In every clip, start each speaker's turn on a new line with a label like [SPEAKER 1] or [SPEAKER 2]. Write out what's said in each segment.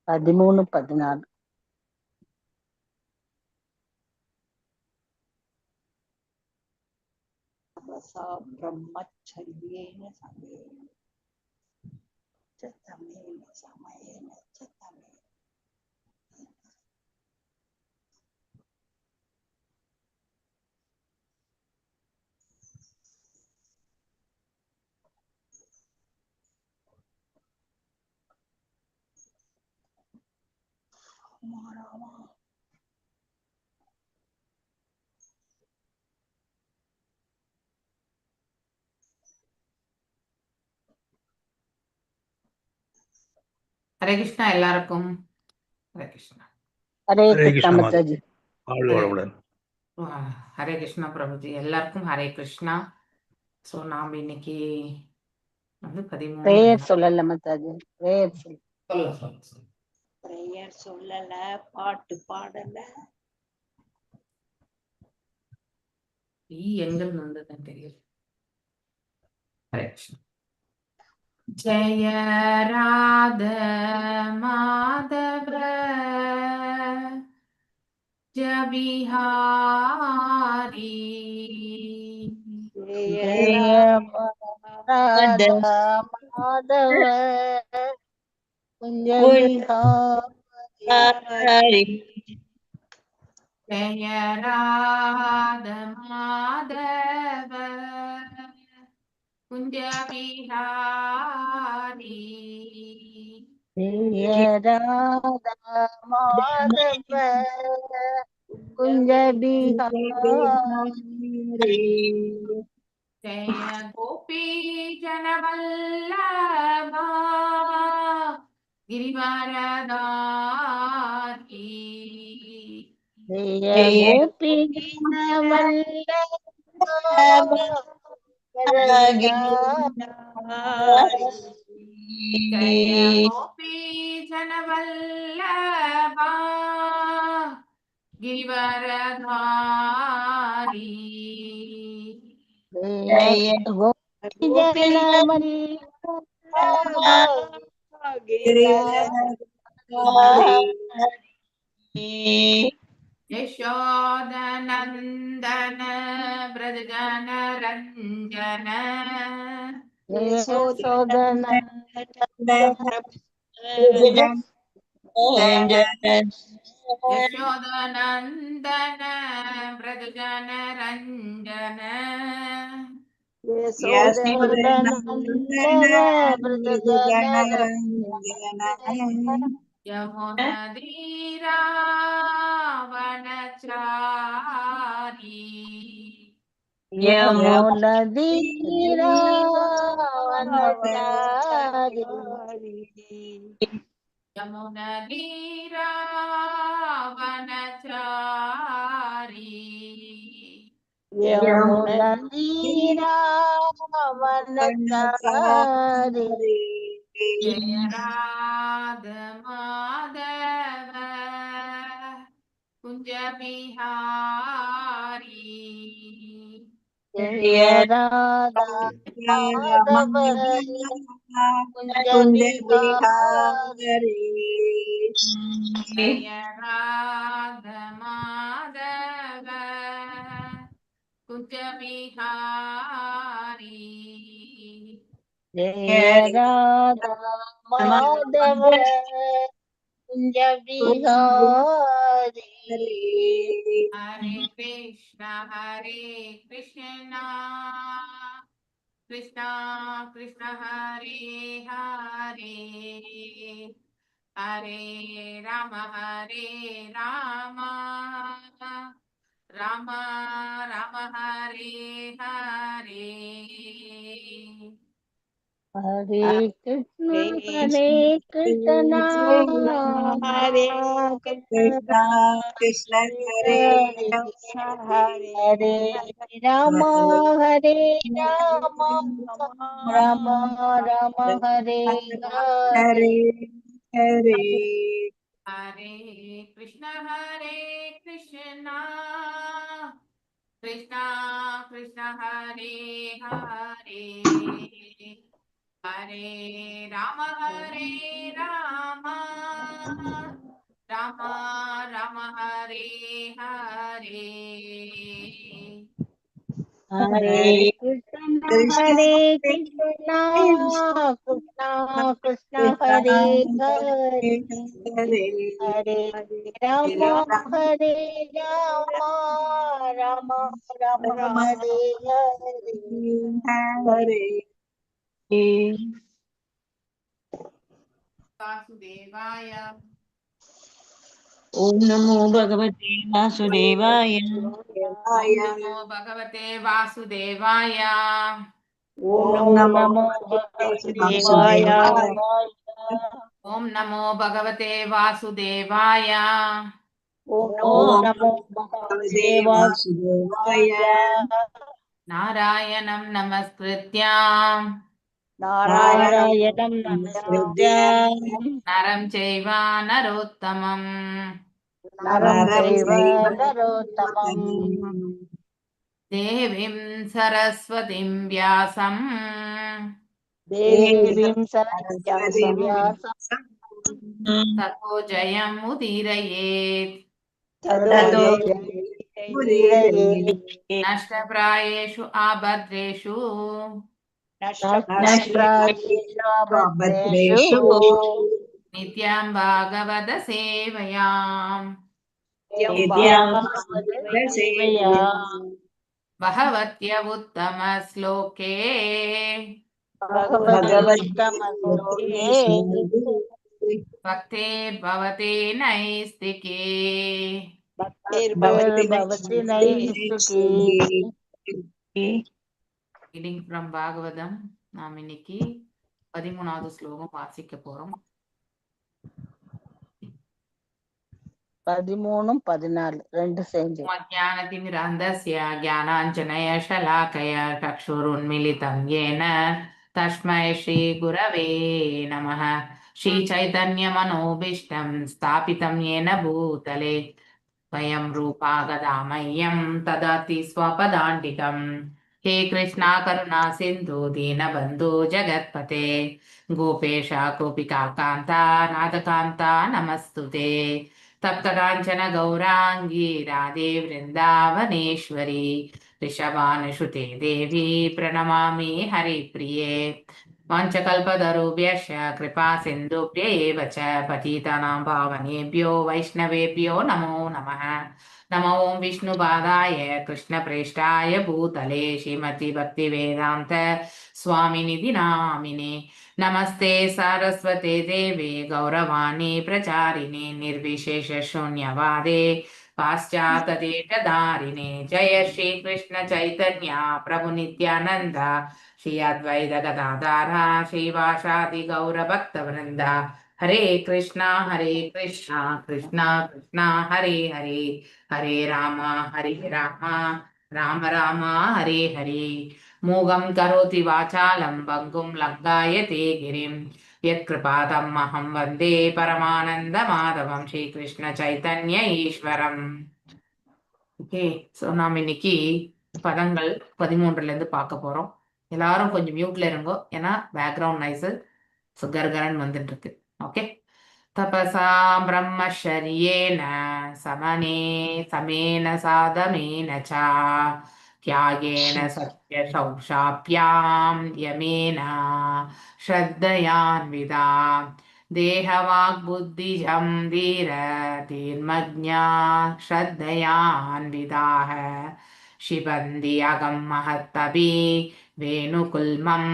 [SPEAKER 1] 13, 14.
[SPEAKER 2] ब्रह्मचर्येण समयेन
[SPEAKER 3] ஹரே கிருஷ்ணா எல்லாருக்கும். ஹரே கிருஷ்ணா.
[SPEAKER 1] ஹரே
[SPEAKER 4] ஹரே
[SPEAKER 1] கிருஷ்ணா
[SPEAKER 4] கிருஷ்ணா
[SPEAKER 1] மாதாஜி.
[SPEAKER 4] வாழ்வளமுடன்.
[SPEAKER 3] ஹரே கிருஷ்ணா பிரபுஜி, எல்லாருக்கும் ஹரே கிருஷ்ணா. ஸோ நாம் இன்னைக்கு வந்து 13
[SPEAKER 1] பிரேயர் சொல்லல மாதாஜி. பிரேயர்
[SPEAKER 2] பிரேயர் சொல்லல, பாட்டு பாடல.
[SPEAKER 3] எங்கள் வந்ததுன்னு தெரியல. ஹரே கிருஷ்ணா. ஜெய ராத மாதவ ஜபிஹாரி
[SPEAKER 1] ஜெய ராதா மாதவ குஞ்ச விஹாரி.
[SPEAKER 3] ஜெய ராத மாதவ குஞ்ச விஹாரி
[SPEAKER 1] ஜெய ராதா மாதவ குஞ்ச விஹாரி.
[SPEAKER 3] ஜெய கோபி ஜனவல்லபா கிரிவரதாரி
[SPEAKER 1] ஜெய கோபி
[SPEAKER 3] ஜெய கோபி ஜனவல்லபா கிரிவரதாரி
[SPEAKER 1] ஜெய கோபி
[SPEAKER 3] யசோதநந்தன பிரஜன ரஞ்சன யசோதநந்தன பிரஜன ரஞ்சன யமுனதீராவனச்சாரி
[SPEAKER 1] யமுனதீராவனச்சாரி.
[SPEAKER 3] யமுனதீராவனச்சாரி
[SPEAKER 1] யமுனதீராவனச்சாரி.
[SPEAKER 3] ஜெய ராத மாதவ குஞ்ச விஹாரி
[SPEAKER 1] ஜெய ராதா மாதவ குஞ்ச விஹாரி.
[SPEAKER 3] ஜெய ராத மாதவ குஞ்ச விஹாரி
[SPEAKER 1] ஜெய ராதா மாதவ குஞ்ச விஹாரி.
[SPEAKER 3] ஹரே கிருஷ்ணா கிருஷ்ணா கிருஷ்ண ஹரே ஹரே ஹரே ராம ராம ராம ஹரே ஹரே
[SPEAKER 1] ஹரே கிருஷ்ணா கிருஷ்ணா
[SPEAKER 2] ஹரே
[SPEAKER 1] கிருஷ்ணா
[SPEAKER 2] கிருஷ்ண
[SPEAKER 1] ஹரே ஹரே ராம ஹரே ராம ராம ராம ஹரே ஹரே.
[SPEAKER 2] ஹரே
[SPEAKER 3] ஹரே கிருஷ்ணா கிருஷ்ணா கிருஷ்ண ஹரே ஹரே ஹரே ராம ராம ராம ஹரே ஹரே.
[SPEAKER 1] ஹரே கிருஷ்ணா ஹரே கிருஷ்ணா கிருஷ்ணா கிருஷ்ணா ஹரே ஹரே ஹரே ராம ஹரே ராம ராம ராம ஹரே ஹரே.
[SPEAKER 3] வாசுதேவாய.
[SPEAKER 1] ஓம் நமோ பகவதே வாசுதேவாய.
[SPEAKER 3] ஓம் நமோ பகவதே வாசுதேவாய.
[SPEAKER 1] ஓம் நமோ பகவதே வாசுதேவாய.
[SPEAKER 3] ஓம் நமோ பகவதே வாசுதேவாய.
[SPEAKER 1] ஓம் நமோ பகவதே வாசுதேவாய.
[SPEAKER 3] நாராயணம் நமஸ்கிருத்யாம்
[SPEAKER 1] நாராயணம் நமஸ்கிருத்யம்
[SPEAKER 3] நரம் செய்வ நரோத்தமம்
[SPEAKER 1] நரம் செய்வ நரோத்தமம்
[SPEAKER 3] தேவீம் சரஸ்வதிம் வியாசம்
[SPEAKER 1] தேவீம் சரஸ்வதிம் வியாசம்
[SPEAKER 3] ததோ ஜெயம் உதீரயேத்.
[SPEAKER 1] ததோ ஜெயமுதீரயேத்.
[SPEAKER 3] நஷ்டப்ராயேஷு ஆபத்ரேஷு
[SPEAKER 1] நஷ்டாயேஷு அபத்ரேஷு
[SPEAKER 3] நித்யம் பாகவத சேவையாம்
[SPEAKER 1] நித்யம் பகவத் சேவையா
[SPEAKER 3] பகவத்ய உத்தம ஸ்லோகே
[SPEAKER 1] பகவத்யோத்தமஸ்லோகே
[SPEAKER 3] பக்தேர் பவதே நைஸ்திகே.
[SPEAKER 1] பவதி நைஸ்துகி.
[SPEAKER 3] Reading from Bhagavatam. நாம் இன்னைக்கு 13வது ஸ்லோகம் வாசிக்க போறோம்.
[SPEAKER 1] 13 14 ரெண்டு சேர்ந்து.
[SPEAKER 3] ज्ञानतिमिरान्धस्य ज्ञानाञ्जनयशलाकय चक्षुरुन्मीलितं येन तस्मै श्रीगुरवे नमः. श्रीचैतन्यमनोभीष्टं स्थापितं येन भूतले स्वयं रूपा गदामह्यं ददाति स्वपदान्तिकम्. हे कृष्णा करुणा सिन्धु दीनबन्धु जगत्पते गोपेश गोपिका कान्ता राधकान्ता नमस्तुते. तप्तकाञ्चन गौराङ्गी राधे वृन्दावनेश्वरी ऋषभानुसुते देवी प्रणमामि हरिप्रिये. वाञ्छकल्पतरुभ्यश्च कृपा सिन्धुभ्य एव च पतितानां पावनेभ्यो वैष्णवेभ्यो नमो नमः. नमो ॐ विष्णुपादाय कृष्णप्रेष्ठाय भूतले श्रीमति भक्तिवेदान्त स्वामिनिधि नामिने. नमस्ते सारस्वते देवे गौरवाणी प्रचारिणे निर्विशेष शून्यवादे पाश्चात्यदेशधारिणे. जय श्री कृष्ण चैतन्य प्रभु नित्यानंद श्री अद्वैत गदाधर श्रीवासादि गौर भक्त वृंद. हरे कृष्णा कृष्णा कृष्णा हरे हरे हरे राम राम राम हरे हरे. मूगं करोति वाचालं भङ्गुं लङ्घयते गिरिं यत्कृपातमहं वन्दे परमानन्दमाधवं श्रीकृष्ण चैतन्य ஈஸ்வரம். ஓகே, ஸோ நாம் இன்னைக்கு பதங்கள் 13ல இருந்து பார்க்க போறோம். எல்லாரும் கொஞ்சம் மியூட்ல இருங்கோ, ஏன்னா பேக்ரவுண்ட் நாய்ஸ் சுகர்கரன் வந்துட்டு இருக்கு. ஓகே. तपसा ब्रह्मचर्येण समने समेन साधमेन च त्यागेन सत्यशौचाभ्यां यमेन श्रद्धयान्विता देहवाग्बुद्धिजं धीर्मज्ञा श्रद्धयान्विताः शिबन्ति अगं महत्तपि वेणुकुल्मं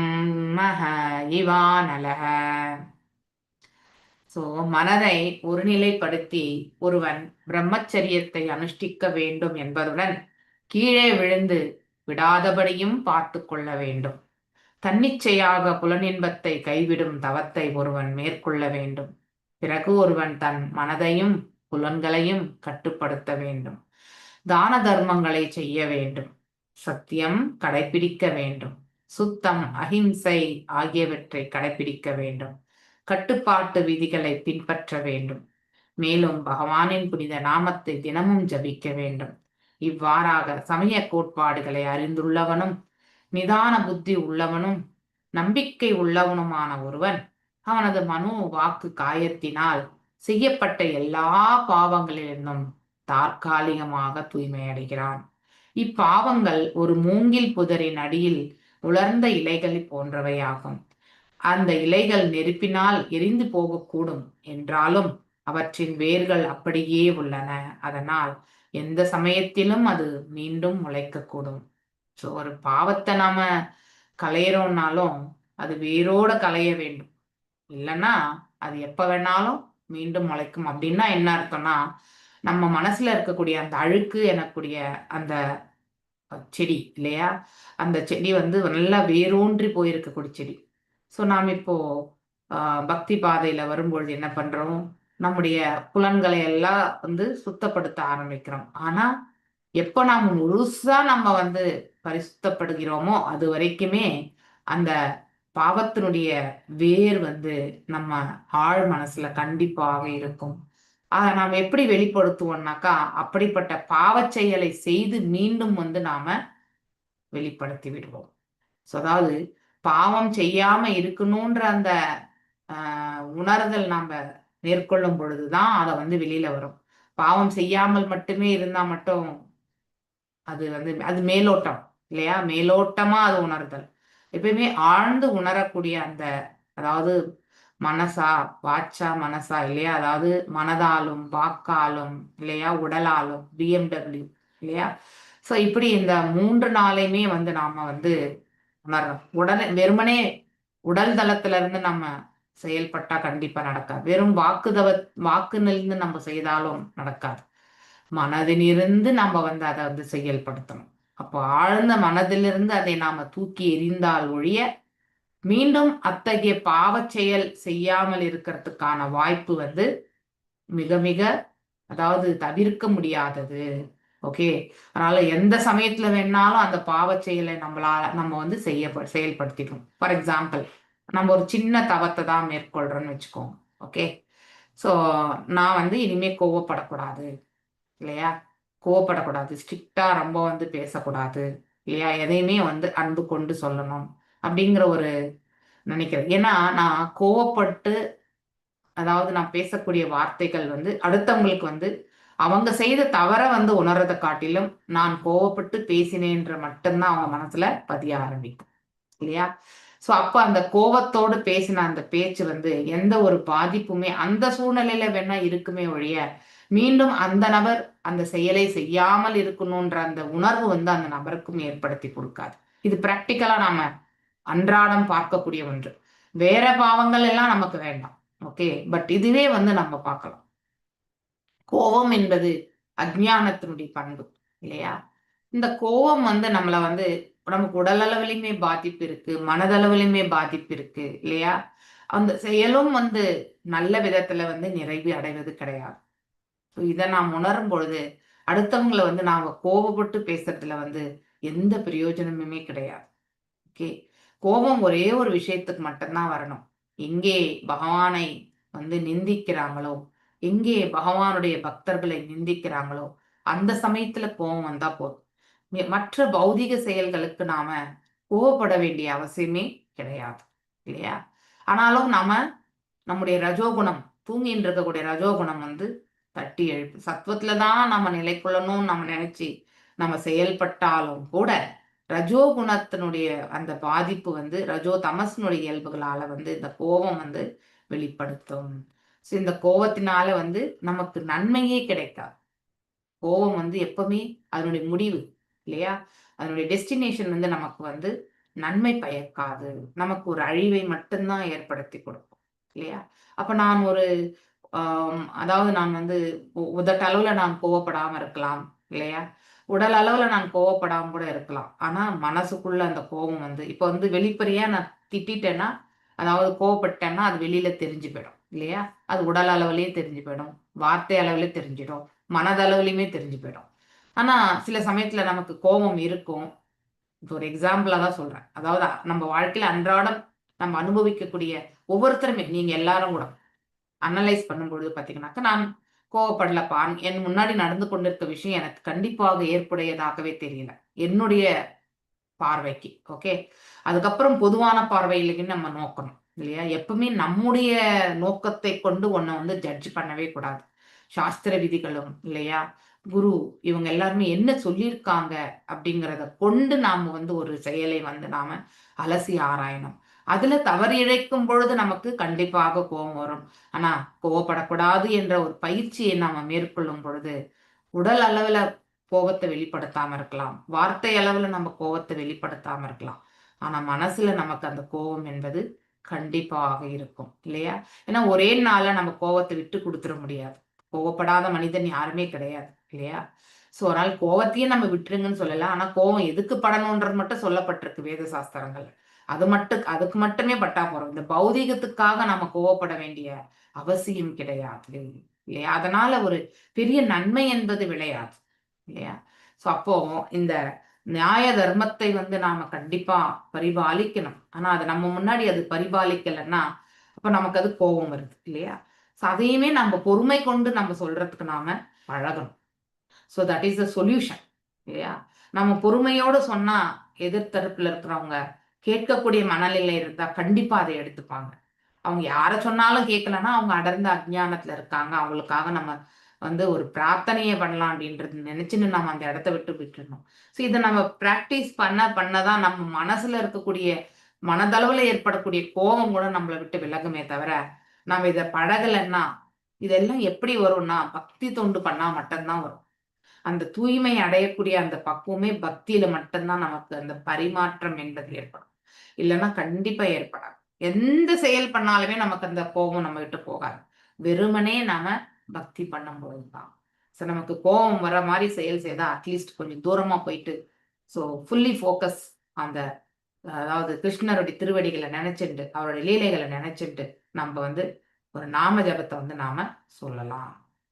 [SPEAKER 3] मह इवानलः. ஸோ மனதை ஒருநிலைப்படுத்தி ஒருவன் பிரம்மச்சரியத்தை அனுஷ்டிக்க வேண்டும் என்பதுடன் கீழே விழுந்து விடாதபடியும் பார்த்து கொள்ள வேண்டும். தன்னிச்சையாக புலனின்பத்தை கைவிடும் தவத்தை ஒருவன் மேற்கொள்ள வேண்டும். பிறகு ஒருவன் தன் மனதையும் புலன்களையும் கட்டுப்படுத்த வேண்டும். தான தர்மங்களை செய்ய வேண்டும். சத்தியம் கடைபிடிக்க வேண்டும். சுத்தம் அஹிம்சை ஆகியவற்றை கடைபிடிக்க வேண்டும். கட்டுப்பாட்டு விதிகளை பின்பற்ற வேண்டும். மேலும் பகவானின் புனித நாமத்தை தினமும் ஜபிக்க வேண்டும். இவ்வாறாக சமய கோட்பாடுகளை அறிந்துள்ளவனும் நிதான புத்தி உள்ளவனும் நம்பிக்கை உள்ளவனுமான ஒருவன் அவனது மனோ வாக்கு காயத்தினால் செய்யப்பட்ட எல்லா பாவங்களிலிருந்தும் தற்காலிகமாக தூய்மை அடைகிறான். இப்பாவங்கள் ஒரு மூங்கில் புதரின் அடியில் உலர்ந்த இலைகள் போன்றவையாகும். அந்த இலைகள் நெருப்பினால் எரிந்து போகக்கூடும் என்றாலும் அவற்றின் வேர்கள் அப்படியே உள்ளன. அதனால் எந்த சமயத்திலும் அது மீண்டும் முளைக்கக்கூடும். ஸோ ஒரு பாவத்தை நாம களையிறோம்னாலும் அது வேரோட களைய வேண்டும். இல்லைன்னா அது எப்ப வேணாலும் மீண்டும் முளைக்கும். அப்படின்னா என்ன அர்த்தம்னா, நம்ம மனசுல இருக்கக்கூடிய அந்த அழுக்கு எனக்கூடிய அந்த செடி இல்லையா, அந்த செடி வந்து நல்லா வேரூன்றி போயிருக்கக்கூடிய செடி. ஸோ நாம் இப்போ பக்தி பாதையில வரும்பொழுது என்ன பண்றோம், நம்முடைய புலன்களை எல்லாம் வந்து சுத்தப்படுத்த ஆரம்பிக்கிறோம். ஆனா எப்போ நாம் முழுசா நம்ம வந்து பரிசுத்தப்படுகிறோமோ அது வரைக்குமே அந்த பாவத்தினுடைய வேர் வந்து நம்ம ஆழ் மனசுல கண்டிப்பாக இருக்கும். அதை நாம் எப்படி வெளிப்படுத்துவோம்னாக்கா, அப்படிப்பட்ட பாவச் செயலை செய்து மீண்டும் வந்து நாம வெளிப்படுத்தி விடுவோம். ஸோ அதாவது பாவம் செய்யாம இருக்கணும்ன்ற அந்த உணர்தல் நாம மேற்கொள்ளும் பொழுதுதான் அதை வந்து வெளியில வரும். பாவம் செய்யாமல் மட்டுமே இருந்தா மட்டும் அது வந்து அது மேலோட்டம் இல்லையா, மேலோட்டமா அது உணர்தல். எப்பயுமே ஆழ்ந்து உணரக்கூடிய அந்த, அதாவது மனசா வாச்சா மனசா இல்லையா, அதாவது மனதாலும் வாக்காலும் இல்லையா உடலாலும் BMW இல்லையா. ஸோ இப்படி இந்த 3 நாளையுமே வந்து நாம வந்து உணர்றோம். உடனே வெறுமனே உடல் தளத்துல இருந்து நம்ம செயல்பட்டா கண்டிப்பா நடக்காது. வெறும் வாக்குனிலிருந்து நம்ம செய்தாலும் நடக்காது. மனதிலிருந்து நம்ம வந்து அதை வந்து செயல்படுத்தணும். அப்போ ஆழ்ந்த மனதிலிருந்து அதை நாம தூக்கி எறிந்தால் ஒழிய மீண்டும் அத்தகைய பாவச் செயல் செய்யாமல் இருக்கிறதுக்கான வாய்ப்பு வந்து மிக மிக, அதாவது தவிர்க்க முடியாதது. ஓகே, அதனால எந்த சமயத்துல வேணாலும் அந்த பாவச் செயலை நம்ம வந்து செயல்படுத்திடும். ஃபார் எக்ஸாம்பிள், நம்ம ஒரு சின்ன தவத்தை தான் மேற்கொள்றோம்னு வச்சுக்கோங்க. ஓகே, ஸோ நான் வந்து இனிமே கோவப்படக்கூடாது இல்லையா, கோவப்படக்கூடாது, ஸ்ட்ரிக்டா ரொம்ப வந்து பேசக்கூடாது இல்லையா, எதையுமே வந்து அன்பு கொண்டு சொல்லணும் அப்படிங்கிற ஒரு நினைக்கிறேன். ஏன்னா நான் கோவப்பட்டு, அதாவது நான் பேசக்கூடிய வார்த்தைகள் வந்து அடுத்தவங்களுக்கு வந்து அவங்க செய்த தவற வந்து உணர்றதை காட்டிலும் நான் கோவப்பட்டு பேசினேன்ற மட்டும்தான் அவங்க மனசுல பதிய ஆரம்பிக்கும் இல்லையா. ஸோ அப்போ அந்த கோவத்தோடு பேசின அந்த பேச்சு வந்து எந்த ஒரு பாதிப்புமே அந்த சூழ்நிலையில வேணா இருக்குமே ஒழிய மீண்டும் அந்த நபர் அந்த செயலை செய்யாமல் இருக்கணும்ன்ற அந்த உணர்வு வந்து அந்த நபருக்கும் ஏற்படுத்தி கொடுக்காது. இது பிராக்டிக்கலா நாம அன்றாடம் பார்க்கக்கூடிய ஒன்று. வேற பாவங்கள் எல்லாம் நமக்கு வேண்டாம். ஓகே, பட் இதுவே வந்து நம்ம பார்க்கலாம். கோபம் என்பது அஜ்ஞானத்தினுடைய பண்பு இல்லையா. இந்த கோபம் வந்து நம்மள வந்து நமக்கு உடல் அளவிலுமே பாதிப்பு இருக்கு, மனதளவிலுமே பாதிப்பு இருக்கு இல்லையா. அந்த செயலும் வந்து நல்ல விதத்துல வந்து நிறைவு அடைவது கிடையாது. இதை நாம் உணரும் பொழுது அடுத்தவங்களை வந்து நாம கோபப்பட்டு பேசுறதுல வந்து எந்த பிரயோஜனமுமே கிடையாது. ஓகே, கோபம் ஒரே ஒரு விஷயத்துக்கு மட்டும்தான் வரணும். எங்கே பகவானை வந்து நிந்திக்கிறாங்களோ, எங்கே பகவானுடைய பக்தர்களை நிந்திக்கிறாங்களோ அந்த சமயத்துல கோபம் வந்தா போதும். மற்ற பௌதிக செயல்களுக்கு நாம கோவப்பட வேண்டிய அவசியமே கிடையாது இல்லையா. ஆனாலும் நாம நம்முடைய ரஜோகுணம், தூங்கின்னு இருக்கக்கூடிய ரஜோகுணம் வந்து தட்டி எழுப்பு. சத்துவத்துலதான் நம்ம நிலை கொள்ளணும்னு நம்ம நினைச்சு நம்ம செயல்பட்டாலும் கூட ரஜோகுணத்தினுடைய அந்த பாதிப்பு வந்து ரஜோ தமசனுடைய இயல்புகளால வந்து இந்த கோபம் வந்து வெளிப்படுத்தும். இந்த கோபத்தினால வந்து நமக்கு நன்மையே கிடைக்காது. கோபம் வந்து எப்பவுமே அதனுடைய முடிவு இல்லையா, அதனுடைய டெஸ்டினேஷன் வந்து நமக்கு வந்து நன்மை பயக்காது, நமக்கு ஒரு அழிவை மட்டும்தான் ஏற்படுத்தி கொடுக்கும் இல்லையா. அப்ப நான் ஒரு அதாவது நான் வந்து உதட்டளவுல நான் கோவப்படாம இருக்கலாம் இல்லையா, உடல் அளவுல நான் கோவப்படாம கூட இருக்கலாம். ஆனா மனசுக்குள்ள அந்த கோபம் வந்து இப்ப வந்து வெளிப்படையா நான் திட்டேன்னா, அதாவது கோவப்பட்டேன்னா அது வெளியில தெரிஞ்சு போயிடும் இல்லையா. அது உடல் அளவுலயே தெரிஞ்சு போயிடும், வார்த்தை அளவுலயே தெரிஞ்சிடும், மனதளவுலயுமே தெரிஞ்சு போயிடும். ஆனா சில சமயத்துல நமக்கு கோபம் இருக்கும். இப்போ ஒரு எக்ஸாம்பிளா தான் சொல்றேன். அதாவது நம்ம வாழ்க்கையில அன்றாடம் நம்ம அனுபவிக்கக்கூடிய ஒவ்வொருத்தருமே, நீங்க எல்லாரும் கூட அனலைஸ் பண்ணும்பொழுது பாத்தீங்கன்னாக்கா, நான் கோவப்படலப்பா, என் முன்னாடி நடந்து கொண்டிருக்க விஷயம் எனக்கு கண்டிப்பாக ஏற்புடையதாகவே தெரியல, என்னுடைய பார்வைக்கு. ஓகே. அதுக்கப்புறம் பொதுவான பார்வையிலேக்கு நம்ம நோக்கணும் இல்லையா? எப்பவுமே நம்முடைய நோக்கத்தை கொண்டு ஒன்ன வந்து ஜட்ஜ் பண்ணவே கூடாது. சாஸ்திர விதிகளும் இல்லையா? குரு இவங்க எல்லாருமே என்ன சொல்லியிருக்காங்க அப்படிங்கிறத கொண்டு நாம வந்து ஒரு செயலை வந்து நாம அலசி ஆராயணும். அதுல தவறு இழைக்கும் பொழுது நமக்கு கண்டிப்பாக கோபம் வரும். ஆனா கோவப்படக்கூடாது என்ற ஒரு பயிற்சியை நாம மேற்கொள்ளும் பொழுது உடல் அளவுல கோவத்தை வெளிப்படுத்தாம இருக்கலாம். வார்த்தை அளவுல நம்ம கோவத்தை வெளிப்படுத்தாம இருக்கலாம். ஆனா மனசுல நமக்கு அந்த கோவம் என்பது கண்டிப்பாக இருக்கும் இல்லையா? ஏன்னா ஒரே நாள்ல நம்ம கோவத்தை விட்டு குடுத்துற முடியாது. கோவப்படாத மனிதன் யாருமே கிடையாது இல்லையா? ஸோ அதனால கோவத்தையும் நம்ம விட்டுருங்கன்னு சொல்லல. ஆனா கோவம் எதுக்கு படணுன்றது மட்டும் சொல்லப்பட்டிருக்கு வேத சாஸ்திரங்கள்ல. அதுக்கு மட்டுமே பட்டா போறோம். இந்த பௌதீகத்துக்காக நம்ம கோவப்பட வேண்டிய அவசியம் கிடையாது இல்லையா? அதனால ஒரு பெரிய நன்மை என்பது விளையாது இல்லையா? ஸோ அப்போ இந்த நியாய தர்மத்தை வந்து நாம கண்டிப்பா பரிபாலிக்கணும். ஆனா அது நம்ம முன்னாடி அது பரிபாலிக்கலைன்னா அப்ப நமக்கு அது கோபம் வருது இல்லையா? ஸோ அதையுமே நம்ம பொறுமை கொண்டு நம்ம சொல்றதுக்கு நாம பழகணும். So that is the solution இல்லையா? நம்ம பொறுமையோடு சொன்னா எதிர்த்தரப்புல இருக்கிறவங்க கேட்கக்கூடிய மனநிலை இருந்தா கண்டிப்பா அதை எடுத்துப்பாங்க. அவங்க யார சொன்னாலும் கேட்கலன்னா அவங்க அடர்ந்த அஜ்ஞானத்துல இருக்காங்க. அவங்களுக்காக நம்ம வந்து ஒரு பிரார்த்தனையே பண்ணலாம் அப்படின்றது நினைச்சுன்னு நம்ம அந்த இடத்த விட்டு விட்டுறணும். ஸோ இதை நம்ம பிராக்டிஸ் பண்ணதான் நம்ம மனசுல இருக்கக்கூடிய மனதளவுல ஏற்படக்கூடிய கோபம் கூட நம்மளை விட்டு விலகுமே தவிர நம்ம இதை பழகலைன்னா இதெல்லாம் எப்படி வரும்னா பக்தி தொண்டு பண்ணா மட்டும்தான் வரும். அந்த தூய்மை அடையக்கூடிய அந்த பக்குவமே பக்தியில மட்டும்தான் நமக்கு அந்த பரிமாற்றம் என்பது ஏற்படும். இல்லைன்னா கண்டிப்பா ஏற்படாது. எந்த செயல் பண்ணாலுமே நமக்கு அந்த கோபம் நம்ம விட்டு போகாது. வெறுமனே நாம பக்தி பண்ணும்பொழுதுதான். ஸோ நமக்கு கோபம் வர மாதிரி செயல் செய்தா அட்லீஸ்ட் கொஞ்சம் தூரமா போயிட்டு ஸோ ஃபுல்லி ஃபோக்கஸ் அந்த அதாவது கிருஷ்ணருடைய திருவடிகளை நினைச்சுட்டு அவருடைய லீலைகளை நினைச்சுட்டு நம்ம வந்து ஒரு நாம ஜபத்தை வந்து நாம சொல்லலாம்.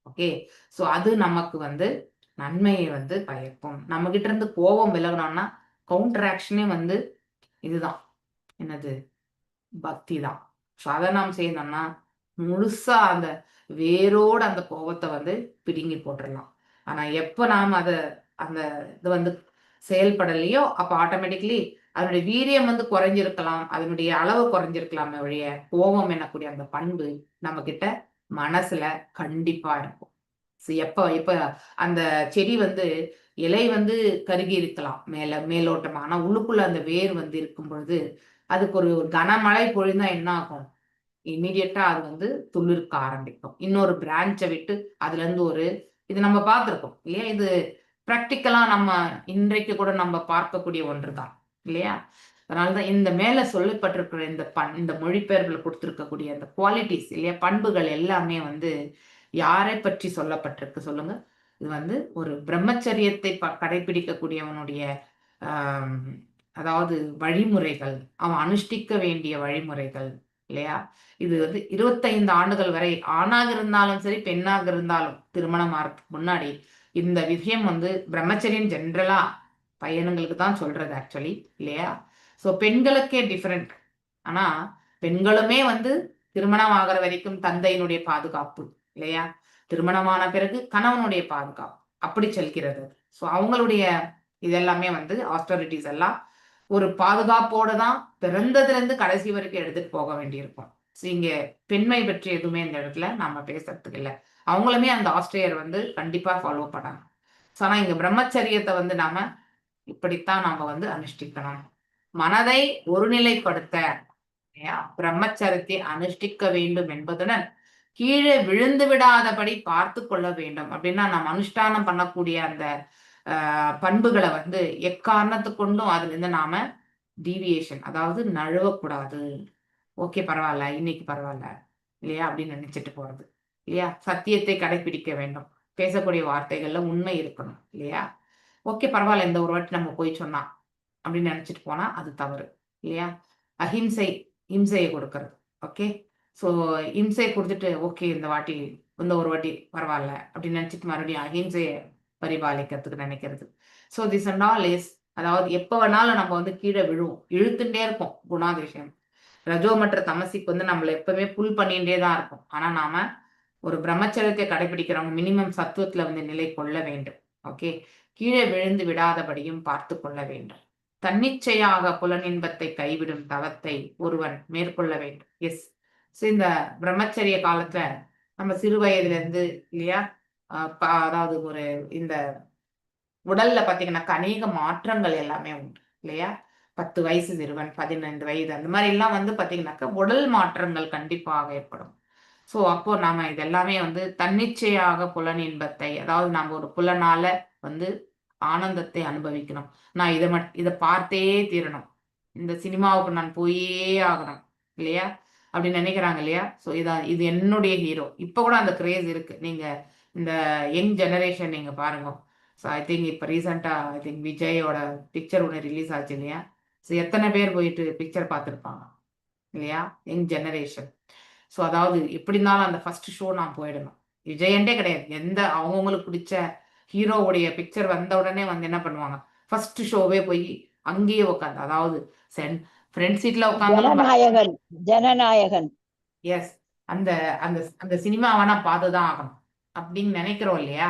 [SPEAKER 3] ஓகே. ஸோ அது நமக்கு வந்து நன்மையை வந்து பயக்கும். நம்ம கிட்ட இருந்து கோபம் விலகணும்னா கவுண்டர் ஆக்ஷனே வந்து இதுதான் என்னது பக்தி தான். ஸோ அதை நாம் செய்யணும்னா முழுசா அந்த வேரோட அந்த கோபத்தை வந்து பிடுங்கி போட்டுடலாம். ஆனா எப்ப நாம் அந்த இது வந்து செயல்படலையோ அப்ப ஆட்டோமேட்டிக்லி அதனுடைய வீரியம் வந்து குறைஞ்சிருக்கலாம், அதனுடைய அளவு குறைஞ்சிருக்கலாமே ஒழிய கோபம் எனக்கூடிய அந்த பண்பு நம்ம கிட்ட மனசுல கண்டிப்பா இருக்கும். எப்ப இப்ப அந்த செடி வந்து இலை வந்து கருகி இருக்கலாம் மேலோட்டமா. ஆனா உள்ளுக்குள்ள அந்த வேர் வந்து இருக்கும் பொழுது அதுக்கு ஒரு கனமழை பொழிந்தா என்ன ஆகும்? இம்மீடியட்டா அது வந்து துளிர்க்க ஆரம்பிக்கும். இன்னொரு பிரான்ச்ச விட்டு அதுல இருந்து இது நம்ம பார்த்திருக்கோம் இல்லையா? இது பிராக்டிக்கலா நம்ம இன்றைக்கு கூட நம்ம பார்க்கக்கூடிய ஒன்றுதான் இல்லையா? அதனாலதான் இந்த மேல சொல்லப்பட்டிருக்கிற இந்த மொழிபெயர்ப்புல கொடுத்திருக்கக்கூடிய அந்த குவாலிட்டிஸ் இல்லையா? பண்புகள் எல்லாமே வந்து யாரை பற்றி சொல்லப்பட்டிருக்கு சொல்லுங்க? இது வந்து ஒரு பிரம்மச்சரியத்தை கடைபிடிக்கக்கூடியவனுடைய ஆஹ் அதாவது வழிமுறைகள், அவன் அனுஷ்டிக்க வேண்டிய வழிமுறைகள் இல்லையா? இது வந்து 25 ஆண்டுகள் வரை ஆணாக இருந்தாலும் சரி, பெண்ணாக இருந்தாலும் திருமணம் ஆகிறதுக்கு முன்னாடி இந்த விஷயம் வந்து பிரம்மச்சரியம் ஜென்ரலா பையனுங்களுக்கு தான் சொல்றது ஆக்சுவலி இல்லையா? ஸோ பெண்களுக்கே டிஃபரெண்ட். ஆனா பெண்களுமே வந்து திருமணம் ஆகிற வரைக்கும் தந்தையினுடைய பாதுகாப்பு இல்லையா? திருமணமான பிறகு கணவனுடைய பாதுகாப்பு அப்படி செல்கிறது. ஸோ அவங்களுடைய இதெல்லாமே வந்து ஆஸ்டரிட்டிஸ் எல்லாம் ஒரு பாதுகாப்போட தான் பிறந்ததுல இருந்து கடைசி வரைக்கும் எடுத்துட்டு போக வேண்டியிருக்கும். இங்க பெண்மை பற்றி எதுவுமே இந்த இடத்துல நாம பேசுறதுக்கு இல்லை. அவங்களுமே அந்த ஆஸ்திரேயர் வந்து கண்டிப்பா ஃபாலோ பண்ணாங்க. ஆனா இங்க பிரம்மச்சரியத்தை வந்து நாம இப்படித்தான் நாம வந்து அனுஷ்டிக்கணும். மனதை ஒருநிலைப்படுத்த பிரம்மச்சரியத்தை அனுஷ்டிக்க வேண்டும் என்பதுடன் கீழே விழுந்து விடாதபடி பார்த்து கொள்ள வேண்டும். அப்படின்னா நம்ம அனுஷ்டானம் பண்ணக்கூடிய அந்த பண்புகளை வந்து எக்காரணத்து கொண்டும் அதுல இருந்து நாம டீவியேஷன் அதாவது நழுவக்கூடாது. ஓகே பரவாயில்ல, இன்னைக்கு பரவாயில்ல இல்லையா அப்படின்னு நினைச்சிட்டு போறது இல்லையா? சத்தியத்தை கடைபிடிக்க வேண்டும். பேசக்கூடிய வார்த்தைகள்ல உண்மை இருக்கணும் இல்லையா? ஓகே பரவாயில்ல, இந்த ஒரு வாட்டி நம்ம போய் சொன்னா அப்படின்னு நினைச்சிட்டு போனா அது தவறு இல்லையா? அஹிம்சை இம்சையை கொடுக்கறது. ஓகே. ஸோ இம்சையை கொடுத்துட்டு ஓகே இந்த ஒரு வாட்டி பரவாயில்ல அப்படின்னு நினைச்சிட்டு மறுபடியும் அஹிம்சையை பரிபாலிக்கிறதுக்கு நினைக்கிறது. So this and all is அதாவது எப்ப வேணாலும் நம்ம வந்து கீழே விழுவோம், இழுத்துட்டே இருப்போம். குணாதிசயம் ரஜோ மற்ற தமசிக்கு வந்து நம்மள எப்பவுமே புல் பண்ணிட்டே தான் இருக்கும். ஆனா நாம ஒரு பிரம்மச்சரியத்தை கடைபிடிக்கிறவங்க மினிமம் சத்துவத்துல வந்து நிலை கொள்ள வேண்டும். ஓகே. கீழே விழுந்து விடாதபடியும் பார்த்து கொள்ள வேண்டும். தன்னிச்சையாக புலனின்பத்தை கைவிடும் தவத்தை ஒருவன் மேற்கொள்ள வேண்டும். எஸ். ஸோ இந்த பிரம்மச்சரிய காலத்துல நம்ம சிறு வயதுல இருந்து இல்லையா, அதாவது ஒரு இந்த உடல்ல பாத்தீங்கன்னா அநேக மாற்றங்கள் எல்லாமே உண்டு இல்லையா. 10 வயசு சிறுவன், 15 வயது, அந்த மாதிரி எல்லாம் வந்து பாத்தீங்கன்னாக்கா உடல் மாற்றங்கள் கண்டிப்பாக ஏற்படும். ஸோ அப்போ நாம இதெல்லாமே வந்து தன்னிச்சையாக புலனின்பத்தை, அதாவது நம்ம ஒரு புலனால வந்து ஆனந்தத்தை அனுபவிக்கணும். நான் இதை பார்த்தே தீரணும், இந்த சினிமாவுக்கு நான் போயே ஆகணும் இல்லையா, அப்படி நினைக்கிறாங்க இல்லையா. ஸோ இது என்னுடைய ஹீரோ. இப்போ கூட அந்த கிரேஸ் இருக்கு. நீங்க இந்த யங் ஜெனரேஷன் நீங்க பாருங்க. ஸோ ஐ திங்க் இப்போ ரீசெண்டாக ஐ திங்க் விஜயோட பிக்சர் ஒன்று ரிலீஸ் ஆச்சு இல்லையா. ஸோ எத்தனை பேர் போயிட்டு பிக்சர் பார்த்துருப்பாங்க இல்லையா, யங் ஜெனரேஷன். ஸோ அதாவது எப்படி இருந்தாலும் அந்த ஃபர்ஸ்ட் ஷோ நான் போயிடணும். விஜயன்டே கிடையாது, எந்த அவங்கவுங்களுக்கு பிடிச்ச ஹீரோவுடைய பிக்சர் வந்த உடனே வந்து என்ன பண்ணுவாங்க, ஃபர்ஸ்ட் ஷோவே போய் அங்கேயே உட்காந்து, அதாவது ஃப்ரெண்ட் சீட்ல உட்காந்து
[SPEAKER 1] ஜனநாயகன்
[SPEAKER 3] எஸ் அந்த அந்த அந்த சினிமாவை நான் பார்த்துதான் ஆகணும் அப்படின்னு நினைக்கிறோம் இல்லையா.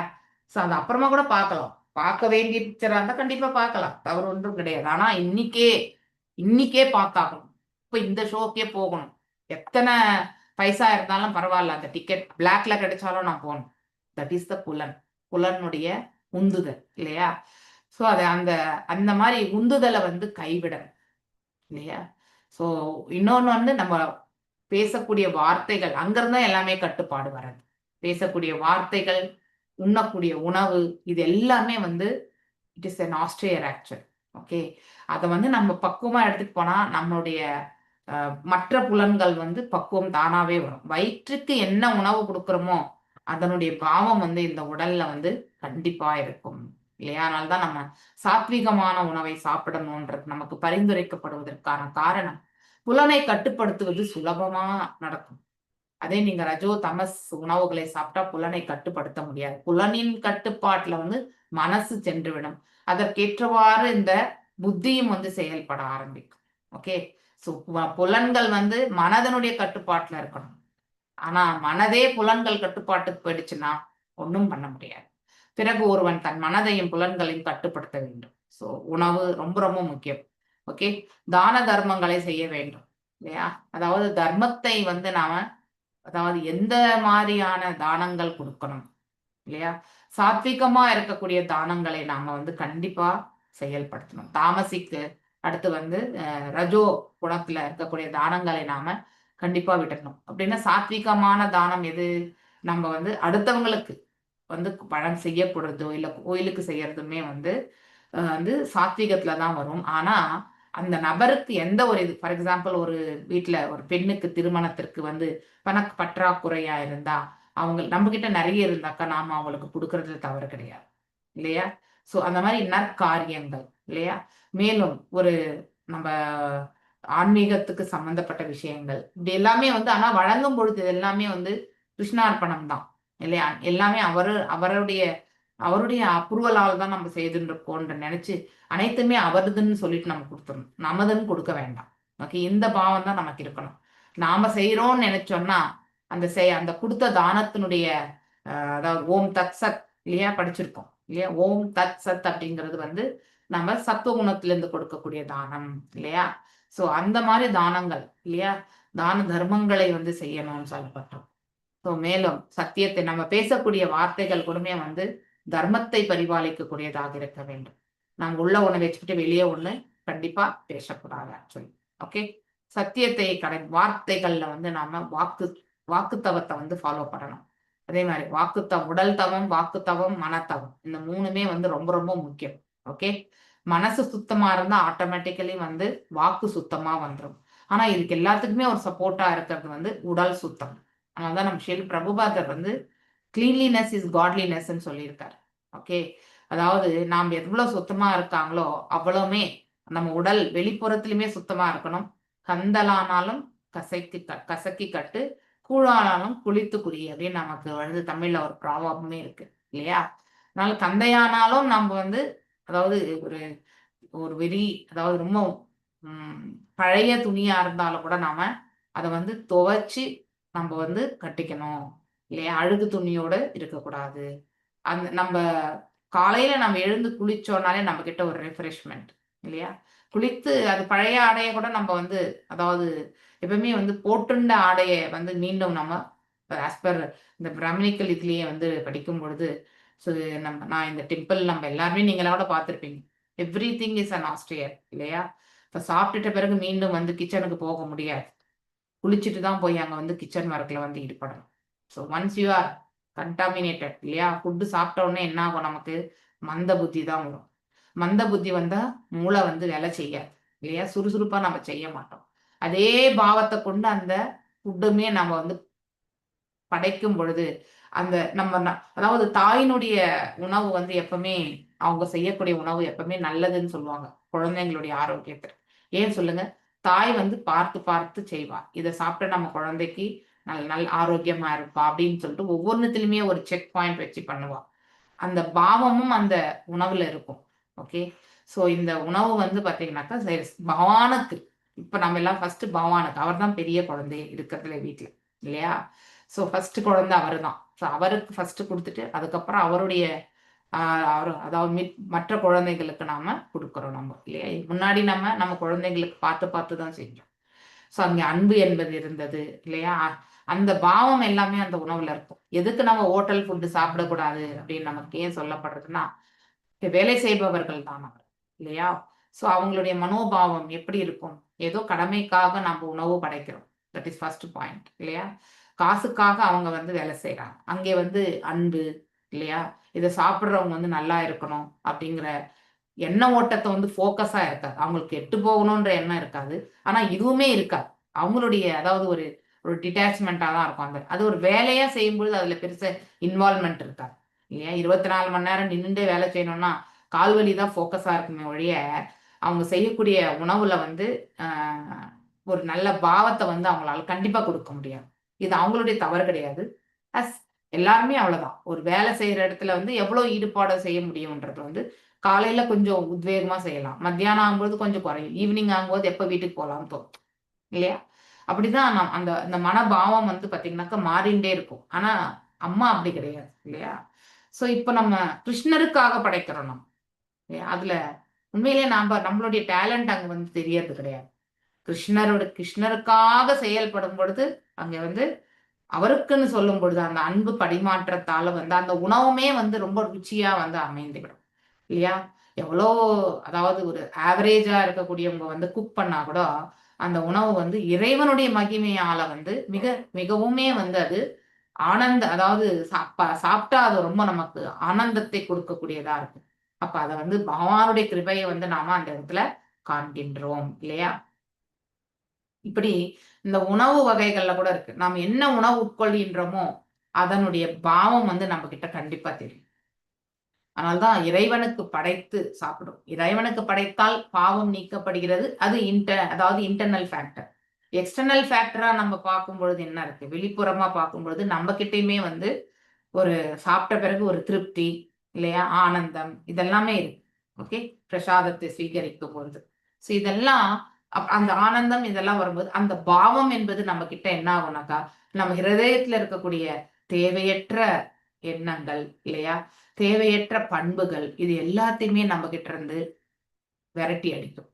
[SPEAKER 3] ஸோ அது அப்புறமா கூட பார்க்கலாம், பார்க்க வேண்டிய பிக்சரா இருந்தா கண்டிப்பா பார்க்கலாம், தவறு ஒன்றும் கிடையாது. ஆனா இன்னைக்கே பார்த்தாகணும், இப்போ இந்த ஷோக்கே போகணும். எத்தனை பைசா இருந்தாலும் பரவாயில்ல, அந்த டிக்கெட் பிளாக்ல கிடைச்சாலும் நான் போகணும். தட் இஸ் த புலனுடைய உந்துதல் இல்லையா. ஸோ அது அந்த அந்த மாதிரி உந்துதலை வந்து கைவிடணும் இல்லையா. ஸோ இன்னொன்று வந்து நம்ம பேசக்கூடிய வார்த்தைகள், அங்கிருந்தா எல்லாமே கட்டுப்பாடு வராது. பேசக்கூடிய வார்த்தைகள், உண்ணக்கூடிய உணவு, இது எல்லாமே வந்து it is an austere actual. Okay, அதை வந்து நம்ம பக்குவமா எடுத்துட்டு போனா நம்மளுடைய மற்ற புலன்கள் வந்து பக்குவம் தானாவே வரும். வயிற்றுக்கு என்ன உணவு கொடுக்குறோமோ அதனுடைய பாவம் வந்து இந்த உடல்ல வந்து கண்டிப்பா இருக்கும் இல்லையா. அதனால்தான் நம்ம சாத்வீகமான உணவை சாப்பிடணும்ன்றது நமக்கு பரிந்துரைக்கப்படுவதற்கான காரணம், புலனை கட்டுப்படுத்துவது சுலபமா நடக்கும். அதே நீங்க ரஜோ தமஸ் உணவுகளை சாப்பிட்டா புலனை கட்டுப்படுத்த முடியாது. புலனின் கட்டுப்பாட்டுல வந்து மனசு சென்றுவிடும். அதற்கேற்றவாறு இந்த புத்தியும் வந்து செயல்பட ஆரம்பிக்கும். ஓகே, ஸோ புலன்கள் வந்து மனதனுடைய கட்டுப்பாட்டுல இருக்கணும். ஆனா மனதே புலன்கள் கட்டுப்பாட்டுக்கு போயிடுச்சுன்னா ஒன்றும் பண்ண முடியாது. பிறகு ஒருவன் தன் மனதையும் புலன்களையும் கட்டுப்படுத்த வேண்டும். ஸோ உணவு ரொம்ப ரொம்ப முக்கியம். ஓகே, தான தர்மங்களை செய்ய வேண்டும் இல்லையா. அதாவது தர்மத்தை வந்து நாம, அதாவது எந்த மாதிரியான தானங்கள் கொடுக்கணும் இல்லையா. சாத்விகமா இருக்கக்கூடிய தானங்களை நாம வந்து கண்டிப்பா செயல்படுத்தணும். தாமசிக்கு அடுத்து வந்து ரஜோ குணத்துல இருக்கக்கூடிய தானங்களை நாம கண்டிப்பா விட்டுறணும். அப்படின்னா சாத்விகமான தானம் எது, நம்ம வந்து அடுத்தவங்களுக்கு வந்து பழம் செய்யப்படுறதோ இல்ல கோயிலுக்கு செய்யறதுமே வந்து வந்து சாத்விகத்துல தான் வரும். ஆனா அந்த நபருக்கு எந்த ஒரு இது, ஃபார் எக்ஸாம்பிள் ஒரு வீட்டுல ஒரு பெண்ணுக்கு திருமணத்திற்கு வந்து பற்றாக்குறையா இருந்தா, அவங்க நம்ம கிட்ட நிறைய இருந்தாக்கா நாம அவங்களுக்கு கொடுக்கறதுல தவறு கிடையாது இல்லையா. ஸோ அந்த மாதிரி நற்காரியங்கள் இல்லையா. மேலும் ஒரு நம்ம ஆன்மீகத்துக்கு சம்பந்தப்பட்ட விஷயங்கள் இப்படி எல்லாமே வந்து, ஆனா வழங்கும் பொழுது இது எல்லாமே வந்து கிருஷ்ணார்ப்பணம் தான் இல்லையா. எல்லாமே அவருடைய அப்ரூவலால் தான் நம்ம செய்துட்டு இருக்கோம்ன்ற நினைச்சு அனைத்துமே அவருதுன்னு சொல்லிட்டு நம்ம கொடுத்துடணும், நமதுன்னு கொடுக்க வேண்டாம். ஓகே, இந்த பாவம் தான் நமக்கு இருக்கணும். நாம செய்யறோம்னு நினைச்சோம்னா அந்த கொடுத்த தானத்தினுடைய அதாவது ஓம் தத் சத் இல்லையா, படிச்சிருக்கோம் இல்லையா. ஓம் தத் சத் அப்படிங்கிறது வந்து நம்ம சத்துவ குணத்திலிருந்து கொடுக்கக்கூடிய தானம் இல்லையா. ஸோ அந்த மாதிரி தானங்கள் இல்லையா, தான தர்மங்களை வந்து செய்யணும்னு சொல்லப்பட்டோம். ஸோ மேலும் சத்தியத்தை, நம்ம பேசக்கூடிய வார்த்தைகள் கூடமே வந்து தர்மத்தை பரிபாலிக்கக்கூடியதாக இருக்க வேண்டும். நம்ம உள்ள ஒண்ணு வச்சுக்கிட்டு வெளியே ஒண்ணு கண்டிப்பா பேசக்கூடாது ஆக்சுவலி. ஓகே, சத்தியத்தை வார்த்தைகள்ல வந்து நாம வாக்குத்தவத்தை வந்து ஃபாலோ பண்ணணும். அதே மாதிரி உடல் தவம், வாக்குத்தவம், மனத்தவம், இந்த மூணுமே வந்து ரொம்ப ரொம்ப முக்கியம். ஓகே, மனசு சுத்தமா இருந்தா ஆட்டோமேட்டிக்கலி வந்து வாக்கு சுத்தமா வந்துடும். ஆனா இதுக்கு எல்லாத்துக்குமே ஒரு சப்போர்ட்டா இருக்கிறது வந்து உடல் சுத்தம். அதனாலதான் நம்ம ஸ்ரீ பிரபுபாதர் வந்து கிளீன்லினஸ் இஸ் காட்லினஸ்ன்னு சொல்லியிருக்காரு. ஓகே, அதாவது நாம் எவ்வளவு சுத்தமா இருக்காங்களோ அவ்வளவுமே நம்ம உடல் வெளிப்புறத்திலுமே சுத்தமா இருக்கணும். கந்தலானாலும் கசக்கி கட்டு, கூழானாலும் குளித்து குடி அப்படின்னு நமக்கு வந்து தமிழ்ல ஒரு ப்ராவர்பமே இருக்கு இல்லையா. அதனால கந்தையானாலும் நம்ம வந்து, அதாவது ஒரு அதாவது ரொம்ப பழைய துணியா இருந்தாலும் கூட நாம அதை வந்து துவைச்சு நம்ம வந்து கட்டிக்கணும் இல்லையா. அழுகு துணியோட இருக்கக்கூடாது. நம்ம காலையில நம்ம எழுந்து குளிச்சோம்னாலே நம்ம கிட்ட ஒரு ரெஃப்ரெஷ்மெண்ட் இல்லையா. குளித்து அது பழைய ஆடைய கூட நம்ம வந்து அதாவது எப்பவுமே வந்து போட்டுண்ட ஆடைய வந்து மீண்டும் நம்ம ஆஸ் பர் இந்த பிராமணிக்கல் இதுலயே வந்து படிக்கும் பொழுது ஸோ நான் இந்த டெம்பிள் நம்ம எல்லாருமே நீங்களோட பார்த்துருப்பீங்க. எவ்ரி திங் இஸ் அன் ஆஸ்ட்ரியர் இல்லையா? இப்போ சாப்பிட்டுட்ட பிறகு மீண்டும் வந்து கிச்சனுக்கு போக முடியாது. குளிச்சுட்டு தான் போய் அங்கே வந்து கிச்சன் ஒர்க்கில் வந்து ஈடுபடணும். So once you are contaminated இல்லையா? ஃபுட்டு சாப்பிட்ட உடனே என்ன ஆகும்? நமக்கு மந்த புத்தி தான் வரும். மந்த புத்தி வந்தா மூளை வந்து வேலை செய்யாது இல்லையா? சுறுசுறுப்பா நம்ம செய்ய மாட்டோம். அதே பாவத்தை கொண்டு அந்த ஃபுட்டுமே நம்ம வந்து படைக்கும் பொழுது அந்த நம்ம அதாவது தாயினுடைய உணவு வந்து எப்பவுமே அவங்க செய்யக்கூடிய உணவு எப்பவுமே நல்லதுன்னு சொல்லுவாங்க குழந்தைங்களுடைய ஆரோக்கியத்துக்கு. ஏன் சொல்லுங்க? தாய் வந்து பார்த்து பார்த்து செய்வா. இதை சாப்பிட்ட நம்ம குழந்தைக்கு நல்ல ஆரோக்கியமா இருப்பா அப்படின்னு சொல்லிட்டு ஒவ்வொன்றுத்திலுமே ஒரு செக் பாயிண்ட் வச்சு பண்ணுவா. அந்த பாவமும் அந்த உணவுல இருக்கும். ஓகே. ஸோ இந்த உணவு வந்து பார்த்தீங்கன்னாக்கா பகவானுக்கு இப்ப நம்ம எல்லாம் ஃபர்ஸ்ட் பகவானுக்கு அவர் தான் பெரிய குழந்தை இருக்கிறதுல வீட்டுல இல்லையா? ஸோ ஃபர்ஸ்ட் குழந்தை அவர் தான். ஸோ அவருக்கு ஃபர்ஸ்ட் கொடுத்துட்டு அதுக்கப்புறம் அவருடைய அவர் அதாவது மற்ற குழந்தைகளுக்கு நாம கொடுக்குறோம் நம்ம இல்லையா? முன்னாடி நம்ம குழந்தைங்களுக்கு பார்த்து பார்த்து தான் செஞ்சோம். ஸோ அங்கே அன்பு என்பது இருந்தது இல்லையா? அந்த பாவம் எல்லாமே அந்த உணவுல இருக்கும். எதுக்கு நம்ம ஹோட்டல் ஃபுட்டு சாப்பிடக்கூடாது அப்படின்னு நமக்கு ஏன் சொல்லப்படுறதுன்னா வேலை செய்பவர்கள் தான் அவர் இல்லையா? ஸோ அவங்களுடைய மனோபாவம் எப்படி இருக்கும்? ஏதோ கடமைக்காக நம்ம உணவு படைக்கிறோம். தட் இஸ் ஃபர்ஸ்ட் பாயிண்ட் இல்லையா? காசுக்காக அவங்க வந்து வேலை செய்யறாங்க. அங்கே வந்து அன்பு இல்லையா? இதை சாப்பிட்றவங்க வந்து நல்லா இருக்கணும் அப்படிங்கிற எண்ண ஓட்டத்தை வந்து ஃபோக்கஸா இருக்காது. அவங்களுக்கு கெட்டு போகணுன்ற எண்ணம் இருக்காது. ஆனா இதுவுமே இருக்காது. அவங்களுடைய அதாவது ஒரு ஒரு டிட்டாச்மெண்டா தான் இருக்கும். அது ஒரு வேலையா செய்யும்பொழுது அதுல பெருசா இன்வால்வ்மெண்ட் இருக்காது இல்லையா? 24 மணி நேரம் நின்றுட்டே வேலை செய்யணும்னா கால்வலி தான் ஃபோக்கஸா இருக்குமே ஒழிய அவங்க செய்யக்கூடிய உணவுல வந்து ஒரு நல்ல பாவத்தை வந்து அவங்களால கண்டிப்பா கொடுக்க முடியாது. இது அவங்களுடைய தவறு கிடையாது. எல்லாருமே அவ்வளவுதான். ஒரு வேலை செய்யற இடத்துல வந்து எவ்வளவு ஈடுபாடு செய்ய முடியும்ன்றது வந்து காலையில கொஞ்சம் உத்வேகமா செய்யலாம். மத்தியானம் ஆகும்போது கொஞ்சம் குறையும். ஈவினிங் ஆகும்போது எப்ப வீட்டுக்கு போகலாம்னு தோணும் இல்லையா? அப்படிதான் அந்த அந்த மனபாவம் வந்து பாத்தீங்கன்னாக்கா மாறிண்டே இருக்கும். ஆனா அம்மா அப்படி கிடையாது இல்லையா? சோ இப்ப நம்ம கிருஷ்ணருக்காக படைக்கிறோம் நம்ம. அதுல உண்மையிலேயே நம்மளுடைய டேலண்ட் அங்க வந்து தெரியறது கிடையாது. கிருஷ்ணருக்காக செயல்படும் பொழுது அங்க வந்து அவருக்குன்னு சொல்லும் பொழுது அந்த அன்பு பரிமாற்றத்தால வந்து அந்த உணவுமே வந்து ரொம்ப ருச்சியா வந்து அமைந்துவிடும் இல்லையா? எவ்வளோ அதாவது ஒரு ஆவரேஜா இருக்கக்கூடியவங்க வந்து குக் பண்ணா கூட அந்த உணவு வந்து இறைவனுடைய மகிமையால வந்து மிகவுமே வந்து அது அதாவது சாப்பிட்டா அது ரொம்ப நமக்கு ஆனந்தத்தை கொடுக்கக்கூடியதா இருக்கும். அப்ப அதை வந்து பகவானுடைய கிருபையை வந்து நாம அந்த இடத்துல காண்கின்றோம் இல்லையா? இப்படி இந்த உணவு வகைகள்ல கூட இருக்கு. நாம என்ன உணவு உட்கொள்கின்றோமோ அதனுடைய பாவம் வந்து நம்ம கிட்ட கண்டிப்பா தெரியும். அதனால்தான் இறைவனுக்கு படைத்து சாப்பிடும். இறைவனுக்கு படைத்தால் பாவம் நீக்கப்படுகிறது. அது அதாவது இன்டர்னல் ஃபேக்டர். எக்ஸ்டர்னல் ஃபேக்டரா நம்ம பார்க்கும் பொழுது என்ன இருக்கு? வெளிப்புறமா பார்க்கும் பொழுது நம்ம கிட்டயுமே வந்து ஒரு சாப்பிட்ட பிறகு ஒரு திருப்தி இல்லையா? ஆனந்தம் இதெல்லாமே இருக்கு. ஓகே. பிரசாதத்தை ஸ்வீகரிக்கும் பொழுது. ஸோ இதெல்லாம் அந்த ஆனந்தம் இதெல்லாம் வரும்போது அந்த பாவம் என்பது நம்ம கிட்ட என்ன ஆகும்னாக்கா நம்ம ஹிருதயத்துல இருக்கக்கூடிய தேவையற்ற எண்ணங்கள் இல்லையா? தேவையற்ற பண்புகள் இது எல்லாத்தையுமே நம்ம கிட்ட இருந்து விரட்டி அடிக்கும்.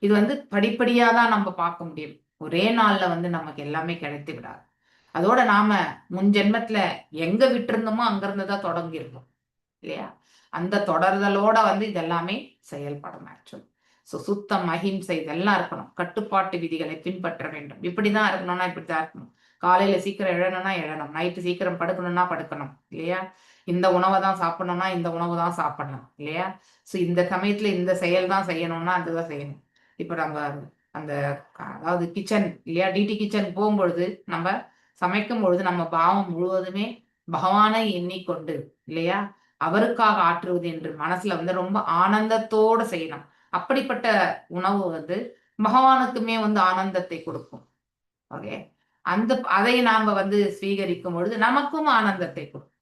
[SPEAKER 3] இது வந்து படிப்படியா தான் நம்ம பார்க்க முடியும். ஒரே நாள்ல வந்து நமக்கு எல்லாமே கிடைத்து விடாது. அதோட நாம முன் ஜென்மத்துல எங்க விட்டிருந்தோமோ அங்க இருந்துதான் தொடங்கி இருக்கோம் இல்லையா? அந்த தொடர்தலோட வந்து இதெல்லாமே செயல்படும் ஆக்சுவல். சுத்தம், அஹிம்சை இதெல்லாம் இருக்கணும். கட்டுப்பாட்டு விதிகளை பின்பற்ற வேண்டும். இப்படிதான் இருக்கணும்னா இப்படிதான் இருக்கணும். காலையில சீக்கிரம் எழணும்னா எழணும். நைட்டு சீக்கிரம் படுக்கணும்னா படுக்கணும் இல்லையா? இந்த உணவை தான் சாப்பிடணும்னா இந்த உணவு தான் சாப்பிடணும் இல்லையா? ஸோ இந்த சமயத்துல இந்த செயல் தான் செய்யணும்னா அதுதான் செய்யணும். இப்ப நம்ம அந்த அதாவது கிச்சன் இல்லையா? டிடி கிச்சன் போகும்பொழுது நம்ம சமைக்கும் பொழுது நம்ம பாவம் முழுவதுமே பகவானை எண்ணிக்கொண்டு இல்லையா? அவருக்காக ஆற்றுவது என்று மனசுல வந்து ரொம்ப ஆனந்தத்தோடு செய்யணும். அப்படிப்பட்ட உணவு வந்து பகவானுக்குமே வந்து ஆனந்தத்தை கொடுக்கும். ஓகே. அதை நாம வந்து ஸ்வீகரிக்கும் பொழுது நமக்கும் ஆனந்தத்தை கொடுக்கும்.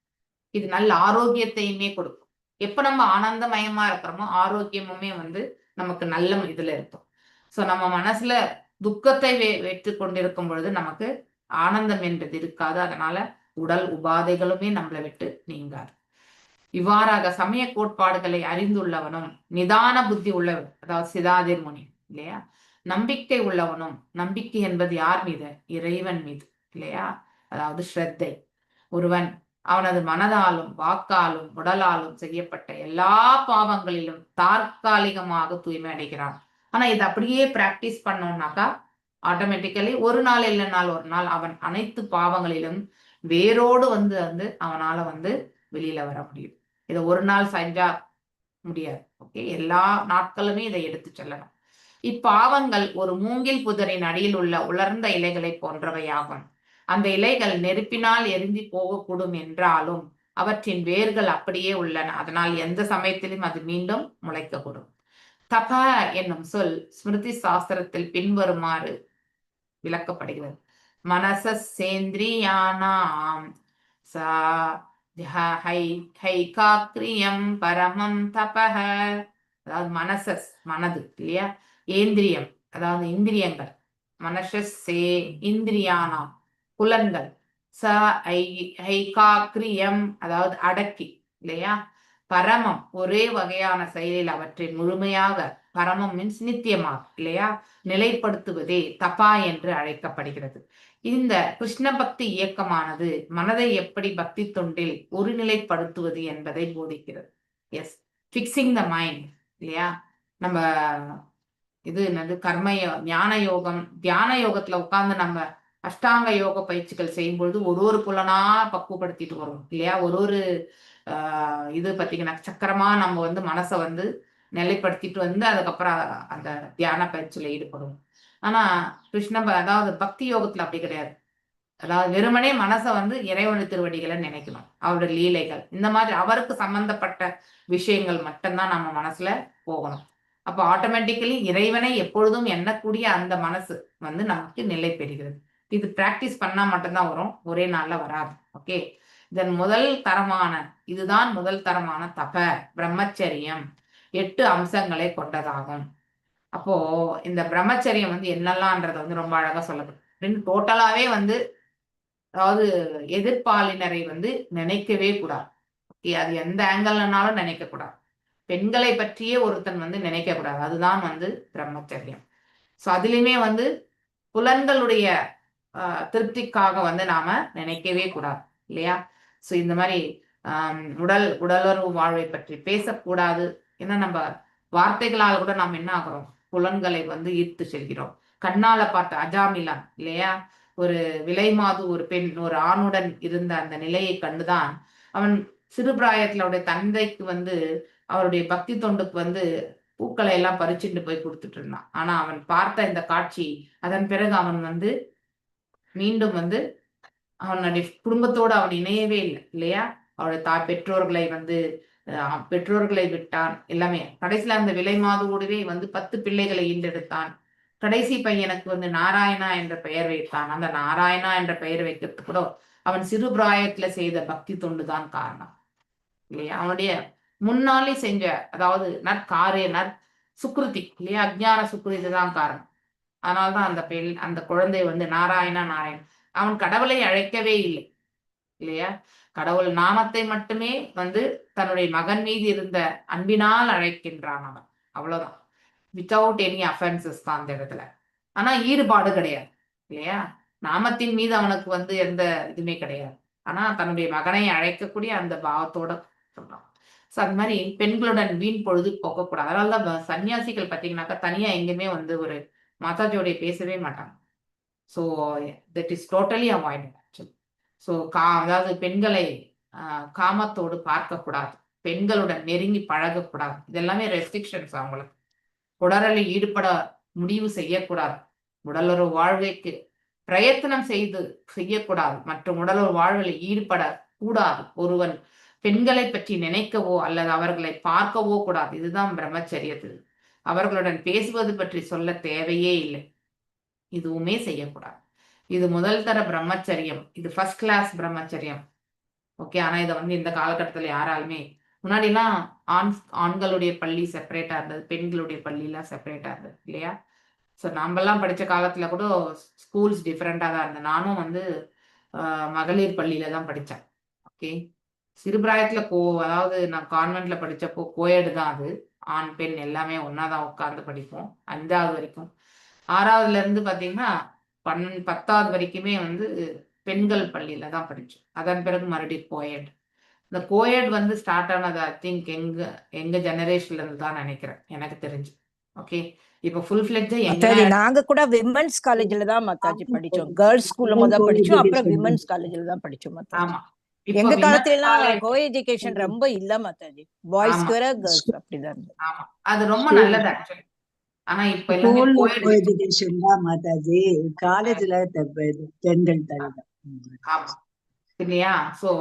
[SPEAKER 3] இது நல்ல ஆரோக்கியத்தையுமே கொடுக்கும். எப்ப நம்ம ஆனந்தமயமா இருக்கிறோமோ ஆரோக்கியமுமே வந்து நமக்கு நல்ல இதுல இருக்கும். சோ நம்ம மனசுல துக்கத்தை வைத்து கொண்டிருக்கும் பொழுது நமக்கு ஆனந்தம் என்பது இருக்காது. அதனால உடல் உபாதைகளுமே நம்மளை விட்டு நீங்காது. இவ்வாறாக சமய கோட்பாடுகளை அறிந்துள்ளவனும் நிதான புத்தி உள்ளவன் அதாவது சிதாதிர் முனி இல்லையா? நம்பிக்கை உள்ளவனும், நம்பிக்கை என்பது யார் மீது? இறைவன் மீது, இல்லையா? அதாவது ஸ்ரத்தை. ஒருவன் அவனது மனதாலும் வாக்காலும் உடலாலும் செய்யப்பட்ட எல்லா பாவங்களிலும் தற்காலிகமாக தூய்மை அடைகிறான். ஆனா இது அப்படியே பிராக்டிஸ் பண்ணோம்னாக்கா ஆட்டோமேட்டிக்கலி ஒரு நாள் இல்லைனால் ஒரு நாள் அவன் அனைத்து பாவங்களிலும் வேரோடு வந்து வந்து அவனால வந்து வெளியில வர முடியும். இதை ஒரு நாள் செஞ்சா முடியாது. ஓகே, எல்லா நாட்களுமே இதை எடுத்து செல்லணும். இப்பாவங்கள் ஒரு மூங்கில் புதரின் அடியில் உள்ள உலர்ந்த இலைகளை போன்றவையாகும். அந்த இலைகள் நெருப்பினால் எரிந்து போகக்கூடும் என்றாலும் அவற்றின் வேர்கள் அப்படியே உள்ளன. அதனால் எந்த சமயத்திலும் அது மீண்டும் முளைக்கக்கூடும். தப என்னும் சொல் ஸ்மிருதி சாஸ்திரத்தில் பின்வருமாறு விளக்கப்படுகிறது. மனசேந்திரியானாம் சா ஹைகாக்ரியம் பரமம் தபஹ. அதாவது மனது இல்லையா, ஏந்திரியம் அதாவது இந்திரியங்கள், மனசே இந்திரியானாம் புலன்கள், ச ஐகாக்ரியம் அதாவது அடக்கி இல்லையா, பரமம் ஒரே வகையான செயலில் அவற்றை முழுமையாக, பரமம் மீன்ஸ் நித்தியமாக இல்லையா, நிலைப்படுத்துவதே தபா என்று அழைக்கப்படுகிறது. இந்த கிருஷ்ண பக்தி இயக்கமானது மனதை எப்படி பக்தி தொண்டில் ஒருநிலைப்படுத்துவது என்பதை போதிக்கிறது. எஸ், ஃபிக்ஸிங் த மைண்ட் இல்லையா. நம்ம இது என்னது ஞான யோகம், தியான யோகத்துல உட்கார்ந்து நம்ம அஷ்டாங்க யோக பயிற்சிகள் செய்யும் பொழுது ஒரு புலனா பக்குவப்படுத்திட்டு வரும் இல்லையா. ஒரு இது பார்த்தீங்கன்னா சக்கரமா நம்ம வந்து மனசை வந்து நிலைப்படுத்திட்டு வந்து அதுக்கப்புறம் அந்த தியான பயிற்சியில ஈடுபடும். ஆனா அதாவது பக்தி யோகத்துல அப்படி கிடையாது. அதாவது வெறுமனே மனசை வந்து இறைவனு திருவடிகளை நினைக்கணும், அவருடைய லீலைகள், இந்த மாதிரி அவருக்கு சம்பந்தப்பட்ட விஷயங்கள் மட்டும்தான் நம்ம மனசுல போகணும். அப்போ ஆட்டோமேட்டிக்கலி இறைவனை எப்பொழுதும் எண்ணக்கூடிய அந்த மனசு வந்து நமக்கு நிலை பெறுகிறது. இது பிராக்டிஸ் பண்ணா மட்டும்தான் வரும், ஒரே நாள்ல வராது. ஓகே, இதுதான் முதல் தரமான தப பிரம்மச்சரியம் 8 அம்சங்களை கொண்டதாகும். அப்போ இந்த பிரம்மச்சரியம் வந்து என்னெல்லாம்ன்றத வந்து ரொம்ப அழகா சொல்லப்படும். டோட்டலாவே வந்து அதாவது எதிர்பாலினரை வந்து நினைக்கவே கூடாது. அது எந்த ஆங்கிள்னாலும் நினைக்க கூடாது. பெண்களை பற்றியே ஒருத்தன் வந்து நினைக்க கூடாது. அதுதான் வந்து பிரம்மச்சரியம். ஸோ அதுலயுமே வந்து புலன்களுடைய திருப்திக்காக வந்து நாம நினைக்கவே கூடாது இல்லையா. ஸோ இந்த மாதிரி உடலுறவு வாழ்வை பற்றி பேசக்கூடாது. ஏன்னா நம்ம வார்த்தைகளால் கூட நாம் என்ன ஆகிறோம், புலன்களை வந்து ஈர்த்து செல்கிறோம். கண்ணால பார்த்த அஜாமிலா இல்லையா, ஒரு விலைமாது ஒரு பெண் ஒரு ஆணுடன் இருந்த அந்த நிலையை கண்டுதான் அவன் சிறு பிராயத்துல அவருடைய தந்தைக்கு வந்து அவருடைய பக்தி தொண்டுக்கு வந்து பூக்களை எல்லாம் பறிச்சுட்டு போய் கொடுத்துட்டு இருந்தான். ஆனா அவன் பார்த்த இந்த காட்சி, அதன் பிறகு அவன் வந்து மீண்டும் வந்து அவனுடைய குடும்பத்தோடு அவன் இணையவே இல்லை இல்லையா. அவருடைய பெற்றோர்களை வந்து பெற்றோர்களை விட்டான் எல்லாமே. கடைசியில அந்த விலை மாதோடுவே வந்து 10 பிள்ளைகளை ஈண்டெடுத்தான். கடைசி பையனுக்கு வந்து நாராயணா என்ற பெயர் வைத்தான். அந்த நாராயணா என்ற பெயர் வைக்கிறதுக்கு கூட அவன் சிறு பிராயத்துல செய்த பக்தி தொண்டுதான் காரணம் இல்லையா. அவனுடைய முன்னாலே செஞ்ச அதாவது சுக்ருதி இல்லையா, அஜ்ஞான சுக்ருதி தான் காரணம். அதனால்தான் அந்த குழந்தை வந்து நாராயணன். அவன் கடவுளை அழைக்கவே இல்லை இல்லையா. கடவுள் நாமத்தை மட்டுமே வந்து தன்னுடைய மகன் மீது இருந்த அன்பினால் அழைக்கின்றான் அவன், அவ்வளவுதான். வித்தவுட் எனி அஃபென்சஸ் தான் அந்த இடத்துல. ஆனா ஈடுபாடு கிடையாது இல்லையா. நாமத்தின் மீது அவனுக்கு வந்து எந்த இதுவுமே கிடையாது. ஆனா தன்னுடைய மகனை அழைக்கக்கூடிய அந்த பாவத்தோட சொல்றான். ஸோ அது மாதிரி பெண்களுடன் வீண் பொழுது போகக்கூடாது. அதனாலதான் சன்னியாசிகள் பார்த்தீங்கன்னாக்கா தனியா எங்கேயுமே வந்து ஒரு மாதாஜியோடைய பேசவே மாட்டாங்க. So that is totally avoided actually. So அதாவது பெண்களை காமத்தோடு பார்க்கக்கூடாது, பெண்களுடன் நெருங்கி பழகக்கூடாது. இதெல்லாமே ரெஸ்ட்ரிக்ஷன்ஸ் அவங்களுக்கு. உடலில் ஈடுபட முடிவு செய்யக்கூடாது, உடலுறவு வாழ்வைக்கு பிரயத்தனம் செய்யக்கூடாது, மற்றும் உடலுறவு வாழ்வில் ஈடுபட கூடாது. ஒருவன் பெண்களை பற்றி நினைக்கவோ அல்லது அவர்களை பார்க்கவோ கூடாது. இதுதான் பிரம்மச்சரியத்தில். அவர்களுடன் பேசுவது பற்றி சொல்ல தேவையே இல்லை, இதுவுமே செய்யக்கூடாது. இது முதல் தர பிரம்மச்சரியம், இது ஃபர்ஸ்ட் கிளாஸ் பிரம்மச்சரியம். ஓகே, ஆனா இதை வந்து இந்த காலகட்டத்தில் யாராலுமே, முன்னாடிலாம் ஆண்களுடைய பள்ளி செப்பரேட்டா இருந்தது, பெண்களுடைய பள்ளிலாம் செப்பரேட்டா இருந்தது இல்லையா. ஸோ நம்மெல்லாம் படித்த காலத்துல கூட ஸ்கூல்ஸ் டிஃப்ரெண்டா தான் இருந்தது. நானும் வந்து மகளிர் பள்ளியில தான் படித்தேன். ஓகே, சிறுபிராயத்துல அதாவது நான் கான்வென்ட்ல படிச்சப்போ கோயடு தான் அது. ஆண் பெண் எல்லாமே ஒன்னாதான் உட்கார்ந்து படிப்போம் 5வது வரைக்கும். 6வதுல இருந்து பாத்தீங்கன்னா 10வது வரைக்குமே வந்து பெண்கள் பள்ளியில தான் படிச்சோம். அதன் பிறகு மறுபடியும் கோயட். இந்த கோயட் வந்து ஸ்டார்ட் ஆனது ஐ திங்க் எங்க எங்க ஜெனரேஷன்ல இருந்து தான் நினைக்கிறேன், எனக்கு தெரிஞ்சு. ஓகே, இப்போ ஃபுல் ஃபிளெட்ஜா
[SPEAKER 4] மத்தாஜி
[SPEAKER 3] எங்கெல்லாம்
[SPEAKER 4] நாங்க கூட விமென்ஸ் காலேஜ்ல தான் மத்தாஜி படிச்சோம். கேர்ள்ஸ் ஸ்கூல்ல முதல் படிச்சோம், அப்புறம் விமென்ஸ் காலேஜ்ல தான் படிச்சோம் மத்தாஜி.
[SPEAKER 3] ஆமா, இப்போ
[SPEAKER 4] எங்க
[SPEAKER 3] விமன்ஸ்
[SPEAKER 4] காலத்துல எல்லாம்
[SPEAKER 3] காலேஜ்.
[SPEAKER 4] கோ எஜுகேஷன் ரொம்ப இல்ல மத்தாஜி. பாய்ஸ்க்கு
[SPEAKER 3] ஆமா
[SPEAKER 4] வேற கேர்ள்ஸ் அப்படிதான் இருந்தது.
[SPEAKER 3] ஆமா, அது ரொம்ப
[SPEAKER 2] School-
[SPEAKER 3] நல்லது ஆக்சுவலி. ஆனா இப்ப எல்லாமே
[SPEAKER 2] ஸ்கூல்ல
[SPEAKER 3] கோயட்.
[SPEAKER 2] எஜுகேஷன் தான் மாதாஜி, காலேஜ்ல பெண்கள் தனிதான்.
[SPEAKER 3] ஆமா இல்லையா? சோ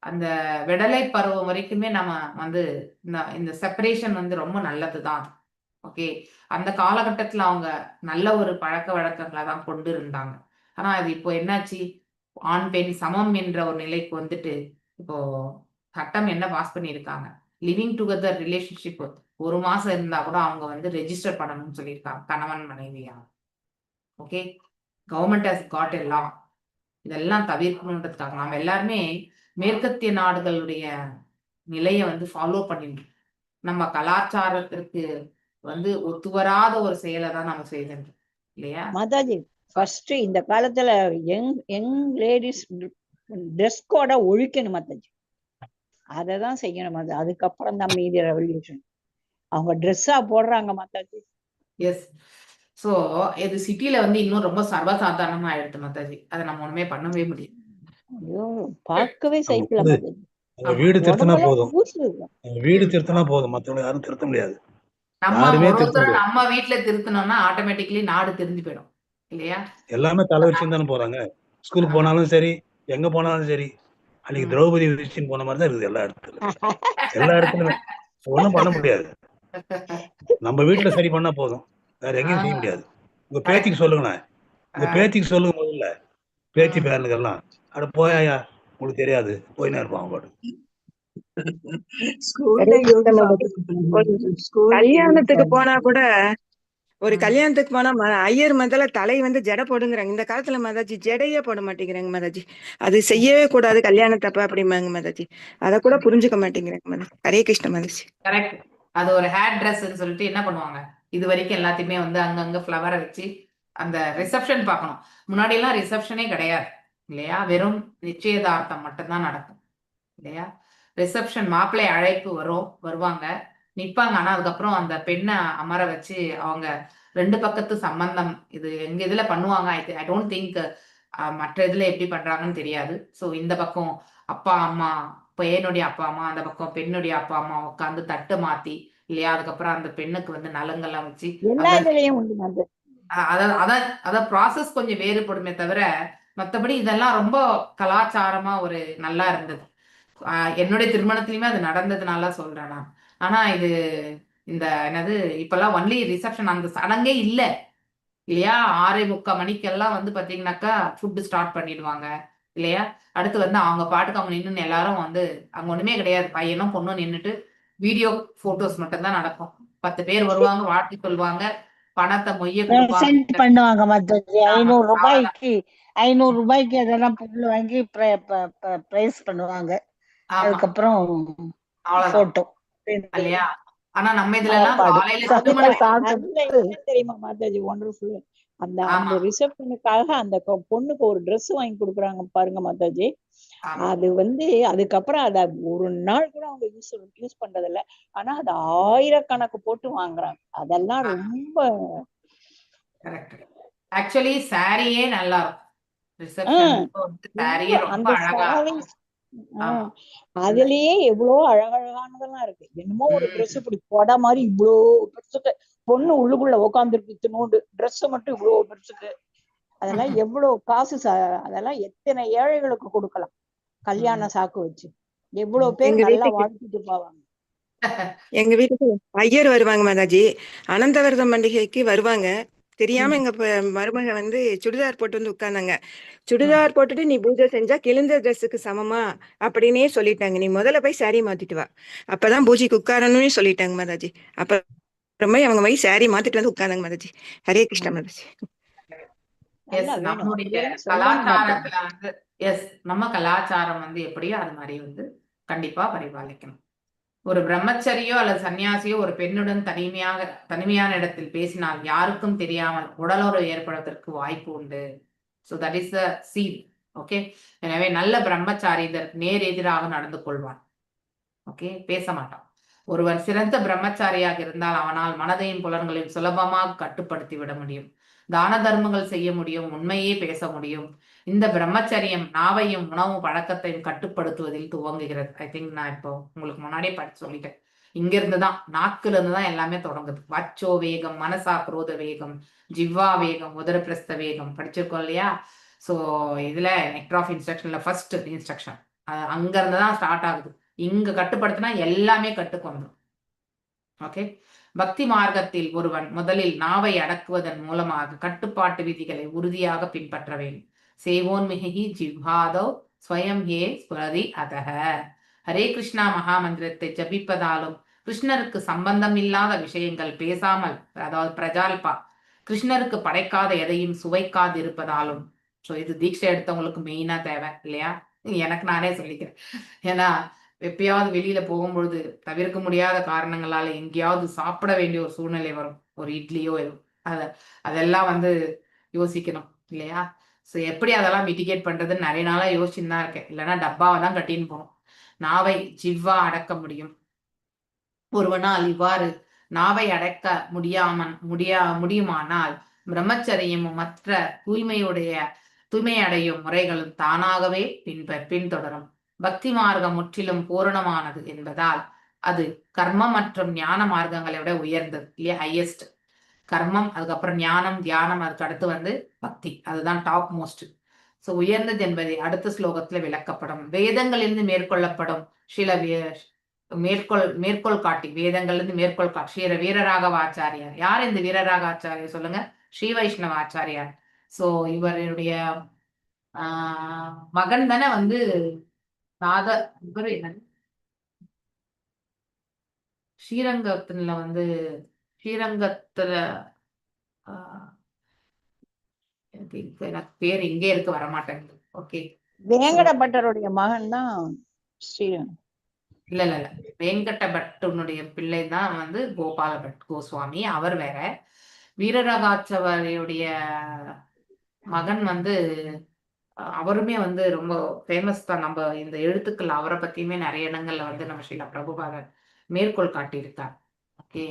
[SPEAKER 3] அந்த விடலை பருவம் வரைக்குமே நம்ம வந்து இந்த செப்பரேஷன் வந்து ரொம்ப நல்லதுதான். ஓகே, அந்த காலகட்டத்துல அவங்க நல்ல ஒரு பழக்க வழக்கங்களை தான் கொண்டு இருந்தாங்க. ஆனா அது இப்போ என்னாச்சு, ஆண் பெண் சமம் என்ற ஒரு நிலைக்கு வந்துட்டு இப்போ சட்டம் என்ன பாஸ் பண்ணியிருக்காங்க, லிவிங் டுகெதர் ரிலேஷன்ஷிப் 1 மாசம் இருந்தா கூட அவங்க வந்து ரெஜிஸ்டர் பண்ணணும்னு சொல்லியிருக்காங்க, கணவன் மனைவியா. Okay, government has got a law. இதெல்லாம் தவிர்க்கணுன்றதுக்காக நாம எல்லாருமே மேற்கத்திய நாடுகளுடைய நிலையை வந்து ஃபாலோ பண்ணிட்டு நம்ம கலாச்சாரத்திற்கு வந்து ஒத்து வராத ஒரு செயலை தான் நம்ம செய்யணும் இல்லையா?
[SPEAKER 5] மாதாஜி ஃபர்ஸ்ட் இந்த காலத்துல யங் லேடிஸ் ட்ரெஸ் கோட ஒழிக்கணும் மாதாஜி. அததான் செய்யணும் மாதாஜி. அதுக்கப்புறம் தான் மீதி ரெவல்யூஷன். அவங்க ட்ரெஸ்ஸா போடுறாங்க மாதாஜி.
[SPEAKER 3] எஸ். சோ இது சிட்டில வந்து இன்னும் ரொம்ப சர்வசாதாரணமா ஆயிடுது மாதாஜி. அதை நம்ம ஒண்ணுமே பண்ணவே முடியும்.
[SPEAKER 5] ஐயோ பார்க்கவே சைக்கிள மாதாஜி.
[SPEAKER 6] வீடு திருத்தினா
[SPEAKER 5] உடம்பெல்லாம்
[SPEAKER 6] போதும்,
[SPEAKER 5] பூசு.
[SPEAKER 6] வீடு திருத்தினா போதும், மத்தவங்க யாரும் திருத்த முடியாது.
[SPEAKER 3] நம்ம
[SPEAKER 6] யாருமே
[SPEAKER 3] ஒரு
[SPEAKER 6] திருத்த
[SPEAKER 3] ஒருத்தர்
[SPEAKER 6] முடியாது.
[SPEAKER 3] நம்ம வீட்டுல திருத்தணும்னா ஆட்டோமேட்டிக்கலி நாடு தெரிஞ்சு போயிடும் இல்லையா?
[SPEAKER 6] எல்லாமே தலைவரிச்சுன்னு தானே போறாங்க. ஸ்கூலுக்கு
[SPEAKER 3] ஆமா.
[SPEAKER 6] போனாலும் சரி, எங்க போனாலும் சரி. அன்னைக்கு திரௌபதி விரிச்சின்னு போன மாதிரி தான் இருக்குது எல்லா இடத்துலயும். எல்லா இடத்துலயுமே ஒண்ணும் பண்ண முடியாது. நம்ம வீட்டுல சரி பண்ணா போதும், வேற எங்கேயும் செய்ய முடியாது. உங்க பேத்திக்கு சொல்லுங்கண்ணா, உங்க பேத்திக்கு சொல்லுங்க முதல்ல. பேத்தி பேரனுக்கெல்லாம் அட போயா உங்களுக்கு தெரியாது போயினே இருப்பாங்க பாட்டு.
[SPEAKER 2] ஸ்கூல்ல
[SPEAKER 7] கல்யாணத்துக்கு போனா கூட ஒரு
[SPEAKER 3] ம்.
[SPEAKER 7] கல்யாணத்துக்கு போனா ஐயர் முதல்ல தலை வந்து ஜடை போடுங்கிறாங்க. இந்த காலத்துல மாதாஜி ஜடையே போட மாட்டேங்கிறாங்க மாதாஜி. அது செய்யவே கூடாது கல்யாணத்தப்ப அப்படிம்பாங்க மாதாஜி. அத கூட புரிஞ்சுக்க மாட்டேங்கிறாங்க மாதாஜி. ஹரே கிருஷ்ண மாதாஜி.
[SPEAKER 3] கரெக்ட். அது ஒரு ஹேர் ட்ரெஸ்ன்னு சொல்லிட்டு என்ன பண்ணுவாங்க, இது வரைக்கும் எல்லாத்தையுமே வந்து அங்கங்க ஃப்ளவரை வச்சு அந்த ரிசப்ஷன் பார்க்கணும். முன்னாடி எல்லாம் ரிசப்ஷனே கிடையாது இல்லையா? வெறும் நிச்சயதார்த்தம் மட்டும்தான் நடக்கும் இல்லையா? ரிசப்ஷன் மாப்பிள்ளை அழைப்பு வருவாங்க, நிப்பாங்க. ஆனா அதுக்கப்புறம் அந்த பெண்ணை அமர வச்சு அவங்க 2 பக்கத்து சம்பந்தம் இது எங்க இதுல பண்ணுவாங்க. ஐ டோன்ட் திங்க் மற்ற இதுல எப்படி பண்றாங்கன்னு தெரியாது. ஸோ இந்த பக்கம் அப்பா அம்மா, பையனுடைய அப்பா அம்மா, அந்த பக்கம் பெண்ணுடைய அப்பா அம்மா உட்காந்து தட்டு மாத்தி இல்லையா? அதுக்கப்புறம் அந்த பெண்ணுக்கு வந்து நலங்கெல்லாம் வச்சு
[SPEAKER 5] எல்லா இதுலயும் உண்டு மாதாஜி.
[SPEAKER 3] அத ப்ராசஸ் கொஞ்சம் வேறுபடுமே தவிர மத்தபடி இதெல்லாம் ரொம்ப கலாச்சாரமா ஒரு நல்லா இருந்தது. என்னுடைய திருமணத்திலயுமே அது நடந்ததுனால சொல்றேன் நான். ஆனா இது இந்த என்னது இப்பெல்லாம் ஒன்லி ரிசப்ஷன், அந்த சடங்கே இல்ல இல்லையா? 6:45 மணிக்கெல்லாம் வந்து பாத்தீங்கன்னாக்கா ஃபுட் ஸ்டார்ட் பண்ணிடுவாங்க இல்லையா? அடுத்து வந்து அவங்க பாட்டுக்கு அவங்க நின்னு எல்லாரும் வந்து அங்க ஒண்ணுமே கிடையாது. பையனும் பொண்ணும் நின்னுட்டு வீடியோ போட்டோஸ் மட்டும் தான் நடக்கும். 10 பேர் வருவாங்க, வாழ்த்து சொல்லுவாங்க, பணத்தை மொய்ய
[SPEAKER 1] சென்ட்
[SPEAKER 3] கொடுப்பாங்க.
[SPEAKER 1] பண்ணுவாங்க மாதாஜி.
[SPEAKER 3] ஆமா,
[SPEAKER 1] 500
[SPEAKER 3] அவ்வளவுதான்.
[SPEAKER 1] ரூபாய்க்கு 500 ரூபாய்க்கு அதெல்லாம் பொருள் வாங்கி பிரைஸ் பண்ணுவாங்க.
[SPEAKER 3] ஆமா,
[SPEAKER 1] அதுக்கப்புறம்
[SPEAKER 3] அவ்வளவுதான்
[SPEAKER 1] போட்டோ
[SPEAKER 3] இல்லையா? ஆனா நம்ம இதுல எல்லாம்
[SPEAKER 1] சாப்பாடு
[SPEAKER 3] காலையில திருமணம்.
[SPEAKER 5] அதுல என்ன தெரியுமா மாதாஜி ஒண்டர்ஃபுல், அந்த
[SPEAKER 3] ஆமா,
[SPEAKER 5] அந்த ரிசப்ஷனுக்காக அந்த பொண்ணுக்கு ஒரு Dress வாங்கி கொடுக்குறாங்க பாருங்க மாதாஜி.
[SPEAKER 3] ஆமா.
[SPEAKER 5] அது வந்து அதுக்கப்புறம் அத ஒரு நாள் கூட அவங்க யூஸ் பண்றது இல்ல. ஆனா அது 1000கணக்கு போட்டு வாங்குறாங்க. அதெல்லாம் ரொம்ப
[SPEAKER 3] கரெக்ட். ஆக்சுவலி சாரியே நல்லா இருக்கும்.
[SPEAKER 5] ஆஹ்
[SPEAKER 3] ரிசப்ஷனுக்கு வந்து சாரியே
[SPEAKER 5] ரொம்ப
[SPEAKER 3] ரொம்ப
[SPEAKER 5] அந்த
[SPEAKER 3] அழகா
[SPEAKER 5] சாரி
[SPEAKER 3] இருக்கும். ஆமா. அந்த
[SPEAKER 5] அதுலயே எவ்வளவு அழகழகானதெல்லாம் இருக்கு. என்னமோ ஒரு Dress
[SPEAKER 3] ம்.
[SPEAKER 5] இப்படி கொடை மாதிரி இவ்வளோ பெருசுக்கு, பொண்ணு உள்ளுக்குள்ள உட்காந்துருக்கு இத்தினோண்டு, Dress மட்டும் இவ்வளவு பெருசுக்கு. அதெல்லாம் எவ்வளவு காசு அதெல்லாம் எத்தனை ஏழைகளுக்கு கொடுக்கலாம் கல்யாண சாக்கு வச்சு. எவ்வளவு பேர்
[SPEAKER 7] எங்க
[SPEAKER 5] நல்லா
[SPEAKER 7] வீட்டுக்கு
[SPEAKER 5] வாழ்த்திட்டு போவாங்க.
[SPEAKER 7] எங்க வீட்டுக்கு ஐயர் வருவாங்க மாதாஜி. அனந்தவிரதம் பண்டிகைக்கு வருவாங்க. தெரியாம எங்க மருமக வந்து சுடிதார் போட்டு வந்து உட்கார்ந்தாங்க. சுடிதார் போட்டுட்டு நீ பூஜை செஞ்சா கிழிந்த ட்ரெஸ்ஸுக்கு சமமா அப்படின்னே சொல்லிட்டாங்க. நீ முதல்ல போய் சாரி மாத்திட்டு வா, அப்பதான் பூஜைக்கு உட்காரணும்னு சொல்லிட்டாங்க மாதாஜி. அப்புறமே அவங்க போய் சாரி மாத்திட்டு வந்து உட்கார்ந்தாங்க மாதாஜி. ஹரே கிருஷ்ணா மாதாஜி.
[SPEAKER 3] எஸ்,
[SPEAKER 5] நல்லா வேணும்
[SPEAKER 3] நம்முடைய
[SPEAKER 5] அப்படியெல்லாம் சொல்லணும் மாதாஜி.
[SPEAKER 3] கலாச்சாரத்துல வந்து எஸ் நம்ம கலாச்சாரம் வந்து எப்படியோ அது மாதிரி வந்து கண்டிப்பா பரிபாலிக்கணும். ஒரு பிரம்மச்சரியோ அல்லது சன்னியாசியோ ஒரு பெண்ணுடன் தனிமையான இடத்தில் பேசினால் யாருக்கும் தெரியாமல் உடலுறவு ஏற்படுவதற்கு வாய்ப்பு உண்டு. So that is the scene. Okay, எனவே நல்ல பிரம்மச்சாரி இதற்கு நேர் எதிராக நடந்து கொள்வான். ஓகே, பேச மாட்டான். ஒருவன் சிறந்த பிரம்மச்சாரியாக இருந்தால் அவனால் மனதையும் புலன்களையும் சுலபமாக கட்டுப்படுத்தி விட முடியும். தான தர்மங்கள் செய்ய முடியும், உண்மையே பேச முடியும். இந்த பிரம்மச்சரியம் நாவையும் உணவு பழக்கத்தையும் கட்டுப்படுத்துவதில் துவங்குகிறது. ஐ திங்க் நான் இப்போ உங்களுக்கு முன்னாடியே படிச்சு சொல்லிட்டேன். இங்க இருந்துதான், நாக்குல இருந்துதான் எல்லாமே தொடங்குது. வச்சோ வேகம், மனசா குரோத வேகம், ஜிவ்வா வேகம், உதரப்பிரஸ்த வேகம் படிச்சிருக்கோம் இல்லையா? ஸோ இதுல நெக்டர் ஆஃப் இன்ஸ்ட்ரக்ஷன்ல ஃபர்ஸ்ட் இன்ஸ்ட்ரக்ஷன் அங்க இருந்துதான் ஸ்டார்ட் ஆகுது. இங்க கட்டுப்படுத்தினா எல்லாமே கட்டுக்கு வந்துடும். ஓகே, பக்தி மார்க்கத்தில் ஒருவன் முதலில் நாவை அடக்குவதன் மூலமாக கட்டுப்பாட்டு விதிகளை உறுதியாக பின்பற்ற வேண்டும். சேவோன்மிகி ஜிவ்ஹாதோ ஸ்வயம் ஹே ஸ்வரதி அதக. ஹரே கிருஷ்ணா மகாமந்திரத்தை ஜபிப்பதாலும் கிருஷ்ணருக்கு சம்பந்தம் இல்லாத விஷயங்கள் பேசாமல், அதாவது பிரஜால்பா, கிருஷ்ணருக்கு படைக்காத எதையும் சுவைக்காது இருப்பதாலும். ஸோ இது தீட்சை எடுத்தவங்களுக்கு மெயினா தேவை இல்லையா? எனக்கு நானே சொல்லிக்கிறேன். ஏன்னா எப்பயாவது வெளியில போகும்பொழுது தவிர்க்க முடியாத காரணங்களால எங்கேயாவது சாப்பிட வேண்டிய ஒரு சூழ்நிலை வரும். ஒரு இட்லியோ அதெல்லாம் யோசிக்கணும் இல்லையா? ஸோ எப்படி அதெல்லாம் மிட்டிகேட் பண்றதுன்னு நிறைய நாளா யோசிச்சுன்னு தான் இருக்கேன். இல்லைன்னா டப்பாவை தான் கட்டின்னு போகணும். நாவை ஜிவ்வா அடக்க முடியும். ஒருவனால் இவ்வாறு நாவை அடக்க முடியுமானால் பிரம்மச்சரியமும் மற்ற தூய்மையடையும் முறைகளும் தானாகவே பின்தொடரும். பக்தி மார்க்கம் முற்றிலும் பூரணமானது என்பதால் அது கர்மம் மற்றும் ஞான மார்க்கங்களை விட உயர்ந்தது இல்லையா? ஹையஸ்ட் கர்மம், அதுக்கப்புறம் ஞானம், தியானம், அதுக்கு அடுத்து பக்தி, அதுதான் டாப் மோஸ்ட். ஸோ உயர்ந்தது என்பதை அடுத்த ஸ்லோகத்துல விளக்கப்படும். வேதங்களிலிருந்து மேற்கொள்ளப்படும் சில மேற்கோள் காட்டி, வேதங்கள்லேருந்து மேற்கோள் காட்டி ஸ்ரீ வீரராகவாச்சாரியார். யார் இந்த வீரராகவாச்சாரியார் சொல்லுங்க? ஸ்ரீ வைஷ்ணவ ஆச்சாரியார். ஸோ இவருடைய மகன் தானே இவரு என்ன ஸ்ரீரங்கத்துல எனக்கு பேர் இங்கே இருக்கு, வரமாட்டேங்குது. ஓகே,
[SPEAKER 5] வேங்கட பட்டருடைய மகன் தான் ஸ்ரீரங்கம்.
[SPEAKER 3] இல்ல வேங்கட பட்டனுடைய பிள்ளை தான் கோபால பட் கோஸ்வாமி, அவர் வேற. வீரராகாச்சவரையுடைய மகன் அவருமே ரொம்ப ஃபேமஸ் தான். நம்ம இந்த எழுத்துக்கள் அவரை பத்தியுமே நிறைய இடங்கள்ல நம்ம ஸ்ரீல பிரபுபாதர் மேற்கோள் காட்டியிருக்கார். ஓகே,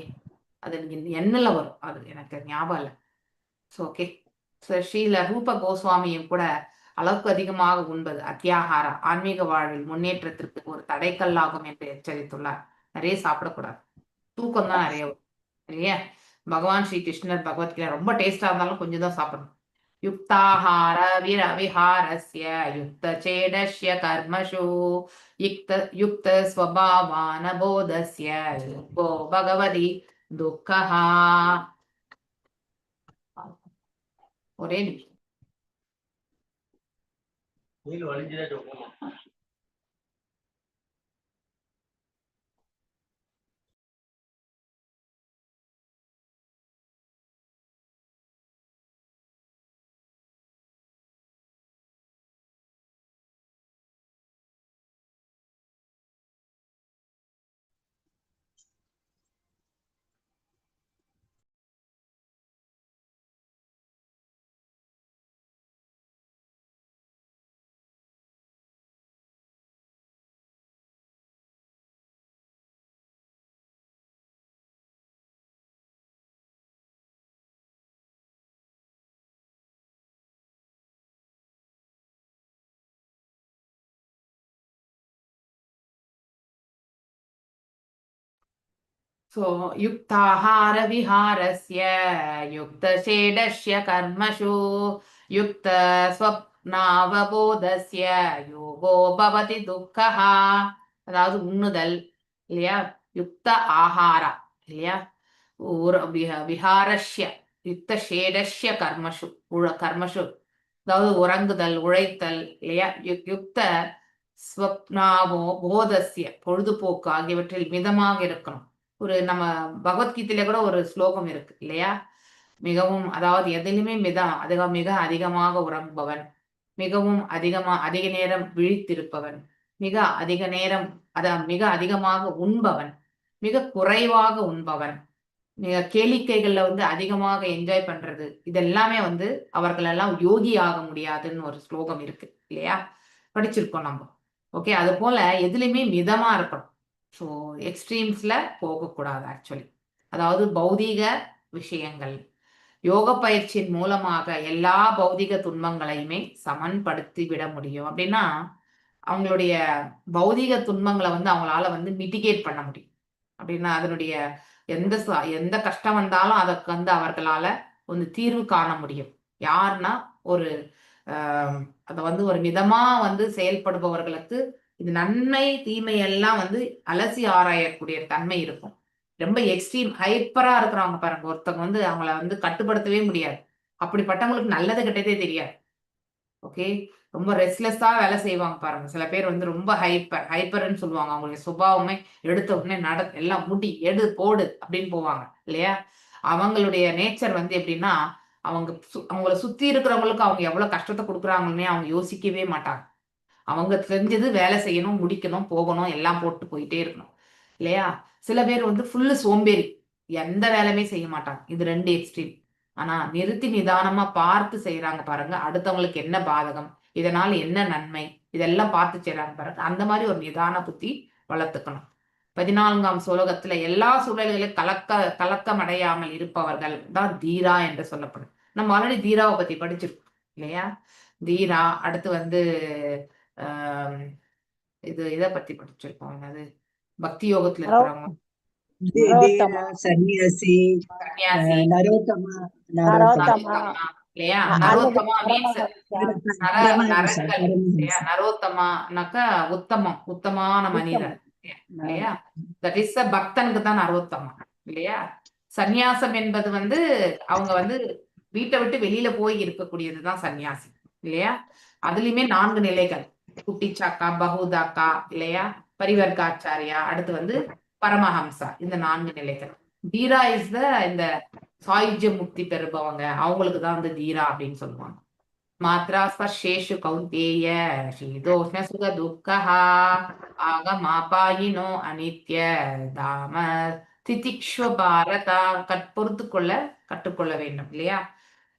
[SPEAKER 3] அது என்னல வரும், அது எனக்கு ஞாபகம் இல்லை. ஸோ ஓகே, ஸ்ரீல ரூப கோஸ்வாமியும் கூட அளவுக்கு அதிகமாக உண்பது அத்தியாகாரா ஆன்மீக வாழ்வில் முன்னேற்றத்திற்கு ஒரு தடைக்கல்லாகும் என்று எச்சரித்துள்ளார். நிறைய சாப்பிடக்கூடாது, தூக்கம் தான் நிறைய வரும் இல்லையா? பகவான் ஸ்ரீ கிருஷ்ணர் பகவத்கீதை ரொம்ப டேஸ்டா இருந்தாலும் கொஞ்சம் தான் சாப்பிடணும். யுக்தாஹார விஹாரஸ்ய யுக்த சேடஸ்ய கர்மஷு யுக்த ஸ்வபாவான போதஸ்ய யுக்தோ பகவதி துக்கஹா. ஒரே நிமிஷம். So, युक्ताहार विहारस्य युक्तषेडस्य कर्मषु युक्त स्वप्नावबोधस्य யோகோ பவதி துக்கஹா. அதாவது உண்ணுதல் இல்லையா? யுக்த ஆஹாரா இல்லையா? விஹாரஸ்ய யுக்த ஷேடஸ்ய கர்மஷு கர்மஷு, அதாவது உறங்குதல், உழைத்தல் இல்லையா? யுக்த ஸ்வப்னாவோ போதஸ்ய பொழுதுபோக்கு ஆகியவற்றில் மிதமாக இருக்கணும். நம்ம பகவத்கீதையில கூட ஒரு ஸ்லோகம் இருக்கு இல்லையா? மிகவும், அதாவது எதிலுமே மிக அதிகமாக உறங்குபவன், மிகவும் அதிக நேரம் விழித்திருப்பவன், மிக அதிக நேரம், மிக அதிகமாக உண்பவன், மிக குறைவாக உண்பவன், மிக கேளிக்கைகள்ல வந்து அதிகமாக என்ஜாய் பண்றது, இதெல்லாமே வந்து அவர்களெல்லாம் யோகி ஆக முடியாதுன்னு ஒரு ஸ்லோகம் இருக்கு இல்லையா? படிச்சிருக்கோம் நம்ம. ஓகே, அது போல எதுலையுமே மிதமா இருக்கணும். ஸோ எக்ஸ்ட்ரீம்ஸ்ல போகக்கூடாது ஆக்சுவலி. அதாவது பௌதீக விஷயங்கள் யோக பயிற்சியின் மூலமாக எல்லா பௌதிக துன்பங்களையுமே சமன்படுத்தி விட முடியும். அப்படின்னா அவங்களுடைய பௌதிக துன்பங்களை வந்து அவங்களால வந்து மிட்டிகேட் பண்ண முடியும். அப்படின்னா அதனுடைய எந்த கஷ்டம் வந்தாலும் அதற்கு வந்து அவர்களால வந்து தீர்வு காண முடியும். யாருன்னா ஒரு அதை வந்து ஒரு மிதமா வந்து செயல்படுபவர்களுக்கு இது நன்மை தீமை எல்லாம் வந்து அலசி ஆராயக்கூடிய தன்மை இருக்கும். ரொம்ப எக்ஸ்ட்ரீம் ஹைப்பரா இருக்கிறவங்க பாருங்க, ஒருத்தவங்க வந்து அவங்கள வந்து கட்டுப்படுத்தவே முடியாது. அப்படிப்பட்டவங்களுக்கு நல்லது கெட்டதே தெரியாது. ஓகே, ரொம்ப ரெஸ்ட்லெஸ்ஸா வேலை செய்வாங்க பாருங்க. சில பேர் வந்து ரொம்ப ஹைப்பர்ன்னு சொல்லுவாங்க. அவங்களுடைய சுபாவமே எடுத்த உடனே எல்லாம் முடி எடு போடு அப்படின்னு போவாங்க இல்லையா? அவங்களுடைய நேச்சர் வந்து எப்படின்னா, அவங்கள சுத்தி இருக்கிறவங்களுக்கு அவங்க எவ்வளவு கஷ்டத்தை கொடுக்குறாங்கன்னே அவங்க யோசிக்கவே மாட்டாங்க. அவங்க தெரிஞ்சது வேலை செய்யணும், முடிக்கணும், போகணும், எல்லாம் போட்டு போயிட்டே இருக்கணும் இல்லையா? சில பேர் வந்து ஃபுல்லு சோம்பேறி, எந்த வேலையுமே செய்ய மாட்டாங்க. இது 2 எக்ஸ்ட்ரீம். ஆனா நிறுத்தி நிதானமா பார்த்து செய்யறாங்க பாருங்க, அடுத்தவங்களுக்கு என்ன பாதகம், இதனால என்ன நன்மை, இதெல்லாம் பார்த்து செய்யறாங்க பாருங்க. அந்த மாதிரி ஒரு நிதான புத்தி வளர்த்துக்கணும். 14ஆம் ஸ்லோகத்துல எல்லா சூழல்களிலும் கலக்கம் அடையாமல் இருப்பவர்கள் தான் தீரா என்று சொல்லப்படும். நம்ம ஆல்ரெடி தீராவை பத்தி படிச்சிருக்கோம் இல்லையா? தீரா அடுத்து வந்து இதை பத்தி படிச்சிருக்கோம். என்னது? பக்தி யோகத்துல இருக்கிறவங்க,
[SPEAKER 2] சன்னியாசி,
[SPEAKER 3] சன்னியாசி,
[SPEAKER 2] நரோத்தமா
[SPEAKER 3] இல்லையா? நரோத்தமா மீன்ஸ் நரோத்தமானாக்கா உத்தமம், உத்தமான மனிதன் இல்லையா? தட் இஸ் பக்தனுக்கு தான் நரோத்தமா இல்லையா? சந்நியாசம் என்பது வந்து அவங்க வந்து வீட்டை விட்டு வெளியில போய் இருக்கக்கூடியதுதான் சன்னியாசி இல்லையா? அதுலயுமே 4 நிலைகள், குட்டிச்சாக்கா, பகுதாக்கா இல்லையா, பரிவர்க்காச்சாரியா, அடுத்து வந்து பரமஹம்சா, இந்த 4 நிலைகள். தீரா இஸ் இந்த சாயுஜ்ய முக்தி பெறுபவங்க, அவங்களுக்கு தான் வந்து தீரா அப்படின்னு சொல்லுவாங்க. மாத்ரா ஸ்பர்ஷேஷு கௌந்தேய சீதோஷ்ண சுக துக்கஹா ஆகமாபாயினோ அனித்ய தாம திதிக்ஷ்வ பாரதா, பொறுத்துக்கொள்ள கற்றுக்கொள்ள வேண்டும் இல்லையா?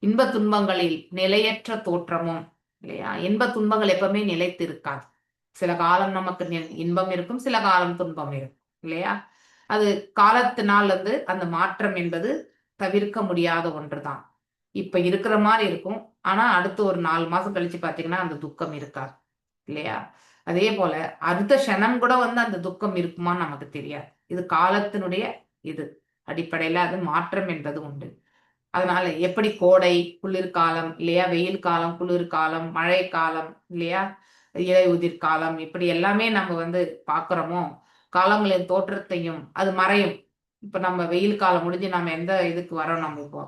[SPEAKER 3] இன்ப துன்பங்களில் நிலையற்ற தோற்றமும் இல்லையா? இன்ப துன்பங்கள் எப்பவுமே நிலைத்து இருக்காது. சில காலம் நமக்கு இன்பம் இருக்கும், சில காலம் துன்பம் இருக்கும் இல்லையா? அது காலத்தினால் வந்து அந்த மாற்றம் என்பது தவிர்க்க முடியாத ஒன்றுதான். இப்ப இருக்கிற மாதிரி இருக்கும், ஆனா அடுத்து ஒரு 4 மாசம் கழிச்சு பாத்தீங்கன்னா அந்த துக்கம் இருக்காது இல்லையா? அதே போல அடுத்த க்ஷணம் கூட வந்து அந்த துக்கம் இருக்குமான்னு நமக்கு தெரியாது. இது காலத்தினுடைய இது அடிப்படையில அது மாற்றம் என்பது உண்டு. அதனால எப்படி கோடை குளிர்காலம் இல்லையா, வெயில் காலம், குளிர்காலம், மழை காலம் இல்லையா, இலையுதிர் காலம், இப்படி எல்லாமே நம்ம வந்து பாக்குறோமோ, காலங்களின் தோற்றத்தையும் அது மறையும். இப்ப நம்ம வெயில் காலம் முடிஞ்சு நம்ம எந்த இதுக்கு வரோம், நம்ம இப்போ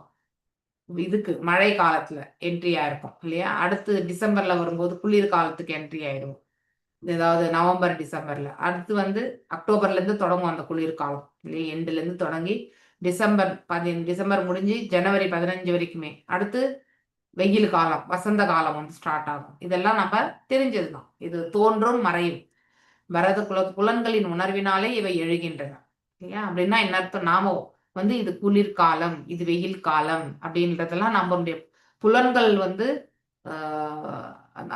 [SPEAKER 3] இதுக்கு மழை காலத்துல என்ட்ரி ஆயிருக்கும் இல்லையா? அடுத்து டிசம்பர்ல வரும்போது குளிர் காலத்துக்கு என்ட்ரி ஆயிடும். ஏதாவது நவம்பர் டிசம்பர்ல. அடுத்து வந்து அக்டோபர்ல இருந்து தொடங்கும் அந்த குளிர்காலம் இல்லையா? எண்டுல இருந்து தொடங்கி டிசம்பர் முடிஞ்சு ஜனவரி 15 வரைக்குமே. அடுத்து வெயில் காலம், வசந்த காலம் வந்து ஸ்டார்ட் ஆகும். இதெல்லாம் நம்ம தெரிஞ்சதுதான். இது தோன்றும் மறையும். பரத புலன்களின் உணர்வினாலே இவை எழுகின்றன இல்லையா? அப்படின்னா என்ன அர்த்தம்? நாம வந்து இது குளிர்காலம், இது வெயில் காலம் அப்படின்றதெல்லாம் நம்மளுடைய புலன்கள் வந்து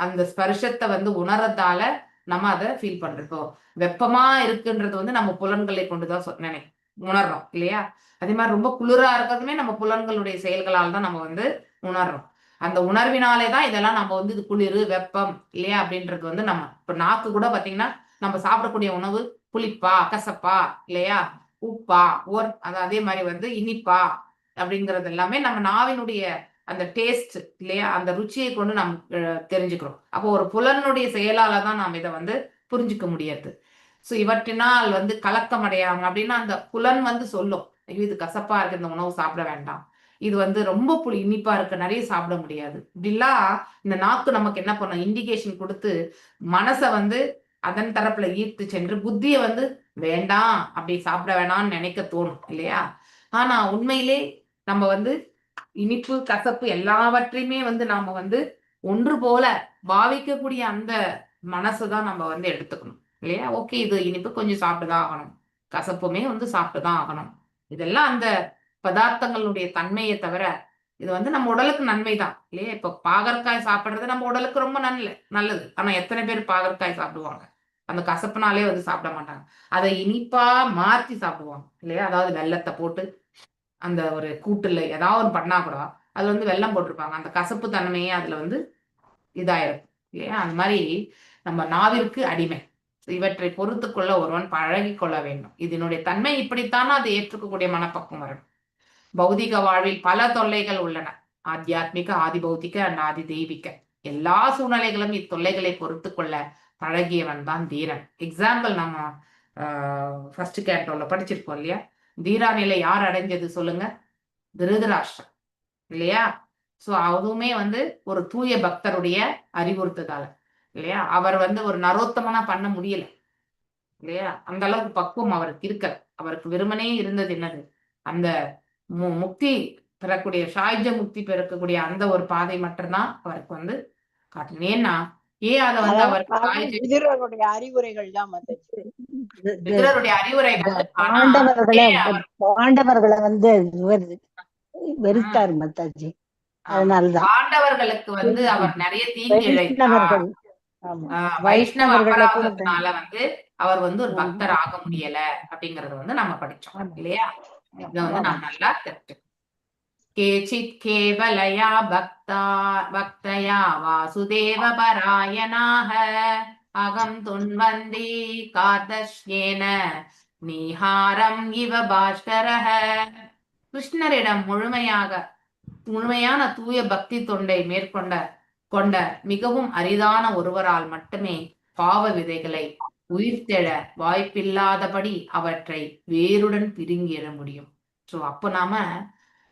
[SPEAKER 3] அந்த ஸ்பர்ஷத்தை வந்து உணர்றதால நம்ம அதை ஃபீல் பண்றோம். வெப்பமா இருக்குன்றது வந்து நம்ம புலன்களை கொண்டுதான் உணர்றோம் இல்லையா? அதே மாதிரி ரொம்ப குளிரா இருக்கிறதுமே நம்ம புலன்களுடைய செயல்களால் தான் நம்ம வந்து உணர்றோம். அந்த உணர்வினாலே தான் இதெல்லாம் நம்ம வந்து இது குளிர் வெப்பம் இல்லையா அப்படின்றது வந்து நம்ம இப்ப நாக்கு கூட பாத்தீங்கன்னா நம்ம சாப்பிடக்கூடிய உணவு புளிப்பா கசப்பா இல்லையா, உப்பா அதே மாதிரி வந்து இனிப்பா அப்படிங்கிறது எல்லாமே நம்ம நாவினுடைய அந்த டேஸ்ட் இல்லையா, அந்த ருச்சியை கொண்டு நம்ம தெரிஞ்சுக்கிறோம். அப்போ ஒரு புலனுடைய செயலால தான் நாம் இதை வந்து புரிஞ்சுக்க முடியாது. ஸோ இவற்றினால் வந்து கலக்கம் அடையாம அப்படின்னா அந்த புலன் வந்து சொல்லும், ஐயோ இது கசப்பா இருக்கு, இந்த உணவு சாப்பிட வேண்டாம், இது வந்து ரொம்ப இனிப்பா இருக்கு, நிறைய சாப்பிட முடியாது, இப்படிலாம் இந்த நாக்கு நமக்கு என்ன பண்ணும், இண்டிகேஷன் கொடுத்து மனசை வந்து அதன் தரப்புல ஈர்த்து சென்று புத்தியை வந்து வேண்டாம் அப்படி சாப்பிட வேணாம்னு நினைக்க தோணும் இல்லையா? ஆனா உண்மையிலே நம்ம வந்து இனிப்பு கசப்பு எல்லாவற்றையுமே வந்து நாம வந்து ஒன்று போல பாவிக்கக்கூடிய அந்த மனசுதான் நம்ம வந்து எடுத்துக்கணும் இல்லையா? ஓகே, இது இனிப்பு கொஞ்சம் சாப்பிட்டுதான் ஆகணும், கசப்புமே வந்து சாப்பிட்டுதான் ஆகணும். இதெல்லாம் அந்த பதார்த்தங்களுடைய தன்மையை தவிர இது வந்து நம்ம உடலுக்கு நன்மைதான் இல்லையா? இப்ப பாகற்காய் சாப்பிடுறது நம்ம உடலுக்கு ரொம்ப நல்லது. ஆனா எத்தனை பேர் பாகற்காய் சாப்பிடுவாங்க? அந்த கசப்புனாலே வந்து சாப்பிட மாட்டாங்க. அதை இனிப்பா மாற்றி சாப்பிடுவாங்க இல்லையா? அதாவது வெல்லத்தை போட்டு அந்த ஒரு கூட்டுல ஏதாவது ஒன்று பண்ணா கூட அது வந்து வெல்லம் போட்டிருப்பாங்க. அந்த கசப்பு தன்மையே அதுல வந்து இதாயிருக்கும் இல்லையா? அந்த மாதிரி நம்ம நாவிற்கு அடிமை. இவற்றை பொறுத்து கொள்ள ஒருவன் பழகி கொள்ள வேண்டும். இதனுடைய தன்மை இப்படித்தானே அதை ஏற்றுக்கக்கூடிய மனப்பக்குவம் வரணும். பௌதிக வாழ்வில் பல தொல்லைகள் உள்ளன. ஆத்தியாத்மிக, ஆதி பௌத்திக அண்ட் ஆதி தெய்வீக. எல்லா சூழ்நிலைகளும் இத்தொல்லைகளை பொறுத்து கொள்ள பழகியவன் தான் தீரன். எக்ஸாம்பிள் நம்ம ஃபர்ஸ்ட் கேண்டோல படிச்சிருக்கோம் இல்லையா? தீரா நிலை யார் அடைஞ்சது சொல்லுங்க? திருதராஷ்டிரன் இல்லையா? சோ அதுவுமே வந்து ஒரு தூய பக்தருடைய அறிவுறுத்துதால இல்லையா? அவர் வந்து ஒரு நரோத்தமனா பண்ண முடியல இல்லையா? அந்த அளவுக்கு பக்குவம் அவருக்கு இருக்க. அவருக்கு வெறுமனே இருந்தது என்னது? அந்த முக்தி பெறக்கூடிய சாயுஜ முக்தி பெறக்கூடிய அந்த ஒரு பாதை மட்டும்தான் அவருக்கு வந்து காட்டணும். ஏன்னா அதை வந்து அவருக்கு
[SPEAKER 5] விதுரருடைய அறிவுரைகள் தான்
[SPEAKER 3] விதுரருடைய அறிவுரைகள்.
[SPEAKER 1] பாண்டவர்களை வந்து வெறுத்தார் மாதாஜி. அதனாலதான்
[SPEAKER 3] பாண்டவர்களுக்கு வந்து அவர் நிறைய தீங்கு இழைத்தார். வைஷ்ணவ அபராதத்தினால வந்து அவர் வந்து ஒரு பக்தர் ஆக முடியல அப்படிங்கறத வந்து நம்ம படிச்சோம் இல்லையா? இத வந்து நம்ம நல்லா தெரிஞ்சு கேச்சித் கேவலயா பக்தயா வாசுதேவ பராயணாக அகம் துன்வந்தி காதஸ்யேன நீஹாரம் இவ பாஸ்கரஹ. கிருஷ்ணரிடம் முழுமையான தூய பக்தி தொண்டை கொண்ட மிகவும் அரிதான ஒருவரால் மட்டுமே பாவ விதைகளை உயிர்த்தெழ வாய்ப்பில்லாதபடி அவற்றை வேருடன் பிடுங்கிட முடியும். ஸோ அப்போ நாம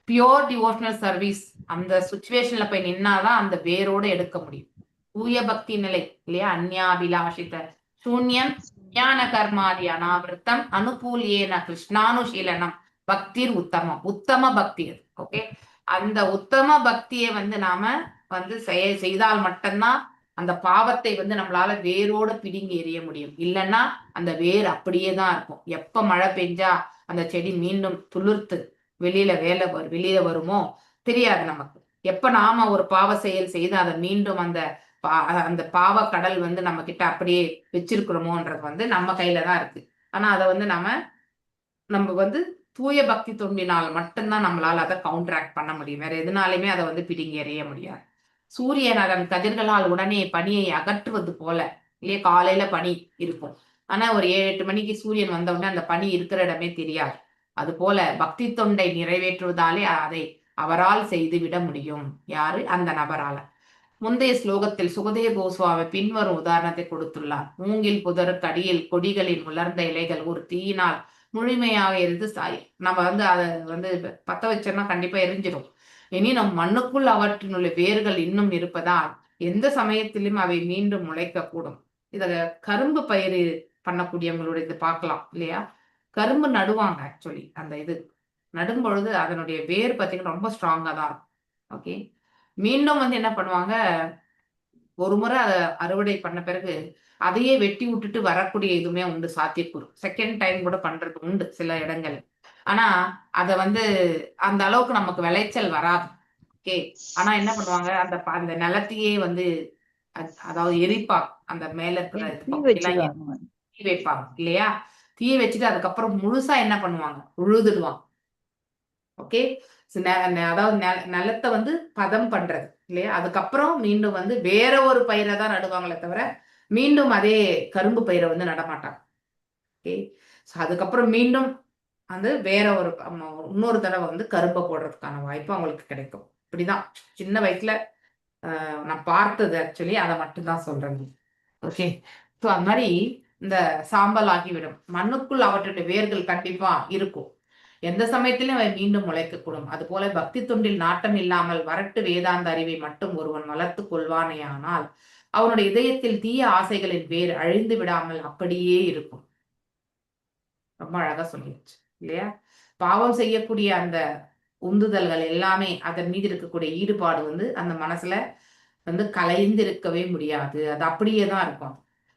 [SPEAKER 3] பியோர் டிவோஷனல் சர்வீஸ் அந்த சுச்சுவேஷன்ல போய் நின்னாதான் அந்த வேரோட எடுக்க முடியும். தூய பக்தி நிலை இல்லையா? அந்யாபிலாஷித சூன்யம் ஞான கர்மாதி அனாவிருத்தம் அனுகூலியேன கிருஷ்ணானுஷீலனம் பக்திர் உத்தம பக்தி. ஓகே, அந்த உத்தம பக்தியை வந்து நாம வந்து செய்தால் மட்டும்தான் அந்த பாவத்தை வந்து நம்மளால வேரோட பிடுங்கி எறிய முடியும். இல்லைன்னா அந்த வேர் அப்படியே தான் இருக்கும். எப்ப மழை பெஞ்சா அந்த செடி மீண்டும் துளிர்த்து வெளியில வருமோ தெரியாது நமக்கு. எப்ப நாம ஒரு பாவ செயல் செய்து அதை மீண்டும் அந்த பாவ கடல் வந்து நம்ம கிட்ட அப்படியே வச்சிருக்கிறோமோன்றது வந்து நம்ம கையில தான் இருக்கு. ஆனா அதை வந்து நம்ம வந்து தூய பக்தி தொண்டினால் மட்டும்தான் நம்மளால அதை கவுண்டராக்ட் பண்ண முடியும். வேற எதுனாலுமே அதை வந்து பிடுங்கி எறிய முடியாது. சூரியன் அதன் கதிர்களால் உடனே பனியை அகற்றுவது போல இல்லையே? காலையில பனி இருக்கும், ஆனா ஒரு 7-8 மணிக்கு சூரியன் வந்த உடனே அந்த பனி இருக்கிற இடமே தெரியாது. அது போல பக்தி தொண்டை நிறைவேற்றுவதாலே அதை அவரால் செய்து விட முடியும். யாரு? அந்த நபரால. முந்தைய ஸ்லோகத்தில் சுகதேவ கோஸ்வாமி பின்வரும் உதாரணத்தை கொடுத்துள்ளார். மூங்கில் புதருக்கு அடியில் கொடிகளின் உலர்ந்த இலைகள் ஒரு தீயினால் முழுமையாக எரிந்து நம்ம வந்து அதை வந்து பத்த வச்சோம்னா கண்டிப்பா எரிஞ்சிடும். எனினும் மண்ணுக்குள் அவற்றினுடைய வேர்கள் இன்னும் இருப்பதால் எந்த சமயத்திலும் அவை மீண்டும் முளைக்கக்கூடும். இத கரும்பு பயிர் பண்ணக்கூடியவங்களுடைய இது பார்க்கலாம் இல்லையா? கரும்பு நடுவாங்க. ஆக்சுவலி அந்த இது நடும் பொழுது அதனுடைய வேர் பார்த்தீங்கன்னா ரொம்ப ஸ்ட்ராங்கா தான் இருக்கும். ஓகே, மீண்டும் வந்து என்ன பண்ணுவாங்க, ஒரு முறை அதை அறுவடை பண்ண பிறகு அதையே வெட்டி விட்டுட்டு வரக்கூடிய இதுவுமே உண்டு, சாத்தியக்கூறு. செகண்ட் டைம் கூட பண்றது உண்டு சில இடங்கள். ஆனா அத வந்து அந்த அளவுக்கு நமக்கு விளைச்சல் வராது. ஓகே, ஆனா என்ன பண்ணுவாங்க, அந்த நிலத்தையே வந்து அதாவது எரிப்பாங்க. அந்த மேல இருக்கிற தீ வைப்பாங்க இல்லையா? தீ வச்சுட்டு அதுக்கப்புறம் முழுசா என்ன பண்ணுவாங்க, உழுதுடுவாங்க. ஓகே, அதாவது நிலத்தை வந்து பதம் பண்றது இல்லையா? அதுக்கப்புறம் மீண்டும் வந்து வேற ஒரு பயிரை தான் நடுவாங்களே தவிர மீண்டும் அதே கரும்பு பயிரை வந்து நடமாட்டாங்க. ஓகே, அதுக்கப்புறம் மீண்டும் வந்து வேற இன்னொரு தடவை வந்து கரும்பை போடுறதுக்கான வாய்ப்பு அவங்களுக்கு கிடைக்கும். இப்படிதான் சின்ன வயசுல நான் பார்த்தது. ஆக்சுவலி அதை மட்டும்தான் சொல்றேன். ஓகே, ஸோ அது மாதிரி இந்த சாம்பல் ஆகிவிடும். மண்ணுக்குள் அவற்றுடைய வேர்கள் கண்டிப்பா இருக்கும். எந்த சமயத்திலும் அவை மீண்டும் முளைக்கக்கூடும். அதுபோல பக்தி தொண்டில் நாட்டம் இல்லாமல் வரட்டு வேதாந்த அறிவை மட்டும் ஒருவன் வளர்த்து கொள்வானேயானால் அவனுடைய இதயத்தில் தீய ஆசைகளின் வேர் அழிந்து விடாமல் அப்படியே இருக்கும். ரொம்ப அழகா சொல்லிடுச்சு இல்லையா? பாவம் செய்யக்கூடிய அந்த உந்துதல்கள் எல்லாமே அதன் மீது இருக்கக்கூடிய ஈடுபாடு வந்து அந்த மனசுல வந்து கலைந்திருக்கவே முடியாது. அது அப்படியே தான் இருக்கும்.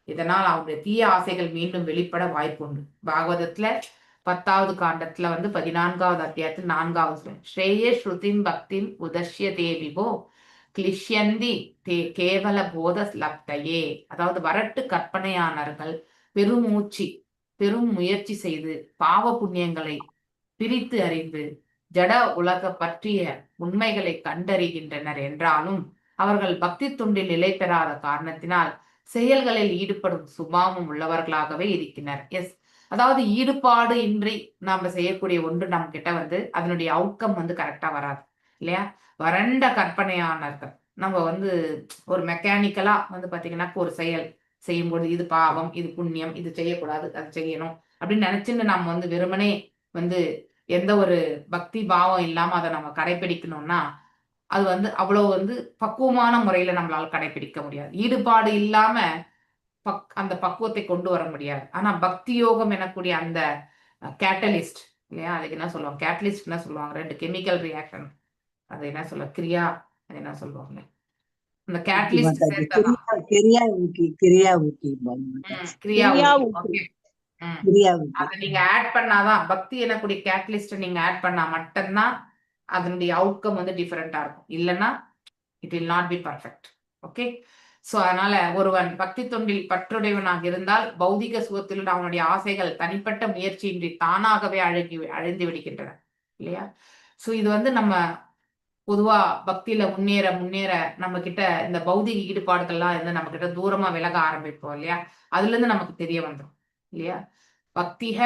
[SPEAKER 3] இதனால் அவருடைய தீய ஆசைகள் மீண்டும் வெளிப்பட வாய்ப்புண்டு. பாகவதத்துல 10வது காண்டத்துல வந்து 14வது அத்தியாயத்தில் 4வது ஸ்லோகம். ஸ்ரேய ஸ்ருதிம் பக்திம் உதஷ்ய தேவிபோ கிளிஷ்யந்தி கேவல போத லப்தையே. அதாவது வரட்டு கற்பனையாளர்கள் பெரும் முயற்சி செய்து பாவ புண்ணியங்களை பிரித்து அறிந்து ஜட உலக பற்றிய உண்மைகளை கண்டறிகின்றனர் என்றாலும் அவர்கள் பக்தி தொண்டில் நிலை பெறாத காரணத்தினால் செயல்களில் ஈடுபடும் சுபாவம் உள்ளவர்களாகவே இருக்கிறனர். அதாவது ஈடுபாடு இன்றி நாம செய்யக்கூடிய ஒன்று நம்ம கிட்ட வந்து அதனுடைய அவுட்கம் வந்து கரெக்டா வராது இல்லையா? வறண்ட கற்பனையாளர்கள் நம்ம வந்து ஒரு மெக்கானிக்கலா வந்து பாத்தீங்கன்னா ஒரு செயல் செய்யும்போது இது பாவம், இது புண்ணியம், இது செய்யக்கூடாது, அது செய்யணும் அப்படின்னு நினைச்சுன்னு நம்ம வந்து வெறுமனே வந்து எந்த ஒரு பக்தி பாவம் இல்லாம அதை நம்ம கடைபிடிக்கணும்னா அது வந்து அவ்வளவு வந்து பக்குவமான முறையில நம்மளால கடைபிடிக்க முடியாது. ஈடுபாடு இல்லாம அந்த பக்குவத்தை கொண்டு வர முடியாது. ஆனா பக்தி யோகம் எனக்கூடிய அந்த கேட்டலிஸ்ட் இல்லையா, அதுக்கு என்ன சொல்லுவாங்க, கேட்டலிஸ்ட் என்ன சொல்லுவாங்க, 2 கெமிக்கல் ரியாக்ஷன், அது என்ன சொல்ல, கிரியா, அது என்ன சொல்லுவாங்க, அந்த கேட்டலிஸ்ட் சேர்த்ததான் அதை நீங்க ஆட் பண்ணாதான், பக்தி எனக்கூடிய கேட்டலிஸ்ட் நீங்க ஆட் பண்ணா மட்டும்தான் அதனுடைய அவுட்கம் வந்து டிஃபரெண்டா இருக்கும். இல்லைன்னா it will not be perfect. Okay, so அதனால ஒருவன் பக்தி தொண்டில் பற்றுடையவனாக இருந்தால் பௌதிக சுகத்தில் அவனுடைய ஆசைகள் தனிப்பட்ட முயற்சியின்றி தானாகவே அழிந்து விடுகின்றன இல்லையா? சோ இது வந்து நம்ம பொதுவா பக்தியில முன்னேற நம்ம கிட்ட இந்த பௌதிக ஈடுபாடுகள்லாம் இருந்து நம்ம கிட்ட தூரமா விலக ஆரம்பிப்போம் இல்லையா? அதுல இருந்து நமக்கு தெரிய வந்துடும் இல்லையா? பக்திஹ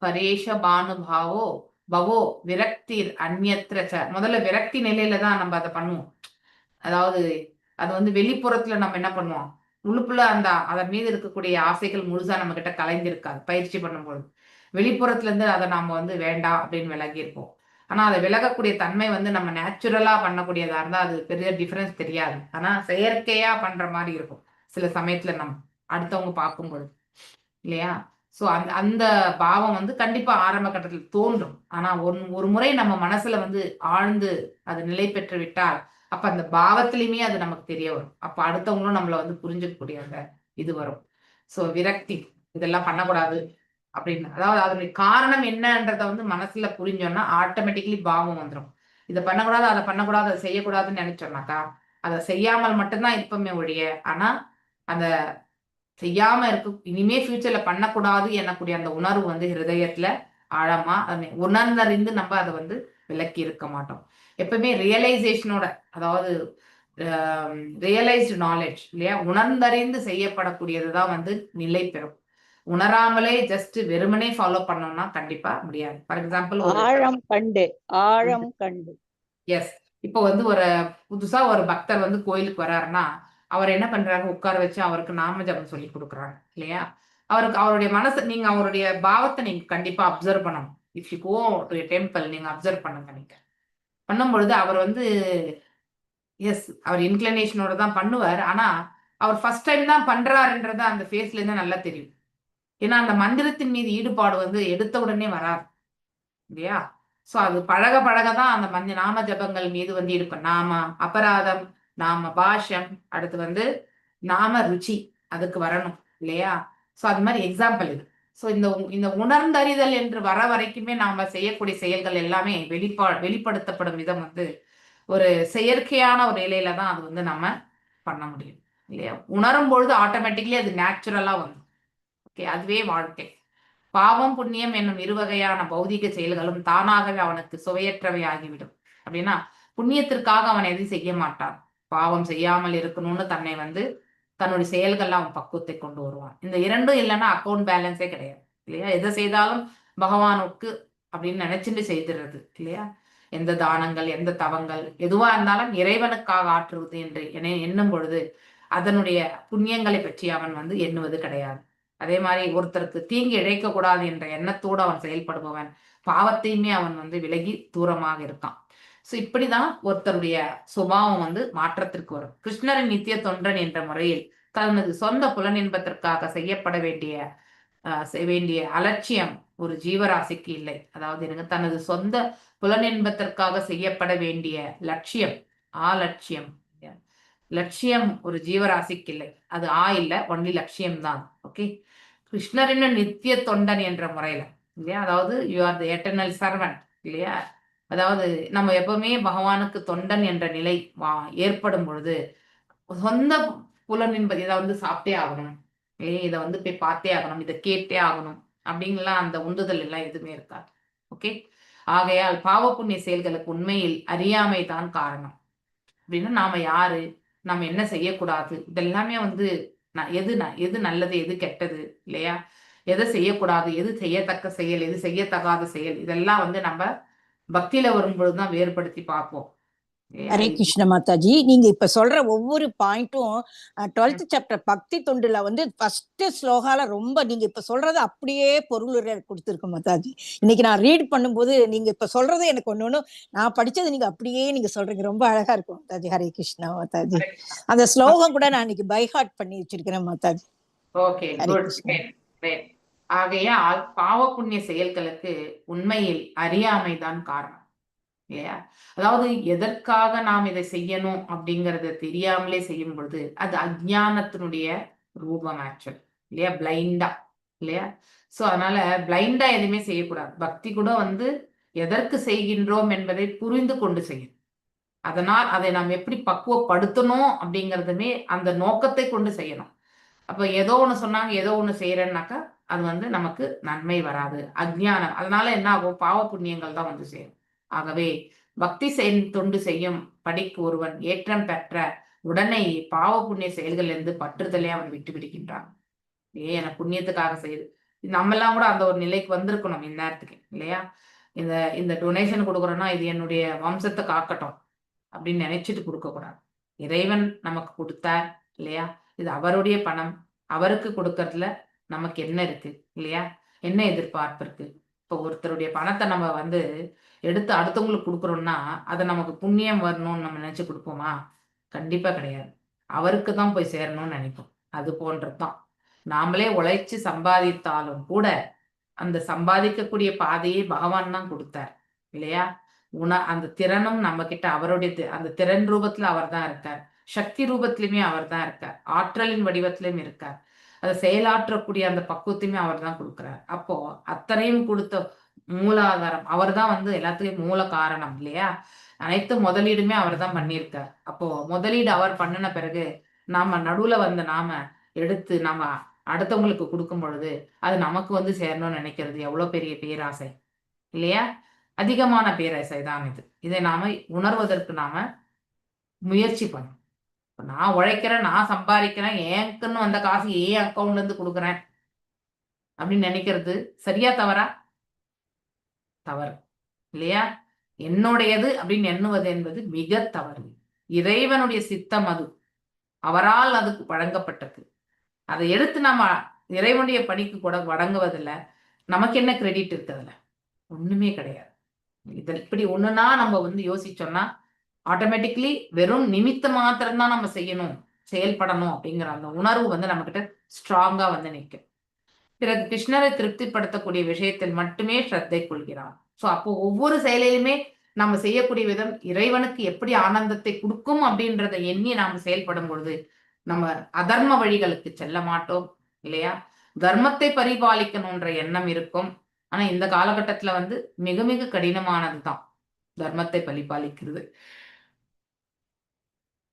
[SPEAKER 3] பரேஷ பானுபாவோ பவோ விரக்தி அந்நியத்திர. முதல்ல விரக்தி நிலையில தான் நம்ம அதை பண்ணுவோம். அதாவது அது வந்து வெளிப்புறத்துல நம்ம என்ன பண்ணுவோம், உள்ளுக்குள்ள அதன் மீது இருக்கக்கூடிய ஆசைகள் முழுசா நம்ம கிட்ட கலைந்திருக்காது. பயிற்சி பண்ணும்போது வெளிப்புறத்துல இருந்து அதை நாம வந்து வேண்டாம் அப்படின்னு விலகி இருப்போம். ஆனா அதை விலகக்கூடிய தன்மை வந்து நம்ம நேச்சுரலா பண்ணக்கூடியதா இருந்தா அது பெரிய டிஃபரன்ஸ் தெரியாது. ஆனா செயற்கையா பண்ற மாதிரி இருக்கும் சில சமயத்துல நம்ம அடுத்தவங்க பார்க்கும்போது இல்லையா? சோ அந்த பாவம் வந்து கண்டிப்பா ஆரம்ப கட்டத்தில் தோன்றும். ஆனா ஒரு முறை நம்ம மனசுல வந்து ஆழ்ந்து அது நிலை பெற்று விட்டால் அப்ப அந்த பாவத்திலையுமே அது நமக்கு தெரிய வரும். அப்ப அடுத்தவங்களும் நம்மள வந்து புரிஞ்சுக்கக்கூடிய அந்த இது வரும். சோ விரக்தி, இதெல்லாம் பண்ணக்கூடாது அப்படின்னு, அதாவது அதனுடைய காரணம் என்னன்றத வந்து மனசுல புரிஞ்சோம்னா ஆட்டோமேட்டிக்கலி பாவம் வந்துடும். இதை பண்ணக்கூடாது, அதை பண்ணக்கூடாது, அதை செய்யக்கூடாதுன்னு நினைச்சோம்னாக்கா அதை செய்யாமல் மட்டும்தான் இருப்போமே ஒழிய, ஆனா அந்த செய்யாம இனிமே ஃபியூச்சர்ல பண்ணக்கூடாது எனக்கூடிய அந்த உணர்வு வந்து ஹிருதயத்துல ஆழமா உணர்ந்தறிந்து நம்ம அதை வந்து விலக்கி இருக்க மாட்டோம். எப்பவுமே ரியலைசேஷனோட, அதாவது ரியலைஸ்டு நாலேஜ் இல்லையா, உணர்ந்தறிந்து செய்யப்படக்கூடியதுதான் வந்து நிலை பெறும். உணராமலே ஜஸ்ட் வெறுமனே ஃபாலோ பண்ணோம்னா கண்டிப்பா முடியாது. ஃபார் எக்ஸாம்பிள்
[SPEAKER 5] ஆழம் கண்டு
[SPEAKER 3] எஸ், இப்போ வந்து ஒரு புதுசா ஒரு பக்தர் வந்து கோயிலுக்கு வர்றாருன்னா அவர் என்ன பண்றாங்க, உட்கார வச்சு அவருக்கு நாம ஜபம் சொல்லி கொடுக்குறாங்க இல்லையா? அவருடைய மனசு, நீங்க அவருடைய பாவத்தை நீங்க கண்டிப்பா அப்சர்வ் பண்ணணும். If you go to a temple நீங்க அப்சர்வ் பண்ணுங்க. நீங்க பண்ணும்பொழுது அவர் வந்து எஸ் அவர் இன்க்ளினேஷனோட தான் பண்ணுவார். ஆனா அவர் ஃபர்ஸ்ட் டைம் தான் பண்றாருன்றத அந்த ஃபேஸ்ல இருந்து நல்லா தெரியும். ஏன்னா அந்த மந்திரத்தின் மீது ஈடுபாடு வந்து எடுத்த உடனே வராது இல்லையா? சோ அது பழகதான் அந்த நாம ஜபங்கள் மீது வந்து இருக்கும். நாம அபராதம், நாம பாஷம், அடுத்து வந்து நாம ருச்சி அதுக்கு வரணும் இல்லையா? சோ அது மாதிரி எக்ஸாம்பிள் இது. சோ இந்த உணர்ந்தறிதல் என்று வர வரைக்குமே நாம செய்யக்கூடிய செயல்கள் எல்லாமே வெளிப்படுத்தப்படும் விதம் வந்து ஒரு செயற்கையான ஒரு நிலையில தான் அது வந்து நம்ம பண்ண முடியும் இல்லையா? உணரும் பொழுது ஆட்டோமேட்டிக்லி அது நேச்சுரலா வரும். ஓகே, அதுவே வாழ்க்கை. பாவம் புண்ணியம் என்னும் இருவகையான பௌதிக செயல்களும் தானாகவே அவனுக்கு சுவையற்றவை ஆகிவிடும். அப்படின்னா புண்ணியத்திற்காக அவன் எதையும் செய்ய மாட்டான். பாவம் செய்யாமல் இருக்கணும்னு தன்னை வந்து தன்னுடைய செயல்கள் அவன் பக்குவத்தை கொண்டு வருவான். இந்த இரண்டும் இல்லைன்னா அக்கௌண்ட் பேலன்ஸே கிடையாது இல்லையா? எதை செய்தாலும் பகவானுக்கு அப்படின்னு நினைச்சுட்டு செய்துறது இல்லையா? எந்த தானங்கள், எந்த தவங்கள் எதுவா இருந்தாலும் இறைவனுக்காக ஆற்றுவது என்று எண்ணும் பொழுது அதனுடைய புண்ணியங்களை பற்றி அவன் வந்து எண்ணுவது கிடையாது. அதே மாதிரி ஒருத்தருக்கு தீங்கு இழைக்க கூடாது என்ற எண்ணத்தோடு அவன் செயல்படுபவன் பாவத்தையுமே அவன் வந்து விலகி தூரமாக இருக்கான். சோ இப்படிதான் ஒருத்தருடைய சுபாவம் வந்து மாற்றத்திற்கு வரும். கிருஷ்ணரின் நித்திய தொண்டன் என்ற முறையில் தனது சொந்த புலனின்பத்திற்காக செய்யப்பட வேண்டிய அலட்சியம் ஒரு ஜீவராசிக்கு இல்லை. அதாவது எனக்கு தனது சொந்த புலனின்பத்திற்காக செய்யப்பட வேண்டிய லட்சியம், ஆலட்சியம் லட்சியம் ஒரு ஜீவராசிக்கு இல்லை, அது இல்லை, ஒன்லி லட்சியம் தான். ஓகே, கிருஷ்ணரின் நித்திய தொண்டன் என்ற முறையில இல்லையா, அதாவது you are the eternal servant இல்லையா, அதாவது நம்ம எப்பவுமே பகவானுக்கு தொண்டன் என்ற நிலை ஏற்படும் பொழுது சொந்த புலனின்பது இதை வந்து சாப்பிட்டே ஆகணும் இல்லையா, இதை வந்து போய் பார்த்தே ஆகணும், இதை கேட்டே ஆகணும் அப்படிங்கலாம் அந்த உந்துதல் எல்லாம் எதுவுமே இருக்காது. ஓகே, ஆகையால் பாவ புண்ணிய செயல்களுக்கு உண்மையில் அறியாமை தான் காரணம். அப்படின்னா நாம யாரு, நாம என்ன செய்யக்கூடாது, இதெல்லாமே வந்து எது நல்லது எது கெட்டது இல்லையா, எதை செய்யக்கூடாது, எது செய்யத்தக்க செயல், எது செய்யத்தகாத செயல், இதெல்லாம் வந்து நம்ம பக்தியில வரும்பொழுதுதான் வேறுபடுத்தி பார்ப்போம்.
[SPEAKER 4] ஹரே கிருஷ்ண மாதாஜி, நீங்க இப்ப சொல்ற ஒவ்வொரு பாயிண்ட்டும் 12th சாப்டர் பக்தி தொண்டுல வந்து ஃபர்ஸ்ட் ஸ்லோகால ரொம்ப நீங்க இப்ப சொல்றது அப்படியே பொருள் கொடுத்துருக்கு மாதாஜி. இன்னைக்கு நான் ரீட் பண்ணும்போது நீங்க இப்ப சொல்றது எனக்கு ஒண்ணு நான் படிச்சது நீங்க அப்படியே நீங்க சொல்றீங்க, ரொம்ப அழகா இருக்கும் மாதாஜி. ஹரே கிருஷ்ணா மாதாஜி. அந்த ஸ்லோகம் கூட நான் இன்னைக்கு பை ஹார்ட் பண்ணி வச்சிருக்கிறேன் மாதாஜி.
[SPEAKER 3] Okay, good. ஆகையால் பாவ புண்ணிய செயல்களுக்கு உண்மையில் அறியாமைதான் காரணம் இல்லையா, அதாவது எதற்காக நாம் இதை செய்யணும் அப்படிங்கறத தெரியாமலே செய்யும் பொழுது அது அஜ்ஞானத்தினுடைய ரூபம் ஆக்சுவல் இல்லையா, பிளைண்டா இல்லையா. சோ அதனால பிளைண்டா எதுவுமே செய்யக்கூடாது. பக்தி கூட வந்து எதற்கு செய்கின்றோம் என்பதை புரிந்து கொண்டு செய்யும். அதனால் அதை நாம் எப்படி பக்குவப்படுத்தணும் அப்படிங்கறதுமே அந்த நோக்கத்தை கொண்டு செய்யணும். அப்ப ஏதோ ஒண்ணு சொன்னாங்க, ஏதோ ஒண்ணு செய்யறேன்னாக்கா அது வந்து நமக்கு நன்மை வராது, அஜ்ஞானம். அதனால என்ன ஆகும், பாவ புண்ணியங்கள் தான் வந்து சேரும். ஆகவே பக்தி தொண்டு செய்யும் படிக்கு ஒருவன் ஏற்றம் பெற்ற உடனே பாவ புண்ணிய செயல்கள் இருந்து பற்றுதலே அவன் விட்டு விடுகின்றான். எனக்கு புண்ணியத்துக்காக செய்யுது, நம்ம எல்லாம் கூட அந்த ஒரு நிலைக்கு வந்திருக்கணும் இந்நேரத்துக்கு இல்லையா. இந்த டொனேஷன் கொடுக்குறோம்னா இது என்னுடைய வம்சத்தை காக்கட்டும் அப்படின்னு நினைச்சிட்டு கொடுக்க கூடாது. இறைவன் நமக்கு கொடுத்தார் இல்லையா, இது அவருடைய பணம், அவருக்கு கொடுக்கறதுல நமக்கு என்ன இருக்கு இல்லையா, என்ன எதிர்பார்ப்பு இருக்கு. இப்போ ஒருத்தருடைய பணத்தை நம்ம வந்து எடுத்து அடுத்தவங்களுக்கு கொடுக்குறோம்னா அதை நமக்கு புண்ணியம் வரணும்னு நம்ம நினைச்சு கொடுப்போமா? கண்டிப்பா கிடையாது. அவருக்கு தான் போய் சேரணும்னு நினைப்போம். அது போன்றதுதான் நாமளே உழைச்சு சம்பாதித்தாலும் கூட அந்த சம்பாதிக்கக்கூடிய பாதையை பகவான் தான் கொடுத்தார் இல்லையா. அந்த திறனும் நம்ம கிட்ட அவருடைய அந்த திறன் ரூபத்துல அவர் தான் இருக்கார், சக்தி ரூபத்திலுமே அவர் தான் இருக்கார், ஆற்றலின் வடிவத்திலும் இருக்கார், அதை செயலாற்றக்கூடிய அந்த பக்குவத்தையுமே அவர் தான் கொடுக்கிறார். அப்போ அத்தனையும் கொடுத்த மூலாதாரம் அவர் தான் வந்து எல்லாத்துக்கும் மூல காரணம் இல்லையா. அனைத்து முதலீடுமே அவர் தான் பண்ணியிருக்கார். அப்போ முதலீடு அவர் பண்ணின பிறகு நாம நடுவுல வந்த நாம எடுத்து நாம அடுத்தவங்களுக்கு கொடுக்கும் பொழுது அது நமக்கு வந்து சேரணும்னு நினைக்கிறது எவ்வளவு பெரிய பேராசை இல்லையா. அதிகமான பேராசை தான் இது. இதை நாம உணர்வதற்கு நாம முயற்சி பண்ணணும். நான் உழைக்கிறேன், நான் சம்பாதிக்கிறேன், எனக்குன்னு வந்த காசு ஏன் அக்கௌண்ட்ல இருந்து கொடுக்குறேன் அப்படின்னு நினைக்கிறது சரியா தவறா? தவறு இல்லையா. என்னுடையது அப்படின்னு எண்ணுவது என்பது மிக தவறு. இறைவனுடைய சித்தம் அது, அவரால் அதுக்கு வழங்கப்பட்டது. அதை எடுத்து நம்ம இறைவனுடைய பணிக்கு கூட வழங்குவதில்ல நமக்கு என்ன கிரெடிட் இருக்குதுல? ஒண்ணுமே கிடையாது. இப்படி ஒண்ணுன்னா நம்ம வந்து யோசிச்சோம்னா ஆட்டோமேட்டிக்லி வெறும் நிமித்த மாத்திரம் தான் நம்ம செய்யணும், செயல்படணும் அப்படிங்கிற அந்த உணர்வு வந்து நம்ம கிட்ட ஸ்ட்ராங்கா வந்து நிற்கும். பிறகு கிருஷ்ணரை திருப்திப்படுத்தக்கூடிய விஷயத்தில் மட்டுமே ஸ்ரத்தை கொள்கிறான். சோ அப்போ ஒவ்வொரு செயலிலுமே நம்ம செய்யக்கூடிய விதம் இறைவனுக்கு எப்படி ஆனந்தத்தை கொடுக்கும் அப்படின்றத எண்ணி நாம செயல்படும் பொழுது நம்ம அதர்ம வழிகளுக்கு செல்ல மாட்டோம் இல்லையா. தர்மத்தை பரிபாலிக்கணும்ன்ற எண்ணம் இருக்கும். ஆனா இந்த காலகட்டத்துல வந்து மிக மிக கடினமானதுதான் தர்மத்தை பரிபாலிக்கிறது.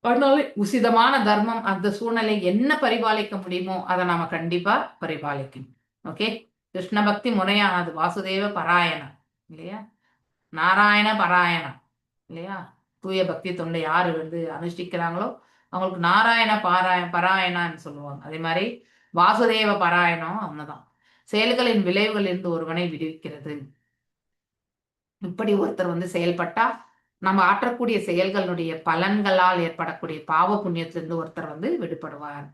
[SPEAKER 3] அதனால உசிதமான தர்மம் அந்த சூழ்நிலை என்ன பரிபாலிக்க முடியுமோ அதை நாம கண்டிப்பா பரிபாலிக்கணும். ஓகே, கிருஷ்ண பக்தி முறையானது வாசுதேவ பராயணம் இல்லையா, நாராயண பராயணம் இல்லையா. தூய பக்தி தொண்டை யாரு வந்து அனுஷ்டிக்கிறாங்களோ அவங்களுக்கு நாராயண பராயணான்னு சொல்லுவாங்க. அதே மாதிரி வாசுதேவ பராயணம் அவனதான் செயல்களின் விளைவுகள் இருந்து ஒருவனை விடுவிக்கிறது. இப்படி ஒருத்தர் வந்து செயல்பட்டா நம்ம ஆற்றக்கூடிய செயல்களுடைய பலன்களால் ஏற்படக்கூடிய பாவ புண்ணியத்திலிருந்து ஒருத்தர் வந்து விடுபடுவார்.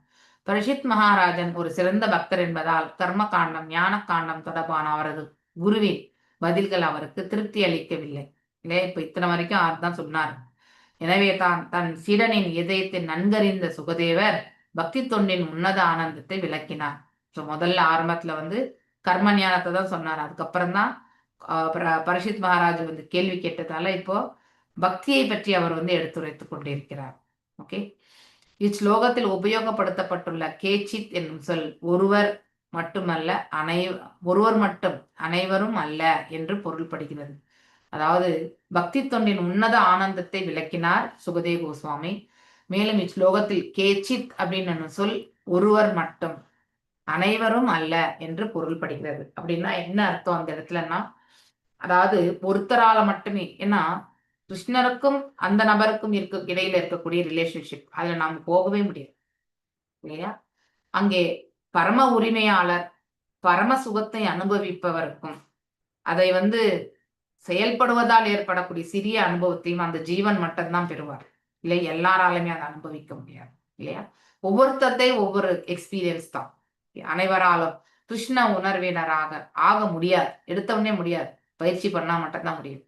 [SPEAKER 3] பரிஷித் மகாராஜன் ஒரு சிறந்த பக்தர் என்பதால் கர்ம காண்டம் ஞான காண்டம் தொடர்பான அவரது குருவின் பதில்கள் அவருக்கு திருப்தி அளிக்கவில்லை இல்லையா. இப்ப இத்தனை வரைக்கும் அதுதான் சொன்னார். எனவே தான் தன் சீடனின் இதயத்தை நன்கறிந்த சுகதேவர் பக்தி தொண்டின் உன்னத ஆனந்தத்தை விளக்கினார். ஸோ முதல்ல ஆரம்பத்துல வந்து கர்ம ஞானத்தை தான் சொன்னார். அதுக்கப்புறம் தான் பரிஷித் மகாராஜ் வந்து கேள்வி கேட்டதால இப்போ பக்தியை பற்றி அவர் வந்து எடுத்துரைத்து கொண்டிருக்கிறார். ஓகே, இச்லோகத்தில் உபயோகப்படுத்தப்பட்டுள்ள கேச்சித் என்னும் சொல் ஒருவர் மட்டுமல்ல ஒருவர் மட்டும் அனைவரும் அல்ல என்று பொருள்படுகிறது. அதாவது பக்தி தொண்டின் உன்னத ஆனந்தத்தை விளக்கினார் சுகதேவ கோஸ்வாமி. மேலும் இச்லோகத்தில் கேச்சித் அப்படின்னு சொல் ஒருவர் மட்டும் அனைவரும் அல்ல என்று பொருள்படுகிறது. அப்படின்னா என்ன அர்த்தம் அந்த இடத்துலன்னா, அதாவது ஒருத்தரால மட்டுமே, ஏன்னா கிருஷ்ணருக்கும் அந்த நபருக்கும் இடையில இருக்கக்கூடிய ரிலேஷன்ஷிப் அதுல நாம போகவே முடியாது இல்லையா? அங்கே பரம உரிமையாளர் பரம சுகத்தை அனுபவிப்பவருக்கும் அதை செயல்படுவதால் ஏற்படக்கூடிய சிறிய அனுபவத்தையும் அந்த ஜீவன் மட்டும்தான் பெறுவார் இல்லை, எல்லாராலுமே அதை அனுபவிக்க முடியாது இல்லையா? ஒவ்வொருத்தத்தை ஒவ்வொரு எக்ஸ்பீரியன்ஸ் தான். அனைவராலும் கிருஷ்ண உணர்வினராக ஆக முடியாது, எடுத்தவனே முடியாது, பயிற்சி பண்ணா மட்டும்தான் முடியும்.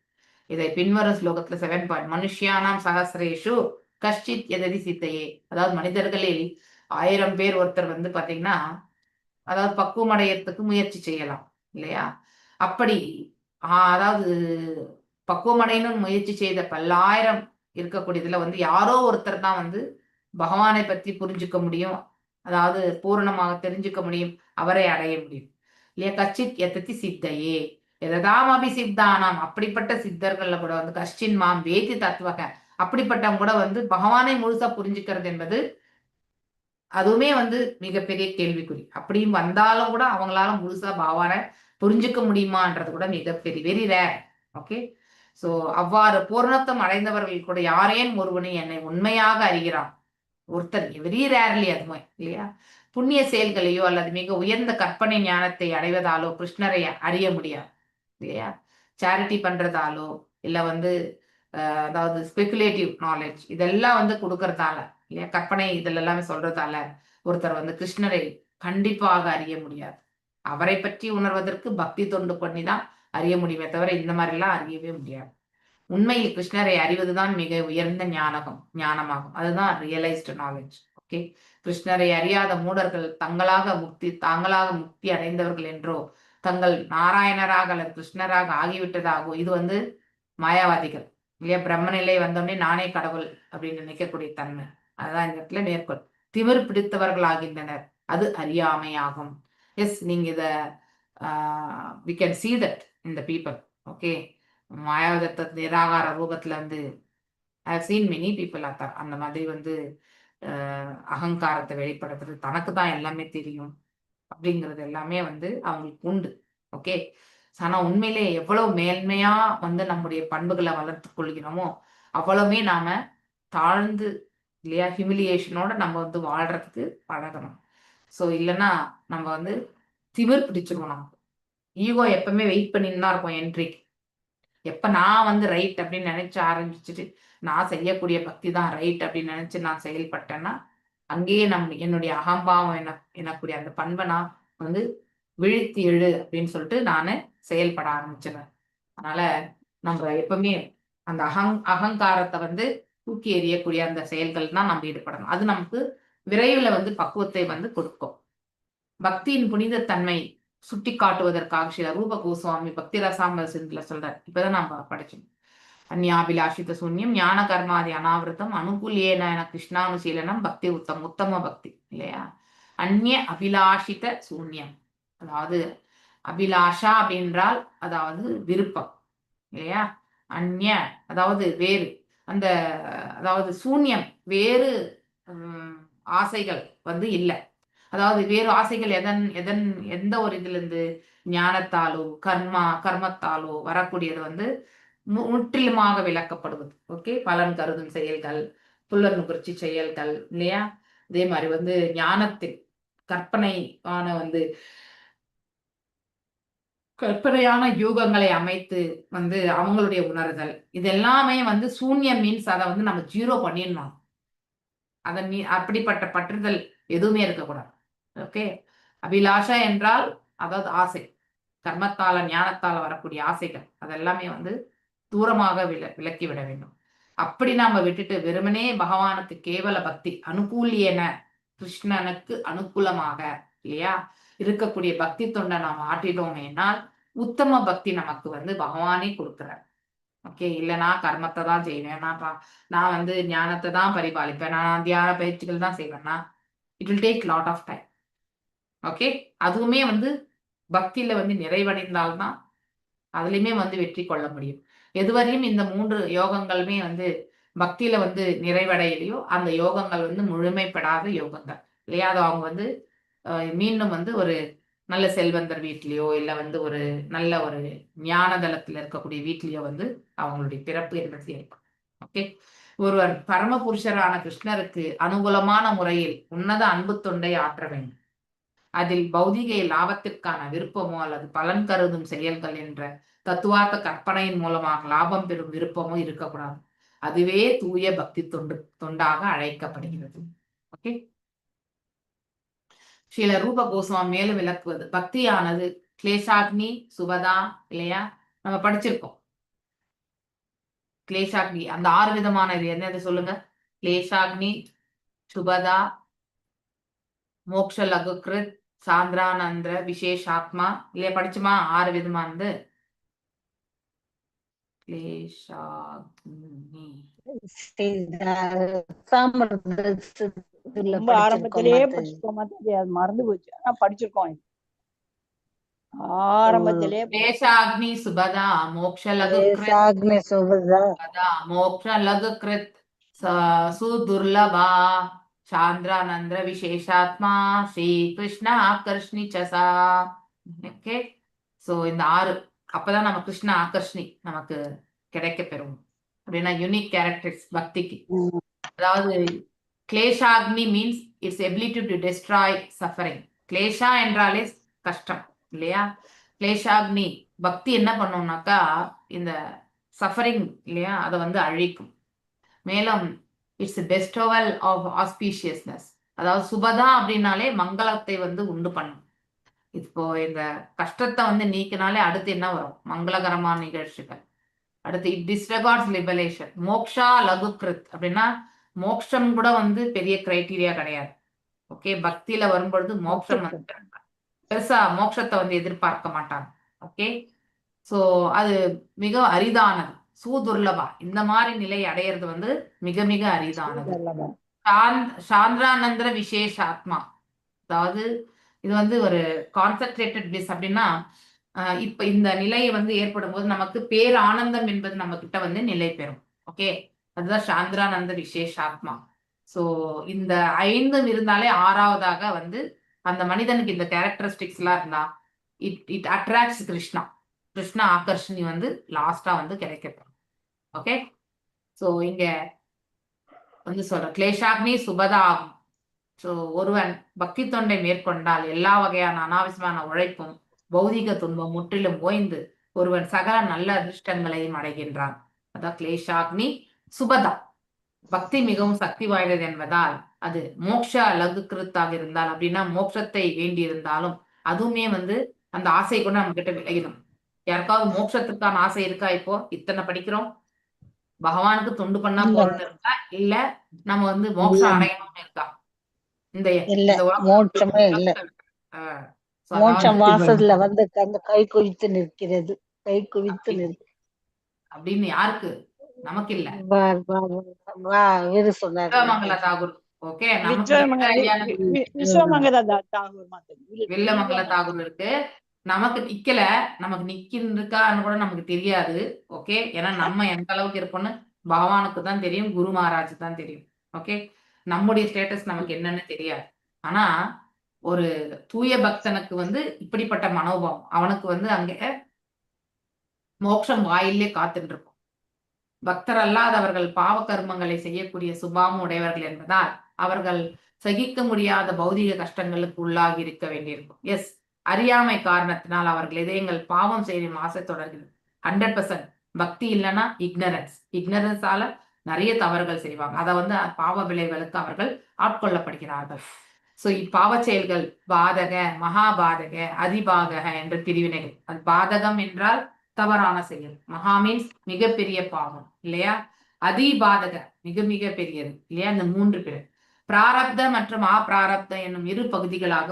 [SPEAKER 3] இதை பின்வரும் ஸ்லோகத்துல 7 பாயிண்ட் மனுஷியானாம் சகசிரேஷு கஷ்டித் எததி சித்தையே, அதாவது மனிதர்களில் 1000 பேர் ஒருத்தர் பாத்தீங்கன்னா அதாவது பக்குவம் அடையறதுக்கு முயற்சி செய்யலாம் இல்லையா? அப்படி அதாவது பக்குவம் அடையணும்னு முயற்சி செய்த பல்லாயிரம் இருக்கக்கூடியதுல யாரோ ஒருத்தர் தான் பகவானை பத்தி புரிஞ்சுக்க முடியும், அதாவது பூரணமாக தெரிஞ்சுக்க முடியும், அவரை அடைய முடியும் இல்லையா? கச்சித் எத்தத்தி சித்தையே எதாம் அபிசித்தானாம், அப்படிப்பட்ட சித்தர்கள்ல கூட கஷ்டின் மாம் வேதி தத்துவக, அப்படிப்பட்டவங்க கூட பகவானை முழுசா புரிஞ்சுக்கிறது என்பது அதுவுமே மிகப்பெரிய கேள்விக்குறி. அப்படியும் வந்தாலும் கூட அவங்களால முழுசா பகவானை புரிஞ்சுக்க முடியுமான்றது கூட மிகப்பெரிய வெரி ரேர். ஓகே, சோ அவ்வாறு பூர்ணத்துவம் அடைந்தவர்கள் கூட யாரேன் ஒருவனை என்னை உண்மையாக அறிகிறான் ஒருத்தர் வெரி ரேர்லி, அதுமே இல்லையா? புண்ணிய செயல்களையோ அல்லது மிக உயர்ந்த கற்பனை ஞானத்தை அடைவதாலோ கிருஷ்ணரை அறிய முடியாது இல்லையா? சேரிட்டி பண்றதாலோ இல்ல அதாவது ஸ்பெகுலேட்டிவ் நாலேஜ் இதெல்லாம் கொடுக்கறதால இல்லையா, கற்பனை இதில் எல்லாமே சொல்றதால ஒருத்தர் கிருஷ்ணரை கண்டிப்பாக அறிய முடியாது. அவரை பற்றி உணர்வதற்கு பக்தி தொண்டு பண்ணிதான் அறிய முடியுமே தவிர இந்த மாதிரி எல்லாம் அறியவே முடியாது. உண்மையில் கிருஷ்ணரை அறிவதுதான் மிக உயர்ந்த ஞானமாகும். அதுதான் ரியலைஸ்டு நாலேஜ். ஓகே, கிருஷ்ணரை அறியாத மூடர்கள் தாங்களாக முக்தி அடைந்தவர்கள் என்றோ தங்கள் நாராயணராக அல்லது கிருஷ்ணராக ஆகிவிட்டதாகவோ, இது மாயாவாதிகள் இல்லையா? பிரம்மநிலை வந்தோடனே நானே கடவுள் அப்படின்னு நினைக்கக்கூடிய தன்மை, அதுதான் இந்த இடத்துல மேற்கொள். திமிர் பிடித்தவர்கள் ஆகின்றனர், அது அறியாமையாகும். எஸ், நீங்க இத we can see that in the people. Okay, மாயாவதத்தை நிராகார ரூபத்துல I have seen many people அந்த மாதிரி அகங்காரத்தை வெளிப்படுத்துறது, தனக்கு தான் எல்லாமே தெரியும் அப்படிங்கிறது எல்லாமே அவங்களுக்கு உண்டு. ஓகே, ஆனா உண்மையிலே எவ்வளவு மேன்மையா நம்முடைய பண்புகளை வளர்த்து கொள்கிறோமோ அவ்வளவுமே நாம தாழ்ந்து இல்லையா ஹியூமிலியேஷனோட நம்ம வாழ்றதுக்கு பழகணும். ஸோ இல்லைன்னா நம்ம திமிர் பிடிச்சிருவோம். நமக்கு ஈகோ எப்பவுமே வெயிட் பண்ணின்னு தான் இருக்கும் என்ட்ரிக்கு. எப்ப நான் ரைட் அப்படின்னு நினைச்சு ஆரம்பிச்சுட்டு நான் செய்யக்கூடிய பக்தி தான் ரைட் அப்படின்னு நினைச்சு நான் செயல்பட்டேன்னா அங்கேயே என்னுடைய அகம்பாவம் எனக்கூடிய அந்த பண்பை நான் விழித்து எழு அப்படின்னு சொல்லிட்டு நான் செயல்பட ஆரம்பிச்சிடுறேன். அதனால நம்ம எப்பவுமே அந்த அகங்காரத்தை தூக்கி எறியக்கூடிய அந்த செயல்கள் தான் நம்ம ஈடுபடணும். அது நமக்கு விரைவில் பக்குவத்தை கொடுக்கும். பக்தியின் புனித தன்மை சுட்டி காட்டுவதற்காக ஸ்ரீ ரூப கோஸ்வாமி பக்தி ரசாமல சிந்துல சொல்றார். இப்பதான் நம்ம படிச்சோம். அந்யாபிலாஷித சூன்யம் ஞான கர்மாதி அனாவிரதம் அனுகூலியேன கிருஷ்ணானுசீலனம் பக்தி உத்தம பக்தி இல்லையா? அந்நிய அபிலாஷித சூன்யம், அதாவது அபிலாஷா அப்படின்றால் அதாவது விருப்பம் இல்லையா? அந்நிய அதாவது வேறு, அந்த அதாவது சூன்யம் வேறு ஆசைகள் இல்லை. அதாவது வேறு ஆசைகள் எந்த ஒரு இதுல இருந்து ஞானத்தாலோ கர்மத்தாலோ வரக்கூடியது முற்றிலுமாக விளக்கப்படுவது. ஓகே, பலன் கருதும் செயல்கள், புலன் நுகர்ச்சி செயல்கள் இல்லையா? அதே மாதிரி ஞானத்தில் கற்பனையான யூகங்களை அமைத்து அவங்களுடைய உணர்தல், இதெல்லாமே சூன்யம் மீன்ஸ் அதை நம்ம ஜீரோ பண்ணிடணும். அதன் அப்படிப்பட்ட பற்றுதல் எதுவுமே இருக்கக்கூடாது. ஓகே, அபிலாஷா என்றால் அதாவது ஆசை, கர்மத்தால ஞானத்தால வரக்கூடிய ஆசைகள் அதெல்லாமே தூரமாக விலக்கி விட வேண்டும். அப்படி நாம விட்டுட்டு வெறுமனே பகவானுக்கு கேவல பக்தி அனுகூலியன கிருஷ்ணனுக்கு அனுகூலமாக இல்லையா இருக்கக்கூடிய பக்தி தொண்டை நாம் ஆட்டிட்டோமேனால் உத்தம பக்தி நமக்கு பகவானே கொடுக்கிறார். ஓகே, இல்ல நான் கர்மத்தை தான் செய்வேன், நான் வந்து ஞானத்தை தான் பரிபாலிப்பேன், நான் தியான பயிற்சிகள் தான் செய்வேன்னா it will take lot of time. Okay, அதுவுமே வந்து பக்தியில வந்து நிறைவடைந்தால்தான் அதுலயுமே வந்து வெற்றி கொள்ள முடியும். எதுவரையும் இந்த 3 யோகங்களுமே வந்து பக்தியில வந்து நிறைவடையலையோ அந்த யோகங்கள் வந்து முழுமைப்படாத யோகங்கள் இல்லையா? அது அவங்க வந்து மீண்டும் வந்து ஒரு நல்ல செல்வந்தர் வீட்லயோ இல்ல வந்து ஒரு நல்ல ஒரு ஞான தளத்துல இருக்கக்கூடிய வீட்லயோ வந்து அவங்களுடைய பிறப்பு என்பது இருக்கும். ஓகே, ஒருவர் பரமபுருஷரான கிருஷ்ணருக்கு அனுகூலமான முறையில் உன்னத அன்பு தொண்டை ஆற்ற வேண்டும். அதில் பௌதிக லாபத்திற்கான விருப்பமோ அல்லது பலன் கருதும் செயல்கள் என்ற தத்துவார்த்த கற்பனையின் மூலமாக லாபம் பெறும் விருப்பமோ இருக்கக்கூடாது. அதுவே தூய பக்தி தொண்டாக அழைக்கப்படுகிறது. ஓகே, ஸ்ரீல ரூப கோஸ்வாமி மேலும் விளக்குவது, பக்தியானது கிளேஷாக்னி சுபதா இல்லையா? நம்ம படிச்சிருக்கோம் கிளேஷாக்னி, அந்த 6 விதமான இது என்னது சொல்லுங்க? கிளேஷாக்னி, சுபதா, மோக்ஷ லகுக்ருத், சாந்திரானந்திர, விசேஷாத்மா இல்லையா? படிச்சுமா 6 விதமானது? கிளேஷாக்னி
[SPEAKER 5] ரொம்ப ஆரம்பத்திலேயே படிச்சிருக்கோம் மாதாஜி, அது மறந்து போச்சு. ஆனா படிச்சிருக்கோம். ஆரம்பத்திலே
[SPEAKER 3] கிளேஷாக்னி சுபதா மோக்ஷ லகுக்ருத் மோக்ஷ லகுக்ருத் சுதுர்லபா சாந்திரானந்திர விசேஷாத்மா ஸ்ரீ கிருஷ்ண ஆகர்ஷ்ணி சசா. ஓகே, சோ இந்த 6 அப்பதான் நம்ம கிருஷ்ண ஆகர்ஷ்ணி நமக்கு கிடைக்க பெறும். அப்படின்னா யூனிக் கேரக்டரிஸ்டிக்ஸ் பக்திக்கு. அதாவது கிளேஷாக்னி means it's ability to destroy suffering. கிளேஷா என்றாலே கஷ்டம் இல்லையா? கிளேஷாக்னி பக்தி என்ன பண்ணும்னாக்கா இந்த சஃபரிங் இல்லையா அதை வந்து அழிக்கும். மேலும் இட்ஸ் பெஸ்டோவல் ஆஃப் ஆஸ்பீஷியஸ்னஸ், அதாவது சுபதா அப்படின்னாலே மங்களத்தை வந்து உண்டு பண்ணும். இப்போ இந்த கஷ்டத்தை வந்து நீக்கினாலே அடுத்து என்ன வரும்? மங்களகரமான நிகழ்ச்சிகள். அடுத்து இட் டிஸ்ரெகார்ட்ஸ் லிபரேஷன். மோக்ஷா லகுக்ருத் அப்படின்னா மோக்ஷம் கூட வந்து பெரிய கிரைட்டீரியா கிடையாது. ஓகே, பக்தியில வரும்பொழுது மோக்ஷம் வந்து பெருசா மோட்சத்தை வந்து எதிர்பார்க்க மாட்டாங்க. ஓகே, சோ அது மிக அரிதானது. சூதுர்லபா, இந்த மாதிரி நிலை அடையிறது வந்து மிக மிக அரிதானது. சாந்திரானந்திர விசேஷாத்மா, அதாவது இது வந்து ஒரு கான்சென்ட்ரேட்டட் பிளிஸ். அப்படின்னா இப்ப இந்த நிலையை வந்து ஏற்படும் போது நமக்கு பேர் ஆனந்தம் என்பது நம்ம கிட்ட வந்து நிலை பெறும். ஓகே, அதுதான் சாந்திரானந்த விசேஷாத்மா. சோ இந்த 5 இருந்தாலே 6வதாக வந்து அந்த மனிதனுக்கு இந்த கேரக்டரிஸ்டிக்ஸ் எல்லாம் இருந்தா இட் அட்ராக்ட்ஸ் கிருஷ்ணா. கிருஷ்ண ஆகர்ஷணி வந்து லாஸ்டா வந்து கிடைக்கப்படும். ஓகே, சோ இங்க வந்து சொல்ற கிளேஷாக்னி சுபதா ஆகும். ஸோ ஒருவன் பக்தி தொண்டை மேற்கொண்டால் எல்லா வகையான அனாவசியமான உழைப்பும் பௌதிக துன்பம் முற்றிலும் ஓய்ந்து ஒருவன் சகல நல்ல அதிர்ஷ்டங்களையும் அடைகின்றான். அதான் கிளேஷாக்னி சுபதா. பக்தி மிகவும் சக்தி வாய்ந்தது என்பதால் அது மோக்ஷ லகுக்ருத்தாக இருந்தால், அப்படின்னா மோட்சத்தை வேண்டி இருந்தாலும் அதுவுமே வந்து அந்த ஆசை கூட நம்ம கிட்ட விலகிடும். யாருக்காவது மோட்சத்துக்கான ஆசை இருக்கா? இப்போ இத்தனை படிக்கிறோம், பகவானுக்கு தொண்டு பண்ணா போறோம்னு இருக்கா? இல்ல நம்ம வந்து மோட்சம் அடையணும்னு இருக்கா? இந்த
[SPEAKER 1] மோட்சமே இல்ல, மோட்சம் வாசல்ல வந்து அந்த கை குவித்து நிற்கிறது, கை குவித்து நிற்கிறது
[SPEAKER 3] அப்படின்னு யாருக்கு? நமக்கு இல்ல,
[SPEAKER 1] சொன்னார்
[SPEAKER 3] தாகூர். ஓகே, வில்லமங்கல தாகூர் இருக்கு. நமக்கு நிக்கல, நமக்கு நிக்கிருக்கான்னு கூட நமக்கு தெரியாது. ஓகே, ஏன்னா நம்ம எந்த அளவுக்கு இருப்போம்னு பகவானுக்கு தான் தெரியும், குரு மகாராஜ் தான் தெரியும். ஓகே, நம்முடைய ஸ்டேட்டஸ் நமக்கு என்னன்னு தெரியாது. ஆனா ஒரு தூய பக்தனுக்கு வந்து இப்படிப்பட்ட மனோபாவம், அவனுக்கு வந்து அங்க மோட்சம் வாயிலே காத்துட்டு இருக்கும். பக்தர் அல்லாதவர்கள் பாவ கர்மங்களை செய்யக்கூடிய சுபாவம் உடையவர்கள் என்பதால் அவர்கள் சகிக்க முடியாத பௌதிக கஷ்டங்களுக்கு உள்ளாகி இருக்க வேண்டியிருக்கும். எஸ், அறியாமை காரணத்தினால் அவர்கள் இதயங்கள் பாவம் செய்யும் ஆசை தொடர்கிறது. 100% பக்தி இல்லைன்னா இக்னரன்ஸால நிறைய தவறுகள் செய்வாங்க. அதை வந்து பாவ விளைவுகளுக்கு அவர்கள் ஆட்கொள்ளப்படுகிறார்கள். சோ இப்பாவ செயல்கள் பாதக, மகாபாதக, அதிபாதக என்ற பிரிவினைகள். அது பாதகம் என்றால் தவறான செயல், மகா மீன்ஸ் மிகப்பெரிய பாவம் இல்லையா? அதிபாதக மிக மிக பெரியது இல்லையா? இந்த 3 பேர். பிராரப்த மற்றும் அப்பிராரப்த என்னும் இரு பகுதிகளாக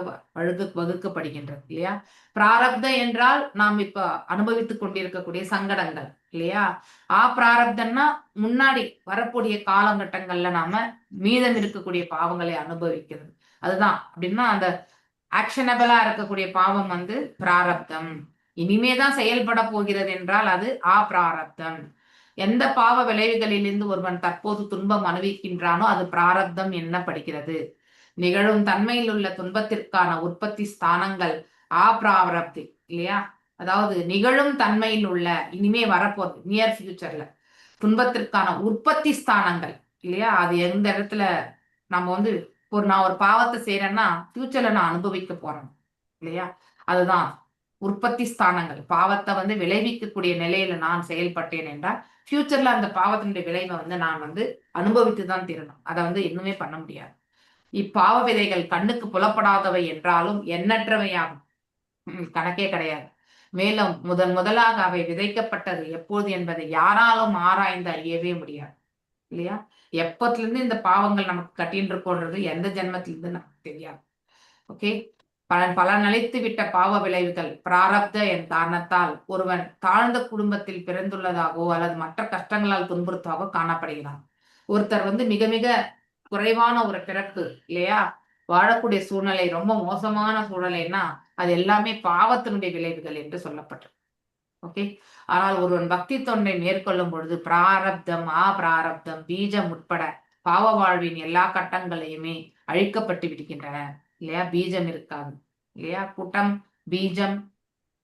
[SPEAKER 3] வகுக்கப்படுகின்றது இல்லையா. பிராரப்த என்றால் நாம் இப்ப அனுபவித்துக் கொண்டிருக்கக்கூடிய சங்கடங்கள் இல்லையா. அப்பிராரப்தம்னா முன்னாடி வரக்கூடிய காலகட்டங்கள்ல நாம மீதம் இருக்கக்கூடிய பாவங்களை அனுபவிக்கிறது. அதுதான் அப்படின்னா அந்த ஆக்ஷனபிளா இருக்கக்கூடிய பாவம் வந்து பிராரப்தம். இனிமேதான் செயல்பட போகிறது என்றால் அது அப்பிராரப்தம். எந்த பாவ விளைவுகளிலிருந்து ஒருவன் தற்போது துன்பம் அனுபவிக்கின்றானோ அது பிராரப்தம் என்னப்படுகிறது. நிகழும் தன்மையில் உள்ள துன்பத்திற்கான உற்பத்தி ஸ்தானங்கள் அப்பிராரப்தி இல்லையா. அதாவது நிகழும் தன்மையில் உள்ள இனிமே வரப்போகுது நியர் ஃபியூச்சர்ல துன்பத்திற்கான உற்பத்தி ஸ்தானங்கள் இல்லையா. அது எந்த இடத்துல நம்ம வந்து நான் ஒரு பாவத்தை செய்யறேன்னா ஃபியூச்சர்ல நான் அனுபவிக்க போறேன் இல்லையா. அதுதான் உற்பத்தி ஸ்தானங்கள். பாவத்தை வந்து விளைவிக்கக்கூடிய நிலையில நான் செயல்பட்டேன் என்றால் ஃபியூச்சர்ல அந்த பாவத்தினுடைய விளைவை வந்து நான் வந்து அனுபவித்து தான் தீரணும். அதை வந்து இன்னுமே பண்ண முடியாது. இப்பாவ விதைகள் கண்ணுக்கு புலப்படாதவை என்றாலும் எண்ணற்றவையாகும். கணக்கே கிடையாது. மேலும் முதலாக அவை விதைக்கப்பட்டது எப்போது என்பதை யாராலும் ஆராய்ந்து அறியவே முடியாது இல்லையா. எப்பத்துல இருந்து இந்த பாவங்கள் நமக்கு கட்டின்னு இருக்கோன்றது எந்த ஜென்மத்திலிருந்து நமக்கு தெரியாது. ஓகே. பலனளித்து விட்ட பாவ விளைவுகள் பிராரப்த என் காரணத்தால் ஒருவன் தாழ்ந்த குடும்பத்தில் பிறந்துள்ளதாகவோ அல்லது மற்ற கஷ்டங்களால் துன்புறுத்தாகவோ காணப்படுகிறான். ஒருத்தர் வந்து மிக மிக குறைவான ஒரு பிறப்பு இல்லையா, வாழக்கூடிய சூழ்நிலை ரொம்ப மோசமான சூழ்நிலைன்னா அது எல்லாமே பாவத்தினுடைய விளைவுகள் என்று சொல்லப்பட்டது. ஓகே. ஆனால் ஒருவன் பக்தி தொண்டை மேற்கொள்ளும் பொழுது பிராரப்தம் அப்பிராரப்தம் பீஜம் உட்பட பாவ வாழ்வின் எல்லா கட்டங்களையுமே அழிக்கப்பட்டு விடுகின்றன இல்லையா. பீஜம் இருக்காது இல்லையா. கூட்டம் பீஜம்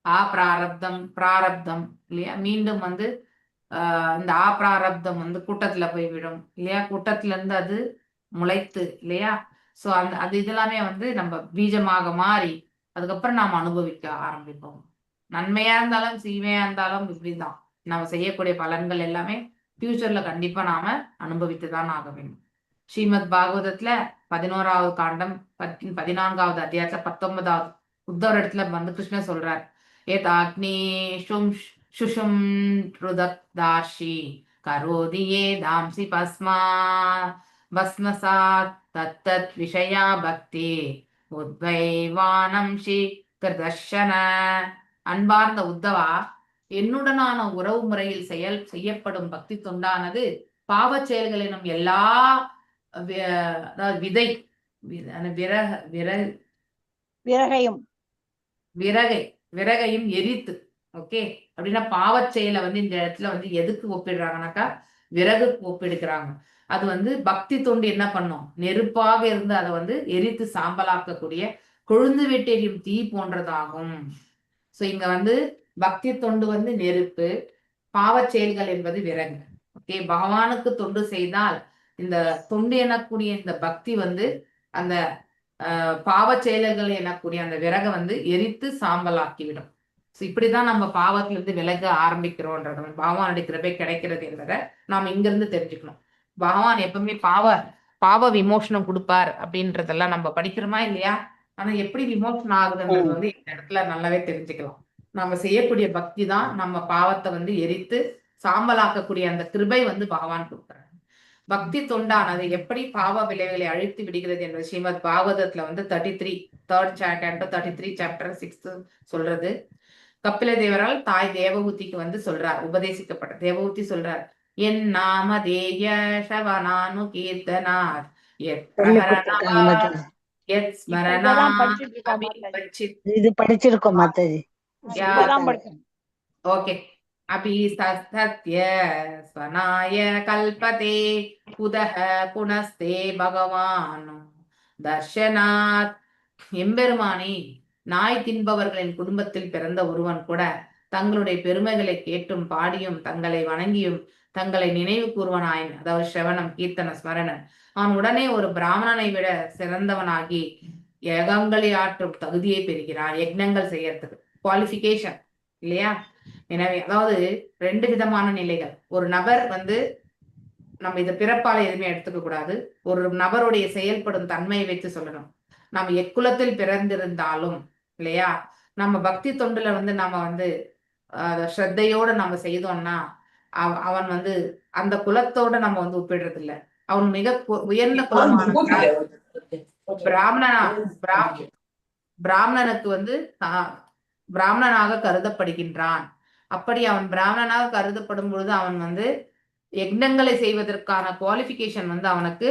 [SPEAKER 3] அப்பிராரப்தம் பிராரப்தம் இல்லையா. மீண்டும் வந்து இந்த அப்பிராரப்தம் வந்து கூட்டத்துல போய் விடும் இல்லையா. கூட்டத்துல இருந்து அது முளைத்து இல்லையா. சோ அது இதெல்லாமே வந்து நம்ம பீஜமாக மாறி அதுக்கப்புறம் நாம் அனுபவிக்க ஆரம்பிப்போம். நன்மையா இருந்தாலும் தீமையா இருந்தாலும் இப்படிதான் நம்ம செய்யக்கூடிய பலன்கள் எல்லாமே ஃபியூச்சர்ல கண்டிப்பா நாம அனுபவித்துதான் ஆக வேண்டும். ஸ்ரீமத் பாகவதத்துல 11வது காண்டம் 14வது அத்தியாயத்துல 19வது உத்தவர் இடத்துல வந்து கிருஷ்ணர் சொல்றார், ஏதாக்னி சுஷும் ருதக்தார்ஷி கரோதி ஏதாம்சி பஸ்மசாத் தத்தத் விஷயா பக்தி உத்வைவானம் ஸ்ரீ கிருதர்ஷன. அன்பார்ந்த உத்தவா, என்னுடனான உறவு முறையில் செய்யப்படும் பக்தி தொண்டானது பாவச் செயல்கள் எனும் எல்லா விறகையும் எரித்து. ஓகே. அப்படின்னா பாவச் செயலை வந்து இந்த இடத்துல வந்து எதுக்கு ஒப்பிடுறாங்கனாக்கா விறகுக்கு ஒப்பிடுக்கிறாங்க. அது வந்து பக்தி தொண்டு என்ன பண்ணும், நெருப்பாக இருந்து அதை வந்து எரித்து சாம்பலாக்கக்கூடிய கொழுந்து வெட்டெரியும் தீ போன்றதாகும். சோ இங்க வந்து பக்தி தொண்டு வந்து நெருப்பு, பாவச் செயல்கள் என்பது விறகு. ஓகே. பகவானுக்கு தொண்டு செய்தால் இந்த தொண்டு எனக்கூடிய இந்த பக்தி வந்து அந்த பாவச் செயல்கள் எனக்கூடிய அந்த விறகை வந்து எரித்து சாம்பலாக்கிவிடும். ஸோ இப்படிதான் நம்ம பாவத்திலிருந்து விலக ஆரம்பிக்கிறோன்றது பகவானுடைய கிருபை கிடைக்கிறது என்பதை நாம் இங்கிருந்து தெரிஞ்சுக்கணும். பகவான் எப்பவுமே பாவ விமோசனம் கொடுப்பார் அப்படின்றதெல்லாம் நம்ம படிக்கிறோமா இல்லையா. ஆனா எப்படி விமோசனம் ஆகுதுன்றது வந்து இந்த இடத்துல நல்லாவே தெரிஞ்சுக்கலாம். நம்ம செய்யக்கூடிய பக்தி தான் நம்ம பாவத்தை வந்து எரித்து சாம்பலாக்கக்கூடிய அந்த கிருபை வந்து பகவான் கொடுக்குறாங்க. பக்தி தொண்டானது எப்படி பாவ விளைவுகளை அழித்து விடுகிறது என்பது ஸ்ரீமத் பாகவதத்துல வந்து 33 சாப்டர் 6 சொல்றது. கபில தேவரால் தாய் தேவகூதிக்கு வந்து சொல்றார், உபதேசிக்கப்பட்ட தேவகூதி சொல்றார், என் நாம தேய சவனானு கீர்த்தனார்
[SPEAKER 1] இது படிச்சிருக்கோம் மாதாஜி.
[SPEAKER 3] ஓகே. அபி சத்ய ஸ்வனாய கல்பதே புதஹ புனஸ்தே பகவான் தர்ஷனாத். எம்பெருமானி, நாய் தின்பவர்களின் குடும்பத்தில் பிறந்த ஒருவன் கூட தங்களுடைய பெருமைகளை கேட்டும் பாடியும் தங்களை வணங்கியும் தங்களை நினைவு கூறுவனாயின், அதாவது ஸ்ரவணம் கீர்த்தன ஸ்மரணன், அவன் உடனே ஒரு பிராமணனை விட சிறந்தவனாகி யகங்களை ஆற்றும் தகுதியை பெறுகிறான். யக்னங்கள் செய்யறதுக்கு குவாலிஃபிகேஷன் இல்லையா. எனவே அதாவது 2 விதமான நிலைகள். ஒரு நபர் வந்து நம்ம இதை பிறப்பால எதுவுமே எடுத்துக்க கூடாது. ஒரு நபருடைய செயல்படும் தன்மையை வைத்து சொல்லணும். நம்ம எக்குலத்தில் பிறந்திருந்தாலும் இல்லையா, நம்ம பக்தி தொண்டுல வந்து நம்ம வந்து ஸ்ரத்தையோட நம்ம செய்தோம்னா அவன் வந்து அந்த குலத்தோட நம்ம வந்து ஒப்பிடுறது இல்லை. அவன் மிக உயர்ந்த குலமானதால் பிராமணனுக்கு வந்து பிராமணனாக கருதப்படுகின்றான். அப்படி அவன் பிராமணனாக கருதப்படும் பொழுது அவன் வந்து யக்னங்களை செய்வதற்கான குவாலிஃபிகேஷன் வந்து அவனுக்கு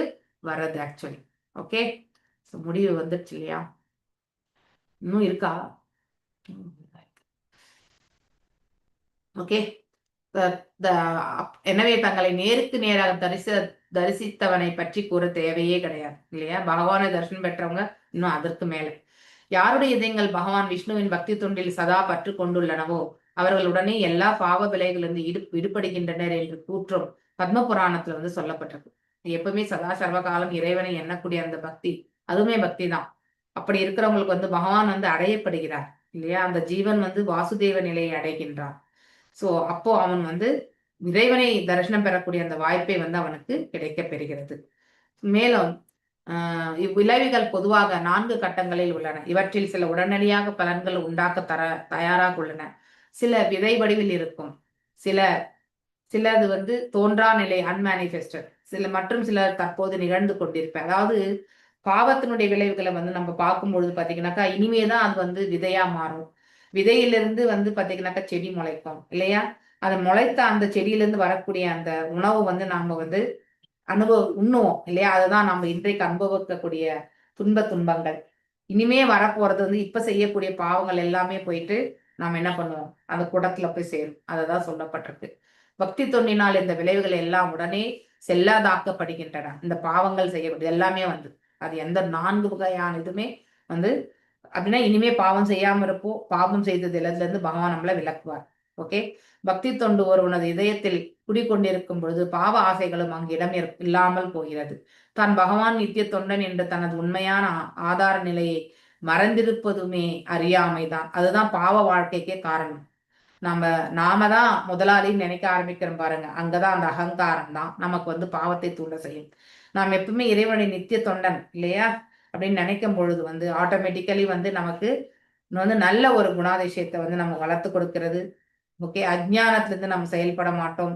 [SPEAKER 3] வர்றது ஆக்சுவலி. ஓகே, முடிவு வந்துடுச்சு இல்லையா? இன்னும் இருக்கா? ஓகே, எனவே தங்களை நேருக்கு நேராக தரிசித்தவனை பற்றி கூற தேவையே கிடையாது இல்லையா? பகவானை தரிசனம் பெற்றவங்க இன்னும் அதற்கு மேல. யாருடைய இதயங்கள் பகவான் விஷ்ணுவின் பக்தி தொண்டில் சதா பற்று கொண்டுள்ளனவோ அவர்களுடனே எல்லா பாவ விலைகளிலிருந்து விடுபடுகின்றனர் என்று கூற்றும் பத்ம புராணத்துல வந்து சொல்லப்பட்டிருக்கு. எப்பவுமே சதா சர்வகாலம் இறைவனை எண்ணக்கூடிய அந்த பக்தி, அதுவுமே பக்தி தான். அப்படி இருக்கிறவங்களுக்கு வந்து பகவான் வந்து அடையப்படுகிறார் இல்லையா? அந்த ஜீவன் வந்து வாசுதேவ நிலையை அடைகின்றான். சோ அப்போ அவன் வந்து இறைவனை தரிசனம் பெறக்கூடிய அந்த வாய்ப்பை வந்து அவனுக்கு கிடைக்க பெறுகிறது. மேலும் இவ்விளைவுகள் பொதுவாக 4 கட்டங்களில் உள்ளன. இவற்றில் சில உடனடியாக பலன்கள் உண்டாக்க தயாராக உள்ளன. சில விதை வடிவில் இருக்கும், சிலது வந்து தோன்றா நிலை அன்மேனிஃபெஸ்டட், மற்றும் சில தற்போது நிகழ்ந்து கொண்டிருப்ப. அதாவது பாவத்தினுடைய விளைவுகளை வந்து நம்ம பார்க்கும் பொழுது பாத்தீங்கன்னாக்கா இனிமேதான் அது வந்து விதையா மாறும். விதையிலிருந்து வந்து பாத்தீங்கன்னாக்கா செடி முளைக்கும் இல்லையா? அது முளைத்த அந்த செடியிலிருந்து வரக்கூடிய அந்த உணவு வந்து நாம வந்து உண்ணுவோம் இல்லையா? அதுதான் நம்ம இன்றைக்கு அனுபவிக்கக்கூடிய துன்பங்கள். இனிமே வரப்போறது வந்து இப்ப செய்யக்கூடிய பாவங்கள் எல்லாமே போயிட்டு நாம என்ன பண்ணுவோம், அந்த குடத்துல போய் சேரும். அததான் சொல்லப்பட்டிருக்கு. பக்தி தொண்டினால் இந்த விளைவுகள் எல்லாம் உடனே செல்லாதாக்கப்படுகின்றன. இந்த பாவங்கள் செய்யப்படுது எல்லாமே வந்து அது எந்த 4 வகையான இதுமே வந்து அப்படின்னா இனிமே பாவம் செய்யாம இருப்போம். பாவம் செய்தது எல்லாத்துல இருந்து பகவான் நம்மள விலக்குவார். ஓகே, பக்தி தொண்டு ஒருவனது இதயத்தில் குடிக்கொண்டிருக்கும் பொழுது பாவ ஆசைகளும் அங்கு இடம் இல்லாமல் போகிறது. தான் பகவான் நித்திய தொண்டன் என்று தனது உண்மையான ஆதார நிலையை மறந்திருப்பதுமே அறியாமைதான். அதுதான் பாவ வாழ்க்கைக்கே காரணம். நாம தான் முதலாளின்னு நினைக்க ஆரம்பிக்கிறோம் பாருங்க. அங்கதான் அந்த அகங்காரம் தான் நமக்கு வந்து பாவத்தை தூண்ட செய்யும். நாம் எப்பவுமே இறைவனை நித்திய தொண்டன் இல்லையா அப்படின்னு நினைக்கும் பொழுது வந்து ஆட்டோமேட்டிக்கலி வந்து நமக்கு வந்து நல்ல ஒரு குணாதிசயத்தை வந்து நம்ம வளர்த்து கொடுக்கிறது. ஓகே, அஜ்ஞானத்துல இருந்து நம்ம செயல்பட மாட்டோம்.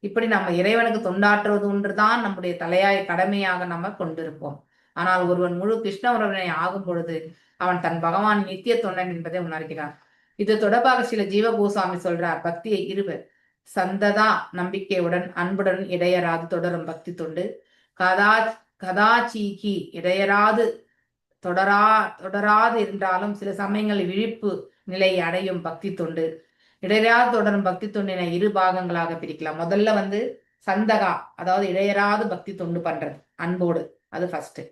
[SPEAKER 3] இப்படி நம்ம இறைவனுக்கு தொண்டாற்றுவதுன்றுதான் நம்முடைய தலையாய கடமையாக நம்ம கொண்டிருப்போம். ஆனால் ஒருவன் முழு கிருஷ்ண உறவினை ஆகும் பொழுது அவன் தன் பகவான் நித்திய தொண்டன் என்பதை உணர்கிறான். இது தொடர்பாக சில ஜீவகோசாமி சொல்றார். பக்தியை இருவர் சந்ததா நம்பிக்கையுடன் அன்புடன் இடையராது தொடரும் பக்தி தொண்டு கதாச்சீகி இடையராது தொடராது இருந்தாலும் சில சமயங்களில் விழிப்பு நிலை அடையும் பக்தி தொண்டு. இடையராது தொடரும் பக்தி தொண்டினை 2 பாகங்களாக பிரிக்கலாம். முதல்ல வந்து சந்தகா, அதாவது இடையராது பக்தி தொண்டு பண்றது அன்போடு, அது ஃபர்ஸ்ட்.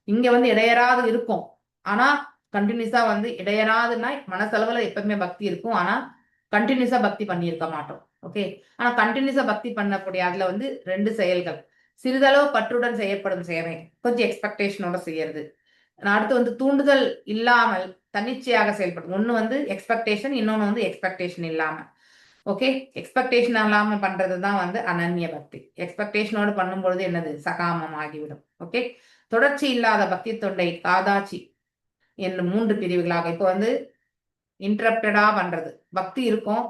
[SPEAKER 3] இங்க வந்து இடையராது இருக்கும், ஆனா கண்டினியூஸா வந்து இடையராதுன்னா மனசளவுல எப்பவுமே பக்தி இருக்கும், ஆனா கண்டினியூஸா பக்தி பண்ணியிருக்க மாட்டோம். ஓகே, ஆனா கண்டினியூஸா பக்தி பண்ணக்கூடிய அதுல வந்து 2 செயல்கள். சிறிதளவு பற்றுடன் செய்யப்படும் சேவை, கொஞ்சம் எக்ஸ்பெக்டேஷனோட செய்யறது. அடுத்து வந்து தூண்டுதல் இல்லாமல் தன்னிச்சையாக செயல்படும். ஒண்ணு வந்து எக்ஸ்பெக்டேஷன், இன்னொன்னு வந்து எக்ஸ்பெக்டேஷன் இல்லாம. ஓகே, எக்ஸ்பெக்டேஷன் இல்லாம பண்றதுதான் வந்து அனன்ய பக்தி. எக்ஸ்பெக்டேஷனோடு பண்ணும்பொழுது என்னது, சகாமம் ஆகிவிடும். ஓகே, தொடர்ச்சி இல்லாத பக்தி தொண்டை காதாச்சி என்னும் 3 பிரிவுகளாக. இப்போ வந்து இன்டரப்டடா பண்றது பக்தி இருக்கும்.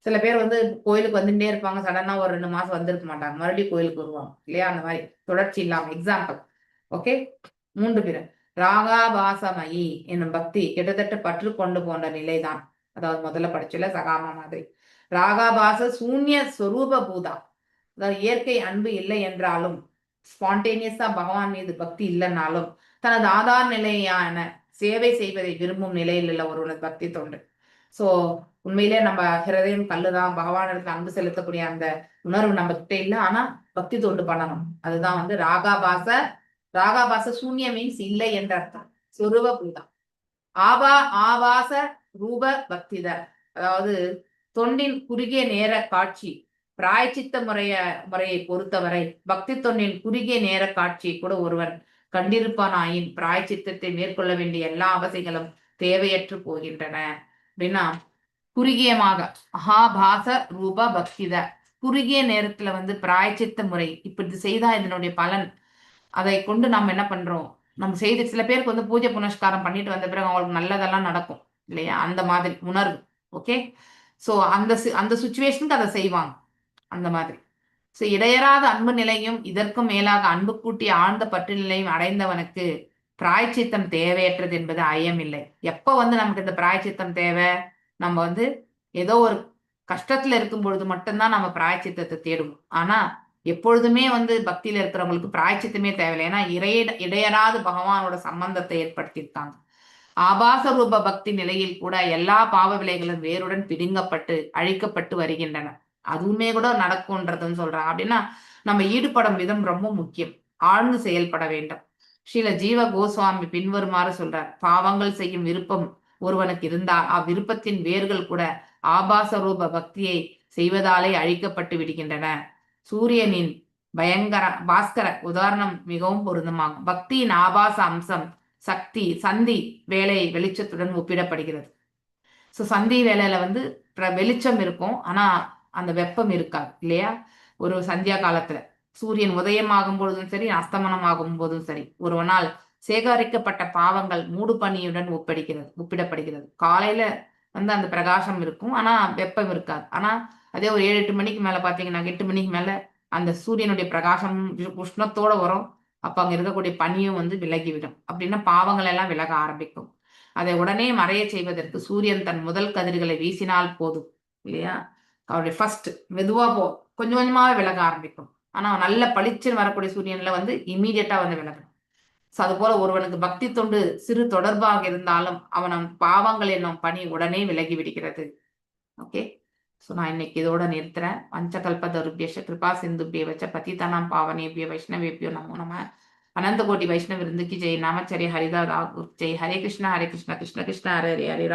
[SPEAKER 3] சில பேர் வந்து கோயிலுக்கு வந்துட்டே இருப்பாங்க, சடனா ஒரு 2 மாசம் வந்திருக்க மாட்டாங்க, மறுபடியும் கோயிலுக்கு வருவாங்க இல்லையா? அந்த மாதிரி தொடர்ச்சி இல்லாம. எக்ஸாம்பிள், ஓகே, 3 பிரிவு. ராகாபாசமயி என்னும் பக்தி கிட்டத்தட்ட பற்று கொண்டு போன்ற நிலைதான். அதாவது முதல்ல படிச்சுல சகாம மாதிரி. ராகாபாச சூன்ய ஸ்வரூப பூதா, அதாவது இயற்கை அன்பு இல்லை என்றாலும், ஸ்பான்டேனியஸா பகவான் மீது பக்தி இல்லைன்னாலும் தனது ஆதார நிலையான சேவை செய்வதை விரும்பும் நிலையில் உள்ள ஒருவனது பக்தி தொண்டு. சோ உண்மையிலே நம்ம ஹிருதயம் கல்லுதான், பகவானிடத்துல அன்பு செலுத்தக்கூடிய அந்த உணர்வு நம்ம கிட்ட இல்லை, ஆனா பக்தி தொண்டு பண்ணணும். அதுதான் வந்து ராகாபாச சூன்ய மீன்ஸ் இல்லை என்ற அர்த்தம். சொரூப பூதம். ஆபாச ரூப பக்தித, அதாவது தொண்டின் குறுகிய நேர காட்சி. பிராயச்சித்த முறையை பொறுத்தவரை பக்தி தொண்டின் குறுகிய நேர காட்சியை கூட ஒருவன் கண்டிருப்பானாயின் பிராயச்சித்தத்தை மேற்கொள்ள வேண்டிய எல்லா அவசியங்களும் தேவையற்று போகின்றன. அப்படின்னா குறுகியமாக ஆபாச ரூப பக்தித, குறுகிய நேரத்துல வந்து பிராயச்சித்த முறை இப்படி செய்தா இதனுடைய பலன், அதை கொண்டு நம்ம என்ன பண்றோம், நம்ம செய்து சில பேருக்கு வந்து பூஜை புனஸ்காரம் பண்ணிட்டு வந்த பிறகு அவங்களுக்கு நல்லதெல்லாம் நடக்கும் இல்லையா? அந்த மாதிரி உணர்வு. ஓகே, சோ அந்த சுச்சுவேஷனுக்கு அதை செய்வாங்க அந்த மாதிரி. இடையறாத அன்பு நிலையும் இதற்கும் மேலாக அன்பு கூட்டி ஆழ்ந்த பற்று நிலையும் அடைந்தவனுக்கு பிராய்ச்சித்தம் தேவையற்றது என்பது ஐயமில்லை. எப்போ நமக்கு இந்த பிராய்ச்சித்தம் தேவை? நம்ம ஏதோ ஒரு கஷ்டத்துல இருக்கும் பொழுது மட்டும்தான் நம்ம பிராய்ச்சித்தத்தை தேடுவோம். ஆனா எப்பொழுதுமே பக்தியில இருக்கிறவங்களுக்கு பிராய்ச்சித்தமே தேவையில்லை. ஏன்னா இடையறாது பகவானோட சம்பந்தத்தை ஏற்படுத்தியிருக்காங்க. ஆபாச ரூப பக்தி நிலையில் கூட எல்லா பாவ விலைகளும் வேருடன் பிடுங்கப்பட்டு அழிக்கப்பட்டு வருகின்றன. அதுவுமே கூட நடக்கும்ன்றதுன்னு சொல்றாங்க. அப்படின்னா நம்ம ஈடுபடும் விதம் ரொம்ப முக்கியம். ஆழ்ந்து செயல்பட வேண்டும். ஸ்ரீல ஜீவ கோஸ்வாமி பின்வருமாறு சொல்றார்: பாவங்கள் செய்யும் விருப்பம் ஒருவனுக்கு இருந்தால் அவ்விருப்பத்தின் வேர்கள் கூட ஆபாச ரூப பக்தியை செய்வதாலே அழிக்கப்பட்டு விடுகின்றன. சூரியனின் பாஸ்கர உதாரணம் மிகவும் பொருந்தமாகும். பக்தியின் ஆபாச அம்சம் சக்தி சந்தி வேலை வெளிச்சத்துடன் ஒப்பிடப்படுகிறது. சந்தி வேலையில வெளிச்சம் இருக்கும், ஆனா அந்த வெப்பம் இருக்காது இல்லையா? ஒரு சந்தியா காலத்துல சூரியன் உதயமாகும் பொழுதும் சரி, அஸ்தமனம் ஆகும் போதும் சரி, ஒருவனால் சேகரிக்கப்பட்ட பாவங்கள் மூடு பனியுடன் ஒப்பிடப்படுகிறது. காலையில அந்த பிரகாசம் இருக்கும், ஆனா வெப்பம் இருக்காது. ஆனா அதே ஒரு 7-8 மணிக்கு மேல பாத்தீங்கன்னா, 8 மணிக்கு மேல அந்த சூரியனுடைய பிரகாசம் உஷ்ணத்தோட வரும். அப்ப அங்க இருக்கக்கூடிய பனியும் விலகிவிடும். அப்படின்னா பாவங்கள் எல்லாம் விலக ஆரம்பிக்கும். அதை உடனே மறைய செய்வதற்கு சூரியன் தன் முதல் கதிர்களை வீசினால் போதும் இல்லையா? அவருடைய ஃபர்ஸ்ட் மெதுவா கொஞ்சம் கொஞ்சமா விலக ஆரம்பிக்கும். ஆனா நல்ல பளிச்சுன்னு வரக்கூடிய சூரியன்ல இம்மீடியட்டா விலகும். அது போல ஒருவனுக்கு பக்தி தொண்டு சிறு தொடர்பாக இருந்தாலும் அவன் பாவங்கள் என்னும் பணி உடனே விலகி விடுகிறது. ஓகே, நான் இன்னைக்கு இதோட நிறுத்துறேன். பஞ்சகல்பதருபியஷ கிருபா சிந்துபிய வச்ச பதிதனாம் பாவனேபிய வைஷ்ணவேபியோ நமோ நம. अनंत कोटि वैष्णव वृंद की जय. नामचर्य हरिदास जय. हरे कृष्णा कृष्ण कृष्ण हरे हरे, हरे राम